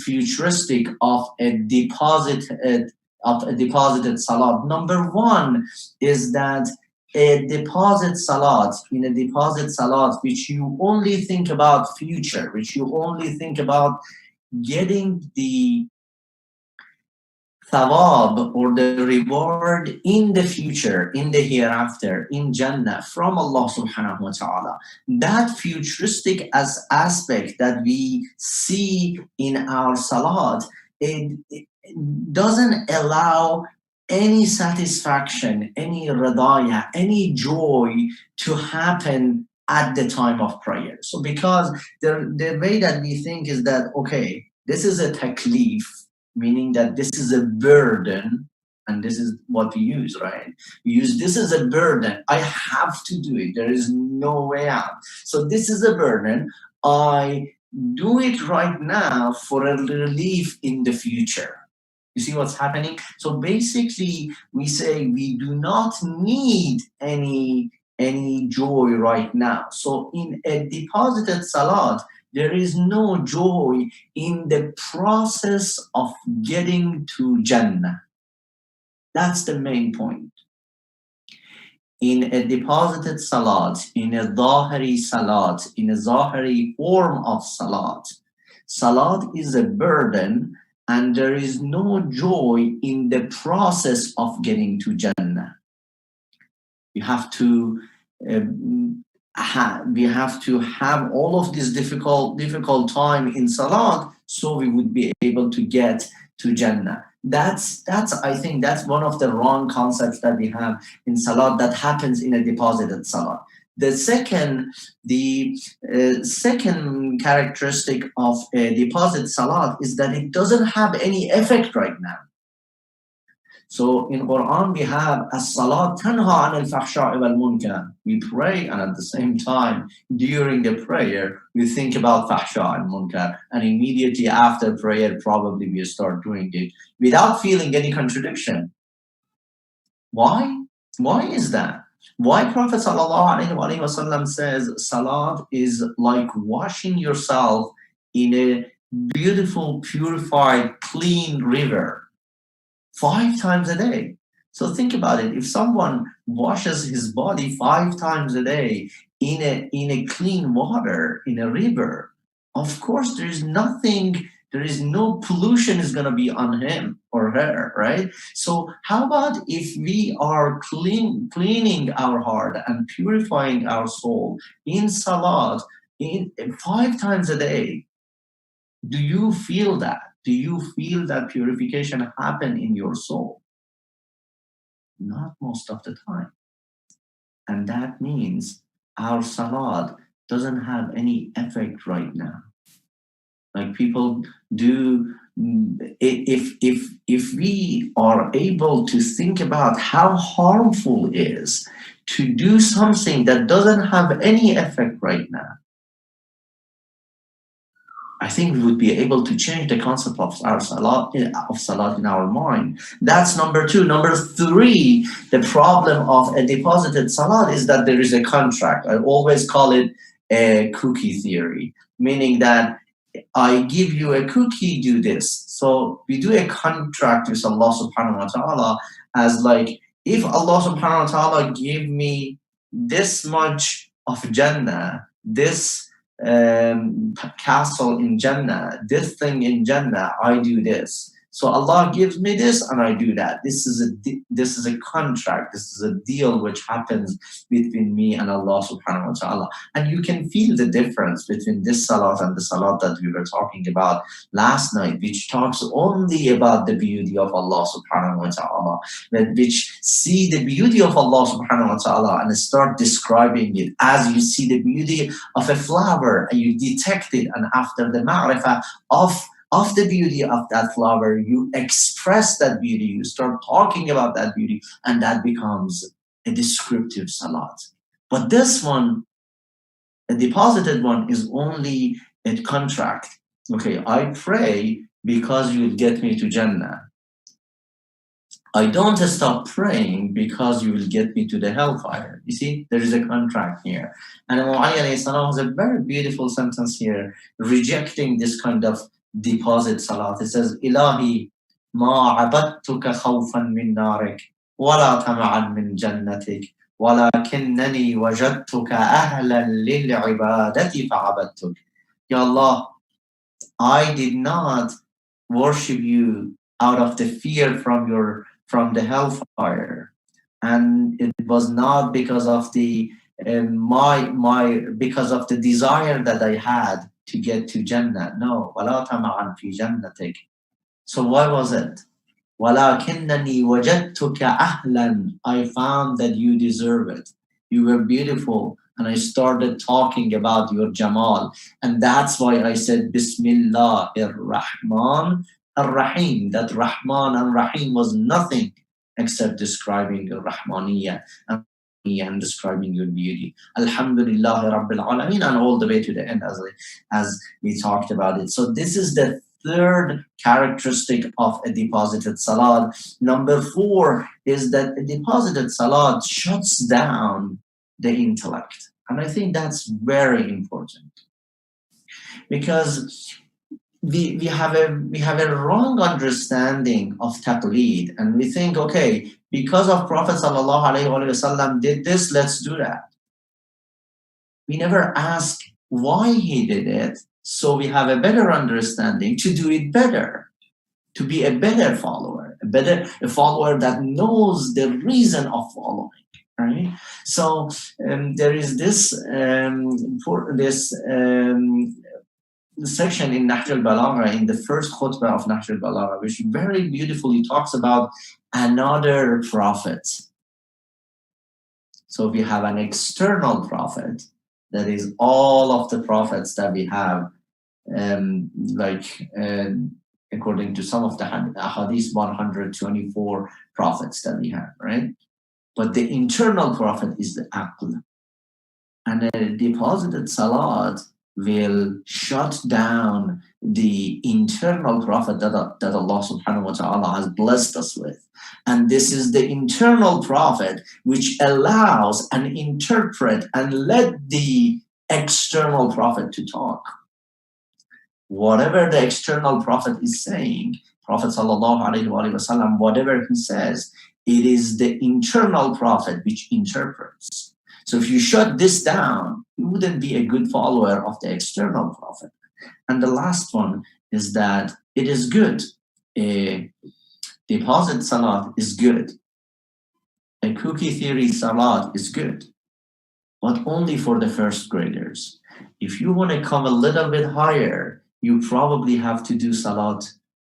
futuristic of a deposited salat. Number 1 is that a deposit salat, in a deposit salat, which you only think about future, which you only think about getting the thawab or the reward in the future, in the hereafter, in Jannah from Allah subhanahu wa ta'ala. That futuristic aspect that we see in our salat, it doesn't allow any satisfaction, any radaya, any joy to happen at the time of prayer. So because the way that we think is that, okay, this is a taklif, meaning that this is a burden, and this is what we use, right? We use this as a burden. I have to do it. There is no way out. So this is a burden. I do it right now for a relief in the future. You see what's happening? So basically, we say we do not need any joy right now. So in a deposited salat, there is no joy in the process of getting to Jannah. That's the main point. In a deposited salat, in a zahiri salat, in a zahiri form of salat, salat is a burden, and there is no joy in the process of getting to Jannah. You have to we have to have all of this difficult time in salat, so we would be able to get to Jannah. I think that's one of the wrong concepts that we have in salat that happens in a deposited salat. The second characteristic of a deposit salat is that it doesn't have any effect right now. So in Quran we have as-salat tanha anil fahsha'i wal munkar. We pray, and at the same time during the prayer we think about fahsha and munkar, and immediately after prayer probably we start doing it without feeling any contradiction. Why? Why is that? Why Prophet ﷺ says salat is like washing yourself in a beautiful, purified, clean river 5 times a day? So think about it. If someone washes his body 5 times a day in a clean water, in a river, of course there is no pollution is going to be on him or her, right? So how about if we are cleaning our heart and purifying our soul in salat in 5 times a day? Do you feel that? Do you feel that purification happen in your soul? Not most of the time. And that means our salat doesn't have any effect right now. Like people do, if we are able to think about how harmful it is to do something that doesn't have any effect right now, I think we would be able to change the concept of our salat in our mind. That's number 2. Number 3, the problem of a deposited salat is that there is a contract. I always call it a cookie theory, meaning that I give you a cookie, do this. So we do a contract with Allah subhanahu wa ta'ala as like, if Allah subhanahu wa ta'ala give me this much of Jannah, this castle in Jannah, this thing in Jannah, I do this. So Allah gives me this and I do that. This is a contract. This is a deal which happens between me and Allah subhanahu wa ta'ala. And you can feel the difference between this salat and the salat that we were talking about last night, which talks only about the beauty of Allah subhanahu wa ta'ala, which see the beauty of Allah subhanahu wa ta'ala and start describing it as you see the beauty of a flower and you detect it, and after the ma'rifah of the beauty of that flower, you express that beauty, you start talking about that beauty, and that becomes a descriptive salat. But this one, a deposited one, is only a contract. Okay, I pray because you will get me to Jannah. I don't stop praying because you will get me to the hellfire. You see, there is a contract here. And Imam Ali alayhi salam has a very beautiful sentence here, rejecting this kind of deposit salat. It says, Ilahi ma abadtuka khawfan min narik, wala tama'an min jannatik, walakinnani wajadtuka ahlan lil ibadati fa'abadtuk. Ya Allah, I did not worship you out of the fear from the hellfire, and it was not because of the because of the desire that I had to get to Jannah. No, وَلَا تَمَعًا فِي جَنَّتِكَ. So why was it? وَلَكِنَّنِي وَجَدْتُكَ أَهْلًا. I found that you deserve it. You were beautiful, and I started talking about your Jamal. And that's why I said Bismillah ar-Rahman ar-Rahim. That Rahman and Rahim was nothing except describing the Rahmaniyya and describing your beauty. Alhamdulillah Rabbil Alameen, and all the way to the end as we talked about it. So this is the third characteristic of a deposited salat. Number 4 is that a deposited salat shuts down the intellect. And I think that's very important, because we have a wrong understanding of taqleed, and we think, okay, because of Prophet ﷺ did this, let's do that. We never ask why he did it, so we have a better understanding to do it better, to be a better follower, a follower that knows the reason of following. Right? So there is this section in Nahj al-Balagha, in the first khutbah of Nahj al-Balagha, which very beautifully talks about another prophet. So we have an external prophet, that is all of the prophets that we have, according to some of the hadith, 124 prophets that we have, right? But the internal prophet is the aql. And a deposited salat will shut down the internal prophet that Allah subhanahu wa ta'ala has blessed us with. And this is the internal prophet which allows and interpret and let the external prophet to talk. Whatever the external prophet is saying, Prophet sallallahu alaihi wasallam, whatever he says, it is the internal prophet which interprets. So if you shut this down, you wouldn't be a good follower of the external prophet. And the last one is that it is good. A deposit salat is good. A cookie theory salat is good, but only for the first graders. If you want to come a little bit higher, you probably have to do salat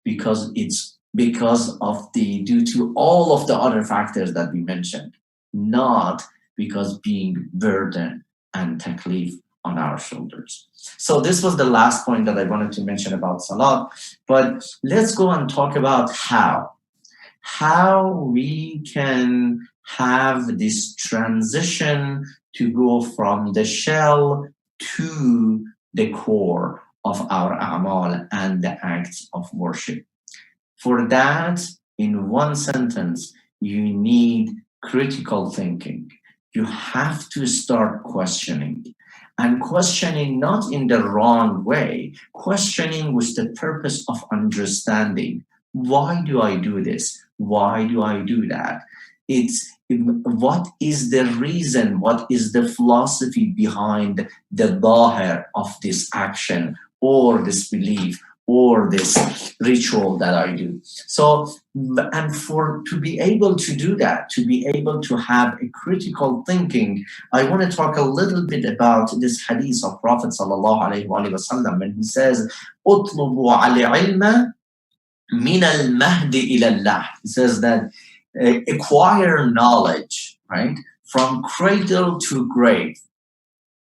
because it's due to all of the other factors that we mentioned, not because being burden and taklif on our shoulders. So this was the last point that I wanted to mention about salat, but let's go and talk about how we can have this transition to go from the shell to the core of our a'mal and the acts of worship. For that, in one sentence, you need critical thinking. You have to start questioning, and questioning not in the wrong way, questioning with the purpose of understanding. Why do I do this? Why do I do that? What is the reason? What is the philosophy behind the dhahir of this action or this belief or this ritual that I do? So, and to be able to do that, to be able to have a critical thinking, I want to talk a little bit about this hadith of Prophet sallallahu alaihi wasallam when he says, "Utlubu al-ilma min al-mahdi ila Allah." He says that acquire knowledge, right, from cradle to grave.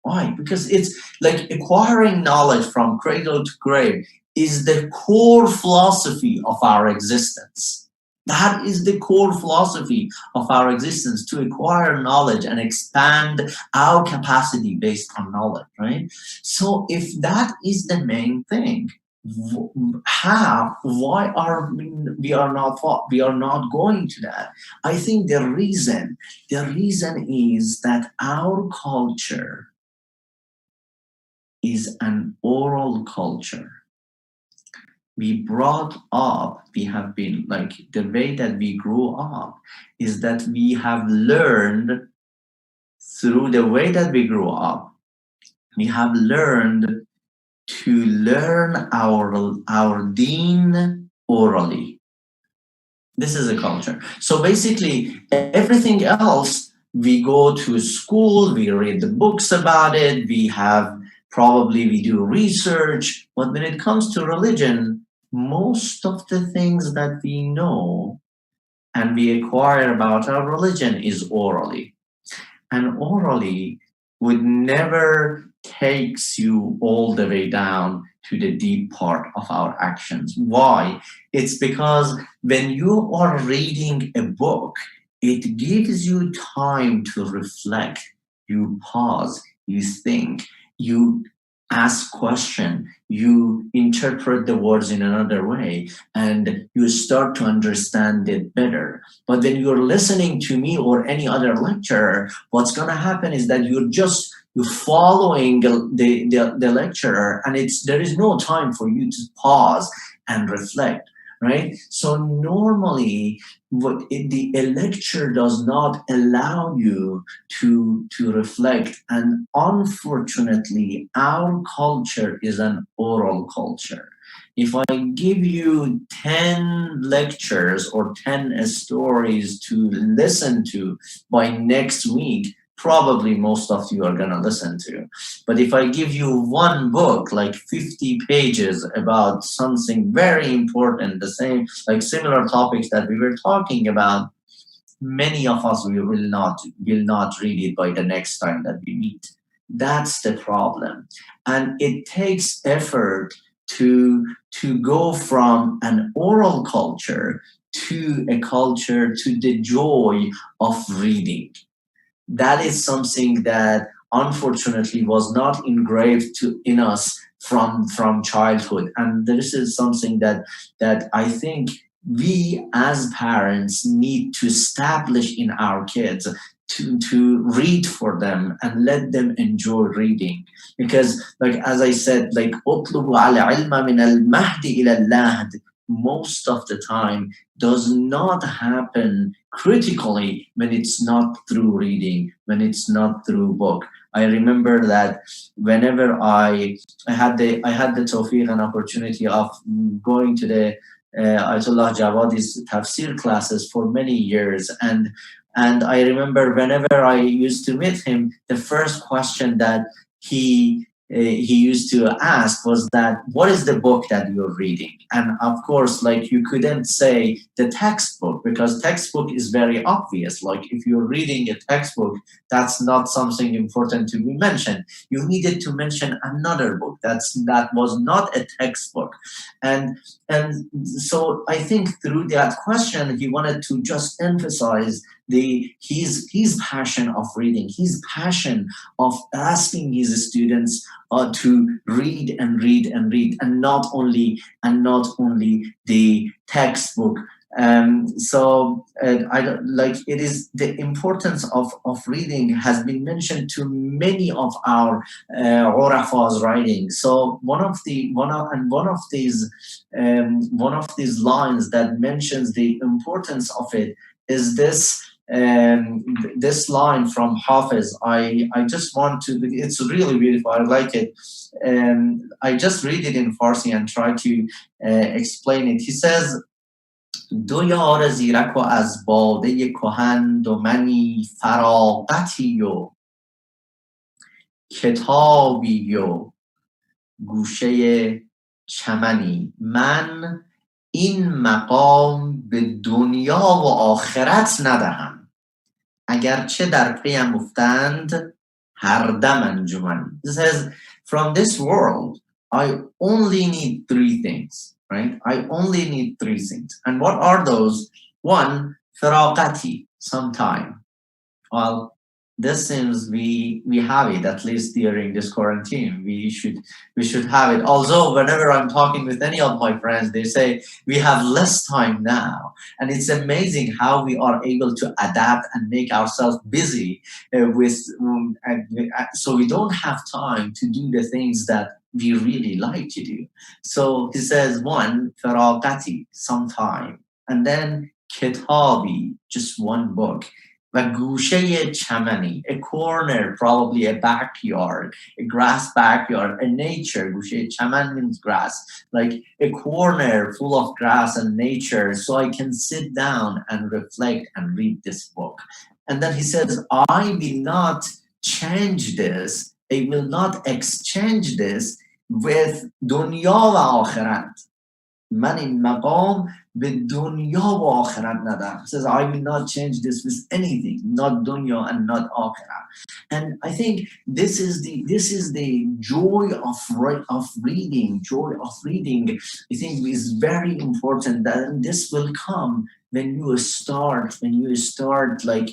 Why? Because it's like acquiring knowledge from cradle to grave is the core philosophy of our existence. That is the core philosophy of our existence, to acquire knowledge and expand our capacity based on knowledge, right? So if that is the main thing, why are we are not going to that? I think the reason is that our culture is an oral culture. We have been like, the way that we grew up is that we have learned through the way that we grew up, we have learned to learn our deen orally. This is a culture. So basically everything else, we go to school, we read the books about it, we do research, but when it comes to religion, most of the things that we know and we acquire about our religion is orally. And orally would never takes you all the way down to the deep part of our actions. Why? It's because when you are reading a book, it gives you time to reflect. You pause, you think, you ask question, you interpret the words in another way, and you start to understand it better. But when you're listening to me or any other lecturer, what's going to happen is that you're following the lecturer, and there is no time for you to pause and reflect, right? So normally a lecture does not allow you to reflect, and unfortunately our culture is an oral culture. If I give you 10 lectures or 10 stories to listen to by next week, probably most of you are going to listen to. But if I give you one book, like 50 pages about something very important, the same, like similar topics that we were talking about, many of us will not read it by the next time that we meet. That's the problem. And it takes effort to go from an oral culture to a culture to the joy of reading. That is something that unfortunately was not engraved in us from childhood, and this is something that I think we as parents need to establish in our kids, to read for them and let them enjoy reading. Because, like as I said, like "اطلبوا العلم من المهد إلى اللهد," most of the time does not happen critically when it's not through reading, when it's not through book. I remember that whenever I had the tawfiq and opportunity of going to the Ayatollah Jawadi's tafsir classes for many years, and I remember whenever I used to meet him, the first question that he used to ask was that, what is the book that you're reading? And of course, like, you couldn't say the textbook, because textbook is very obvious. Like, if you're reading a textbook, that's not something important to be mentioned. You needed to mention another book that was not a textbook. And so I think through that question, he wanted to just emphasize his passion of reading, his passion of asking his students to read and read and read, and not only the textbook. So I don't, like, it is the importance of reading has been mentioned to many of our Urafa's writing. So one of these lines that mentions the importance of it is this. This line from Hafiz, I just want to, it's really beautiful, I like it. I just read it in Farsi and try to explain it. He says, دو یار زیرک و از باده کهن دو فراغتی و کتابی و گوشه چمنی. من این مقام به دنیا و آخرت ندهم، اگرچه در پیم افتند هر دم انجمن. It says, from this world, I only need three things, right? I only need three things. And what are those? One, firaqati, some time. Well, this seems we have it, at least during this quarantine. We should have it. Although whenever I'm talking with any of my friends, they say we have less time now, and it's amazing how we are able to adapt and make ourselves busy so we don't have time to do the things that we really like to do. So he says, one, faraqati, some time, and then kitabi, just one book. و گوشه چمنی, a corner, probably a backyard, a grass backyard, a nature. گوشه چمن means grass, like a corner full of grass and nature, so I can sit down and reflect and read this book. And then he says, I will not change this, I will not exchange this with dunya و آخرت. من این مقام به دنیا و آخرت ندارم. Says, I will not change this with anything, not dunya and not akhirah. And I think this is the joy of reading. Joy of reading, I think, is very important. That this will come when you start like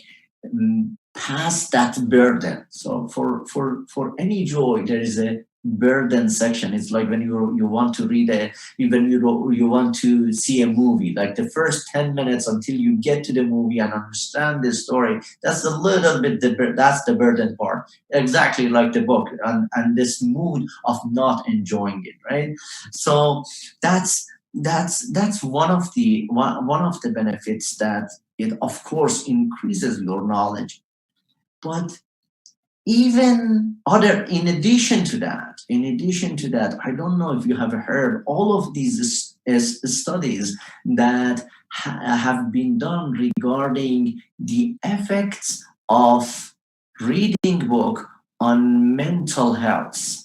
past that burden. So for any joy, there is a burden section. It's like when you want to read even you want to see a movie, like the first 10 minutes until you get to the movie and understand the story, that's a little bit that's the burden part, exactly like the book, and this mood of not enjoying it, right? So that's one of the benefits, that it of course increases your knowledge. But even in addition to that, I don't know if you have heard all of these studies that have been done regarding the effects of reading book on mental health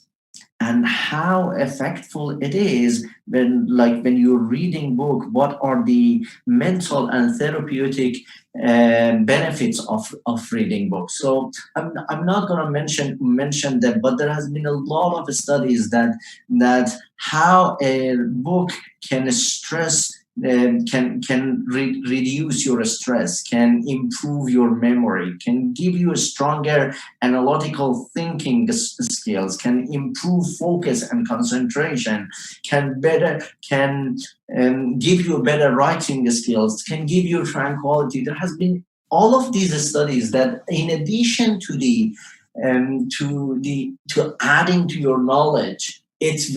and how effectful it is when you're reading book, what are the mental and therapeutic benefits of reading books. So I'm not going to mention them, but there has been a lot of studies that how a book can stress reduce your stress, can improve your memory, can give you a stronger analytical thinking skills, can improve focus and concentration, can give you better writing skills, can give you tranquility. There has been all of these studies that, in addition to to adding to your knowledge, it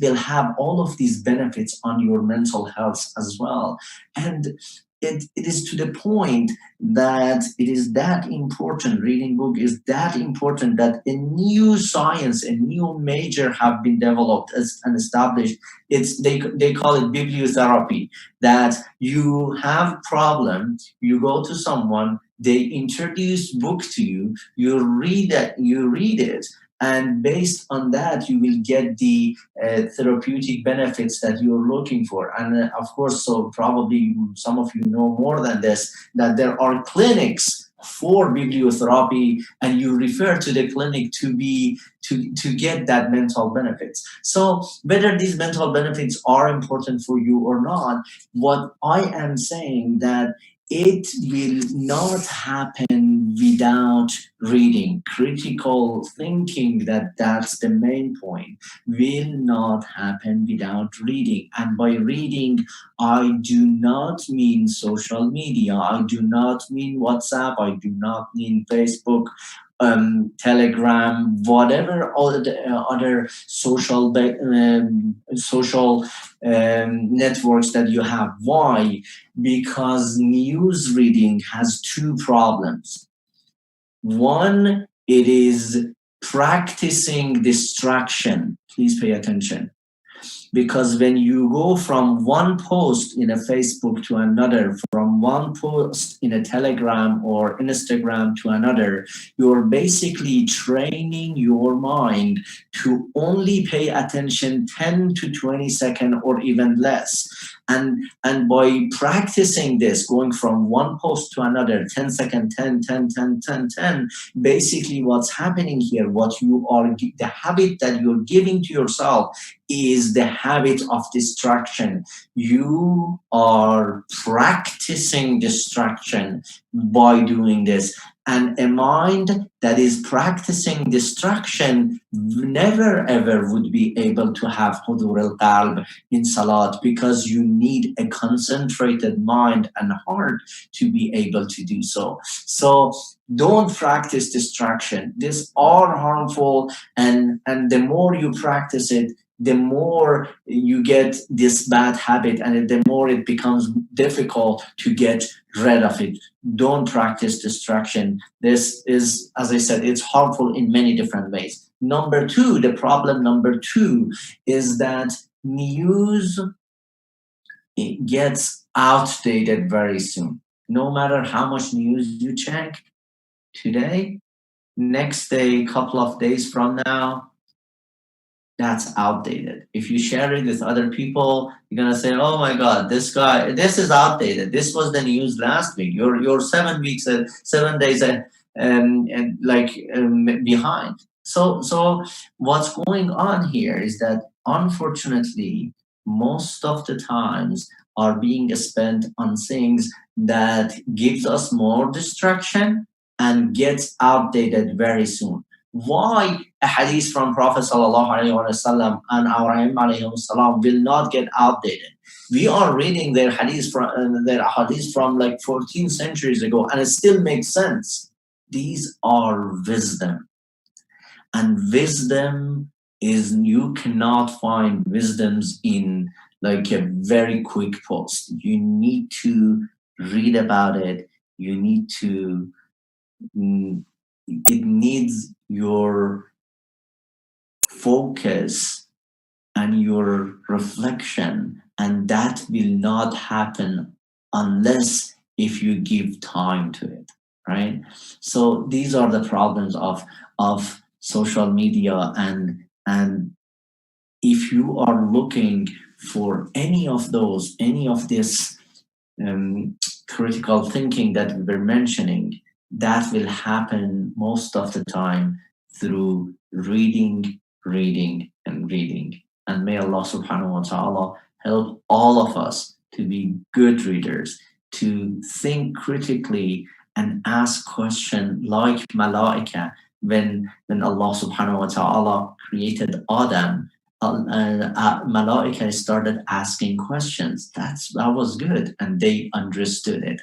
will have all of these benefits on your mental health as well. And it is to the point that it is that important, reading book is that important, that a new science, a new major have been developed and established. They call it bibliotherapy, that you have problem, you go to someone, they introduce book to you, you read it, and based on that you will get the therapeutic benefits that you're looking for. And of course, so probably some of you know more than this, that there are clinics for bibliotherapy, and you refer to the clinic to get that mental benefits. So whether these mental benefits are important for you or not, what I am saying that it will not happen without reading. Critical thinking, that's the main point, will not happen without reading. And by reading, I do not mean social media, I do not mean WhatsApp, I do not mean Facebook, Telegram, whatever other social networks that you have. Why? Because news reading has two problems. One, it is practicing distraction. Please pay attention. Because when you go from one post in a Facebook to another, from one post in a Telegram or Instagram to another, you're basically training your mind to only pay attention 10 to 20 seconds or even less. And by practicing this, going from one post to another, 10 seconds, 10, 10, 10, 10, 10, basically what's happening here, the habit that you're giving to yourself is the habit of distraction. You are practicing distraction by doing this. And a mind that is practicing distraction never ever would be able to have hudur al-qalb in salat, because you need a concentrated mind and heart to be able to do so. So don't practice distraction. These are harmful, and the more you practice it, the more you get this bad habit, and the more it becomes difficult to get rid of it. Don't practice distraction. This is, as I said, it's harmful in many different ways. The problem number two is that news gets outdated very soon. No matter how much news you check today, next day, couple of days from now, that's outdated. If you share it with other people, you're gonna say, "Oh my God, this is outdated. This was the news last week. You're 7 days behind." So what's going on here is that, unfortunately, most of the times are being spent on things that gives us more distraction and gets outdated very soon. Why a hadith from Prophet sallallahu alaihi wasallam and our Imam alayhi salam will not get outdated? We are reading their hadith from like 14 centuries ago, and it still makes sense. These are wisdom, and wisdom is, you cannot find wisdoms in like a very quick post. You need to read about it. You need to. It needs your focus and your reflection, and that will not happen unless if you give time to it. right? So these are the problems of social media, and if you are looking for any of this critical thinking that we were mentioning, that will happen most of the time through reading, reading, and reading. And may Allah subhanahu wa ta'ala help all of us to be good readers, to think critically and ask questions like malaika. When Allah subhanahu wa ta'ala created Adam, Malaika started asking questions. That was good, and they understood it.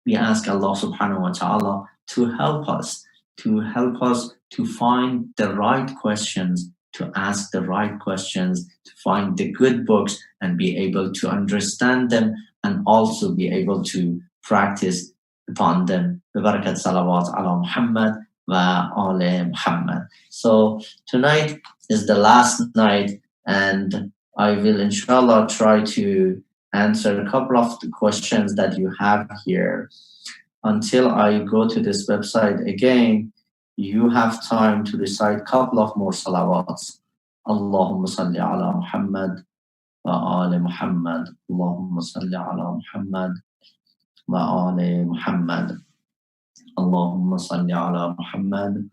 We ask Allah subhanahu wa ta'ala to help us, to find the right questions, to ask the right questions, to find the good books and be able to understand them, and also be able to practice upon them. Barakat salawat ala Muhammad wa ala Muhammad. So tonight is the last night, and I will inshallah try to answer a couple of the questions that you have here. Until I go to this website again, you have time to recite a couple of more salawats. Allahumma salli ala Muhammad wa ali Muhammad. Allahumma salli ala Muhammad wa ali Muhammad. Allahumma salli ala Muhammad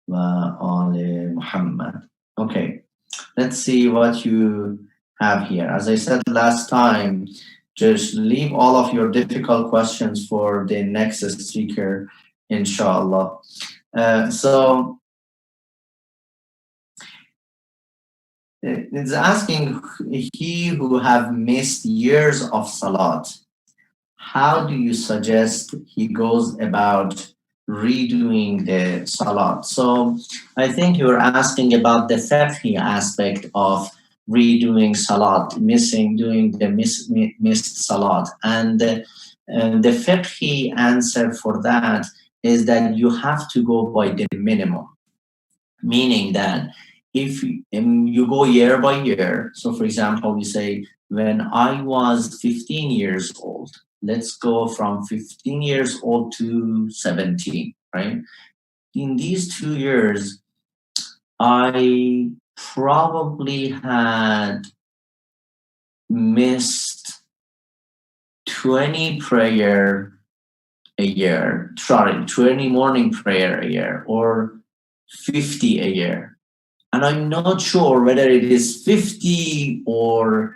wa ali Muhammad. Okay, let's see what you have here. As I said last time, just leave all of your difficult questions for the next speaker, inshallah. So it's asking, he who have missed years of salat, how do you suggest he goes about redoing the salat? So I think you're asking about the fiqh aspect of redoing salat, doing the missed salat. And the fiqh answer for that is that you have to go by the minimum, meaning that if you go year by year, so for example, you say, when I was 15 years old, let's go from 15 years old to 17, right? In these 2 years, I probably had missed 20 prayer a year, 20 morning prayer a year, or 50 a year. And I'm not sure whether it is 50 or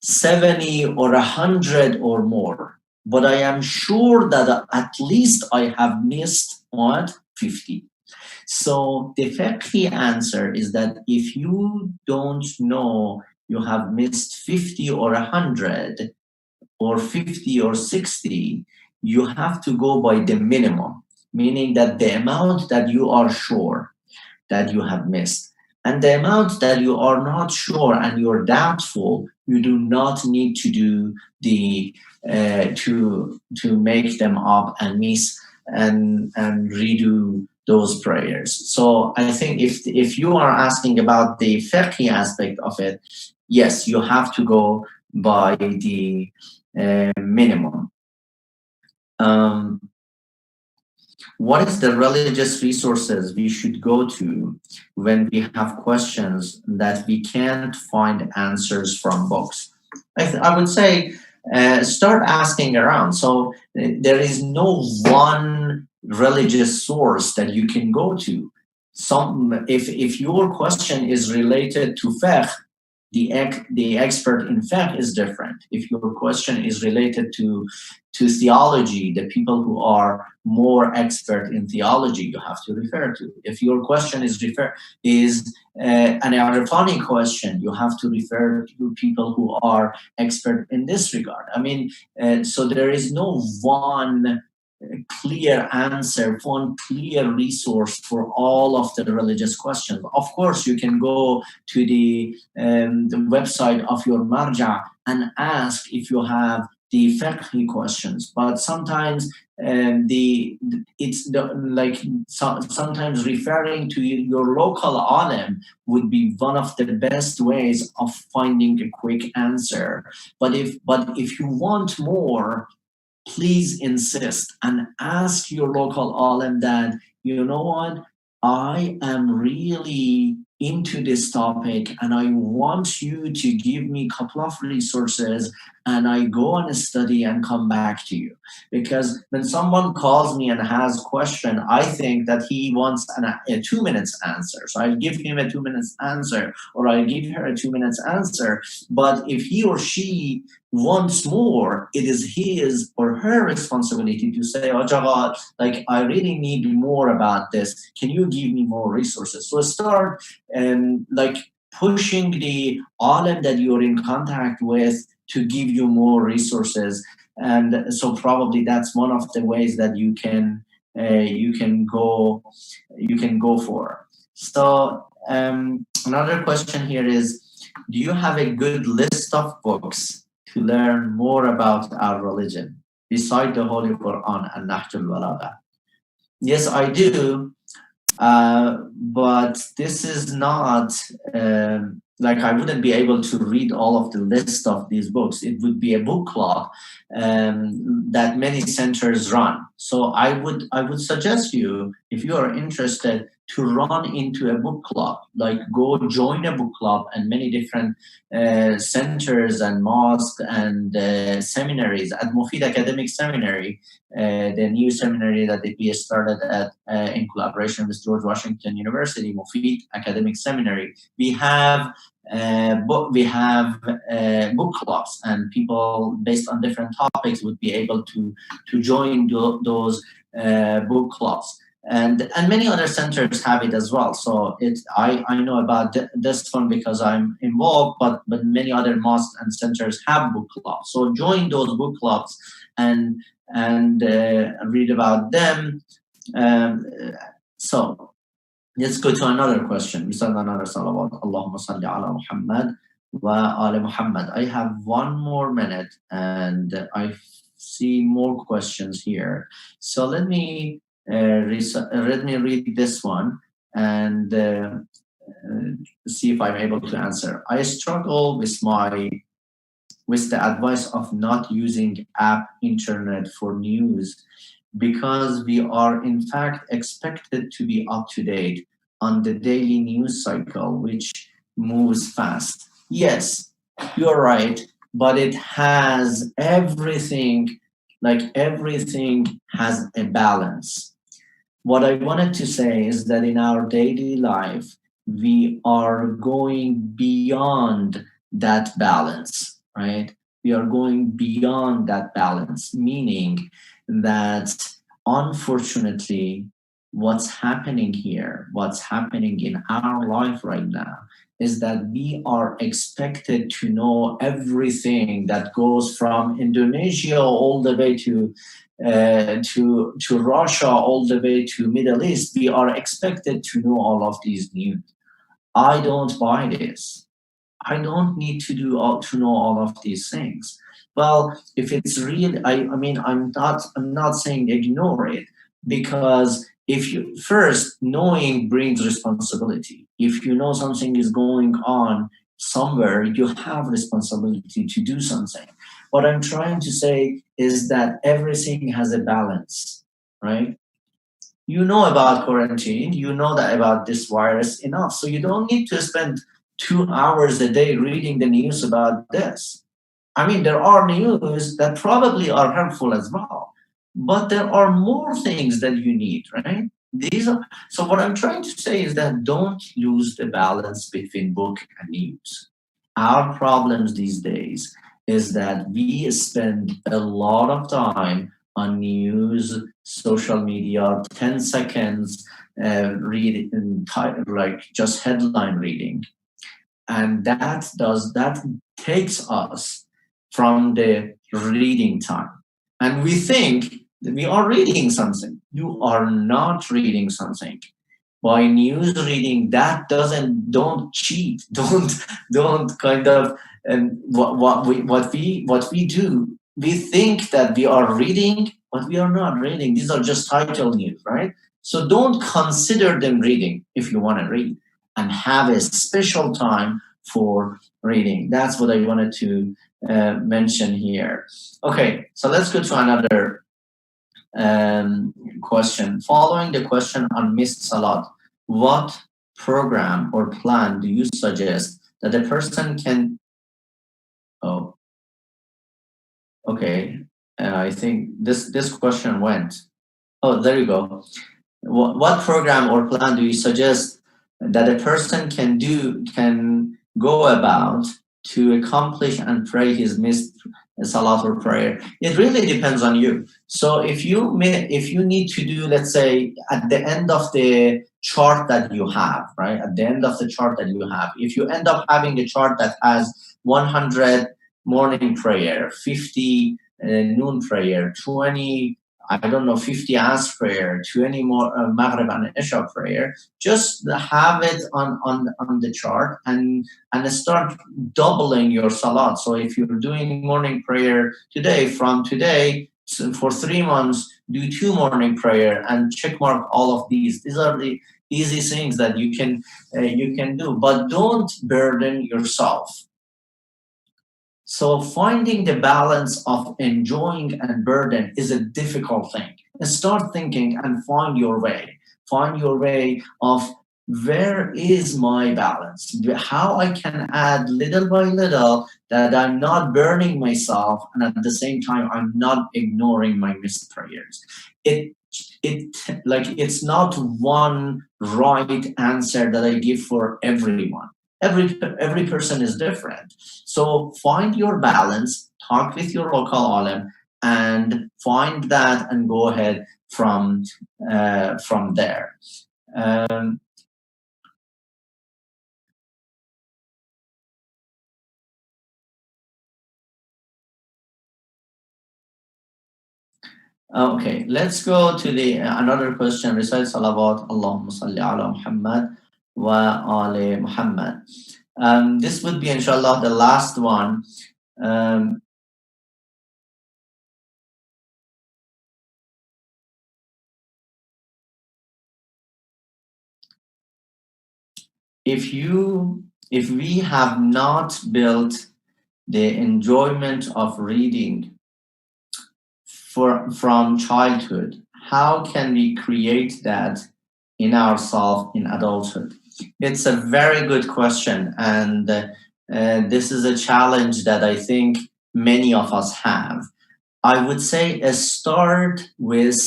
70 or 100 or more, but I am sure that at least I have missed what? 50. So the fiqh answer is that if you don't know you have missed 50 or 100 or 50 or 60, you have to go by the minimum, meaning that the amount that you are sure that you have missed. And the amount that you are not sure and you're doubtful, you do not need to do the to make them up and miss and redo those prayers. So I think if you are asking about the fiqh aspect of it, yes, you have to go by the minimum. What is the religious resources we should go to when we have questions that we can't find answers from books? I would say start asking around. So there is no one religious source that you can go to. If your question is related to fiqh, the expert in fiqh is different. If your question is related to theology, the people who are more expert in theology, you have to refer to. If your question is an Irfani question, you have to refer to people who are expert in this regard. I mean, so there is no one clear answer, one clear resource for all of the religious questions. Of course, you can go to the website of your marja and ask if you have the fiqh questions, but sometimes sometimes referring to your local alim would be one of the best ways of finding a quick answer. But if you want more, please insist and ask your local alim that, you know what, I am really into this topic and I want you to give me a couple of resources and I go and study and come back to you. Because when someone calls me and has a question, I think that he wants a 2 minutes answer. So I give him a 2 minutes answer, or I give her a 2 minutes answer. But if he or she wants more, it is his or her responsibility to say, oh Jawad, like I really need more about this. Can you give me more resources? So start like pushing the alim that you're in contact with to give you more resources. And so probably that's one of the ways that you can go for. So another question here is, do you have a good list of books to learn more about our religion beside the Holy Quran and Nahjul Balagha? Yes, I do. But this is not like I wouldn't be able to read all of the list of these books. It would be a book club that many centers run. So I would suggest you, if you are interested, to run into a book club, like go join a book club, and many different centers and mosques and seminaries. At Mufid Academic Seminary, the new seminary that we started at in collaboration with George Washington University, Mufid Academic Seminary, we have book clubs, and people based on different topics would be able to join those book clubs. And many other centers have it as well. So I know about this one because I'm involved, but many other mosques and centers have book clubs. So join those book clubs and read about them. So let's go to another question. We said another salawat. Allahumma salli ala Muhammad wa ala Muhammad. I have 1 more minute and I see more questions here. So let me read this one and see if I'm able to answer. I struggle with the advice of not using internet for news, because we are in fact expected to be up to date on the daily news cycle, which moves fast. Yes, you're right, but it has everything, like everything has a balance. What I wanted to say is that in our daily life, we are going beyond that balance, right? We are going beyond that balance, meaning that unfortunately, what's happening here, what's happening in our life right now, is that we are expected to know everything that goes from Indonesia all the way to Russia, all the way to Middle East. We are expected to know all of these news. I don't buy this. I don't need to know all of these things. Well, if it's real, I mean, I'm not saying ignore it, because if you first, knowing brings responsibility. If you know something is going on somewhere, you have responsibility to do something. What I'm trying to say is that everything has a balance, right? You know about quarantine, you know that about this virus enough, so you don't need to spend 2 hours a day reading the news about this. I mean, there are news that probably are harmful as well, but there are more things that you need, right? So what I'm trying to say is that don't lose the balance between book and news. Our problems these days is that we spend a lot of time on news, social media, 10 seconds like just headline reading. And that takes us from the reading time. And we think that we are reading something. You are not reading something. By news reading, don't cheat, don't kind of, what we do, we think that we are reading, but we are not reading. These are just title news, right? So don't consider them reading if you want to read, and have a special time for reading. That's what I wanted to mention here. Okay, so let's go to another question. Following the question on missed salat, what program or plan do you suggest that a person can? Oh, okay. I think this question went. Oh, there you go. What program or plan do you suggest that a person can go about to accomplish and pray his missed salat or prayer? It really depends on you. So if you need to do, let's say, at the end of the chart that you have, right? At the end of the chart that you have, if you end up having a chart that has 100 morning prayer, 50 noon prayer, 20, I don't know, 50 Asr prayer, 20 more Maghrib and Isha prayer, just have it on the chart and start doubling your salat. So if you're doing morning prayer today, from today, so for 3 months, do 2 morning prayer and check mark all of these. These are the easy things that you can do, but don't burden yourself. So finding the balance of enjoying and burden is a difficult thing. Start thinking and find your way. Find your way of where is my balance? How I can add little by little that I'm not burning myself and at the same time I'm not ignoring my missed prayers. It's not one right answer that I give for everyone. Every person is different. So find your balance, talk with your local alim, and find that and go ahead from there. Okay, let's go to the another question. Recite salawat Allahumma salli ala Muhammad wa ali Muhammad. This would be inshallah the last one. If we have not built the enjoyment of reading from childhood, how can we create that in ourselves in adulthood? It's a very good question, and this is a challenge that I think many of us have. I would say start with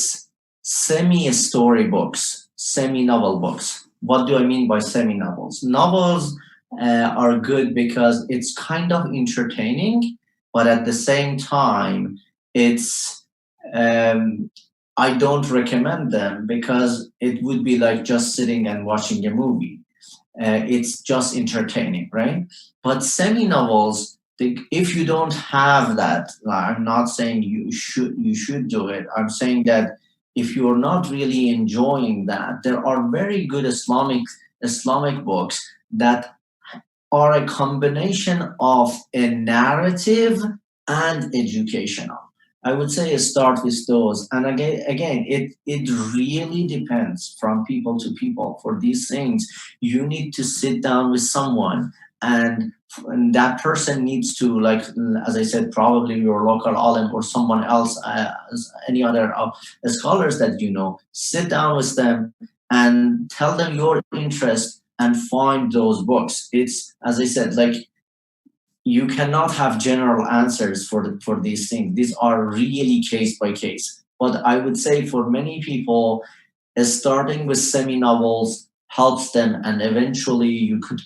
semi-story books, semi-novel books. What do I mean by semi-novels? Novels are good because it's kind of entertaining, but at the same time, it's I don't recommend them because it would be like just sitting and watching a movie. It's just entertaining, right? But semi-novels, if you don't have that, I'm not saying you should do it. I'm saying that if you're not really enjoying that, there are very good Islamic books that are a combination of a narrative and educational. I would say start with those. And again, it really depends from people to people. For these things, you need to sit down with someone and that person needs to, like, as I said, probably your local alim or someone else, any other scholars that you know, sit down with them and tell them your interest and find those books. It's, as I said, like, you cannot have general answers for these things. These are really case by case. But I would say for many people, starting with semi-novels helps them, and eventually you can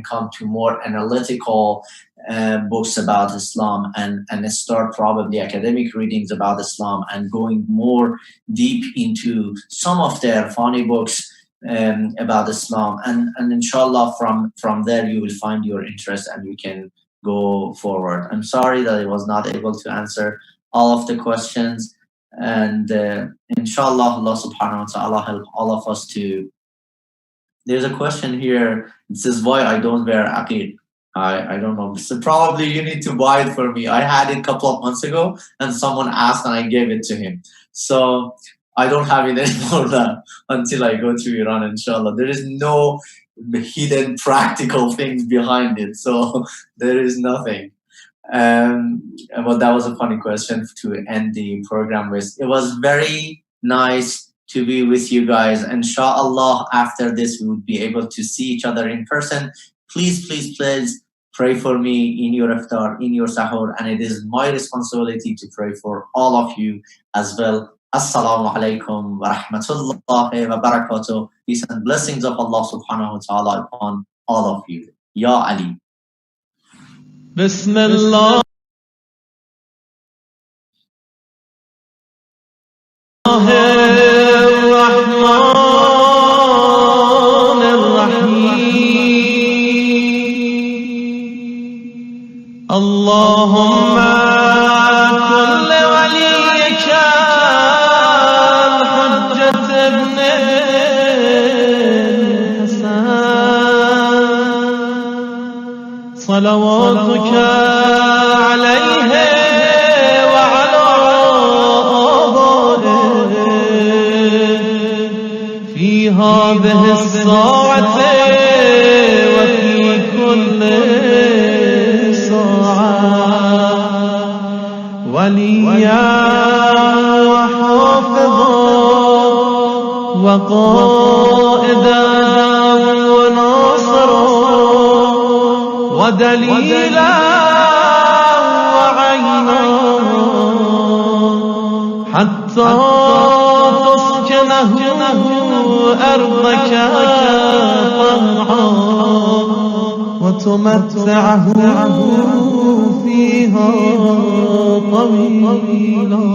come to more analytical books about Islam and start probably academic readings about Islam and going more deep into some of their funny books about Islam, and inshallah from there you will find your interest and you can go forward. I'm sorry that I was not able to answer all of the questions, and inshallah Allah subhanahu wa ta'ala help all of us to. There's a question here. It says, why I don't wear aqid? I don't know. So probably you need to buy it for me. I had it a couple of months ago and someone asked and I gave it to him. So I don't have it anymore now until I go to Iran, inshallah. There is no hidden practical things behind it. So there is nothing. But that was a funny question to end the program with. It was very nice to be with you guys. Inshallah, after this, we would be able to see each other in person. Please, please, please pray for me in your iftar, in your sahur, and it is my responsibility to pray for all of you as well. Assalamu alaikum wa rahmatullahi wa barakatuh. Peace and blessings of Allah subhanahu wa ta'ala upon all of you. Ya Ali. Bismillah. اللهم كل وليك الحجة ابن الحسن صلواتك عليه وعلى آبائه في هذه الساعة وفي كل وليا وحافظا وقائدا وناصرا ودليلا وعينا حتى تسكنه أرضك طمعا وتمتعه فيها طويلا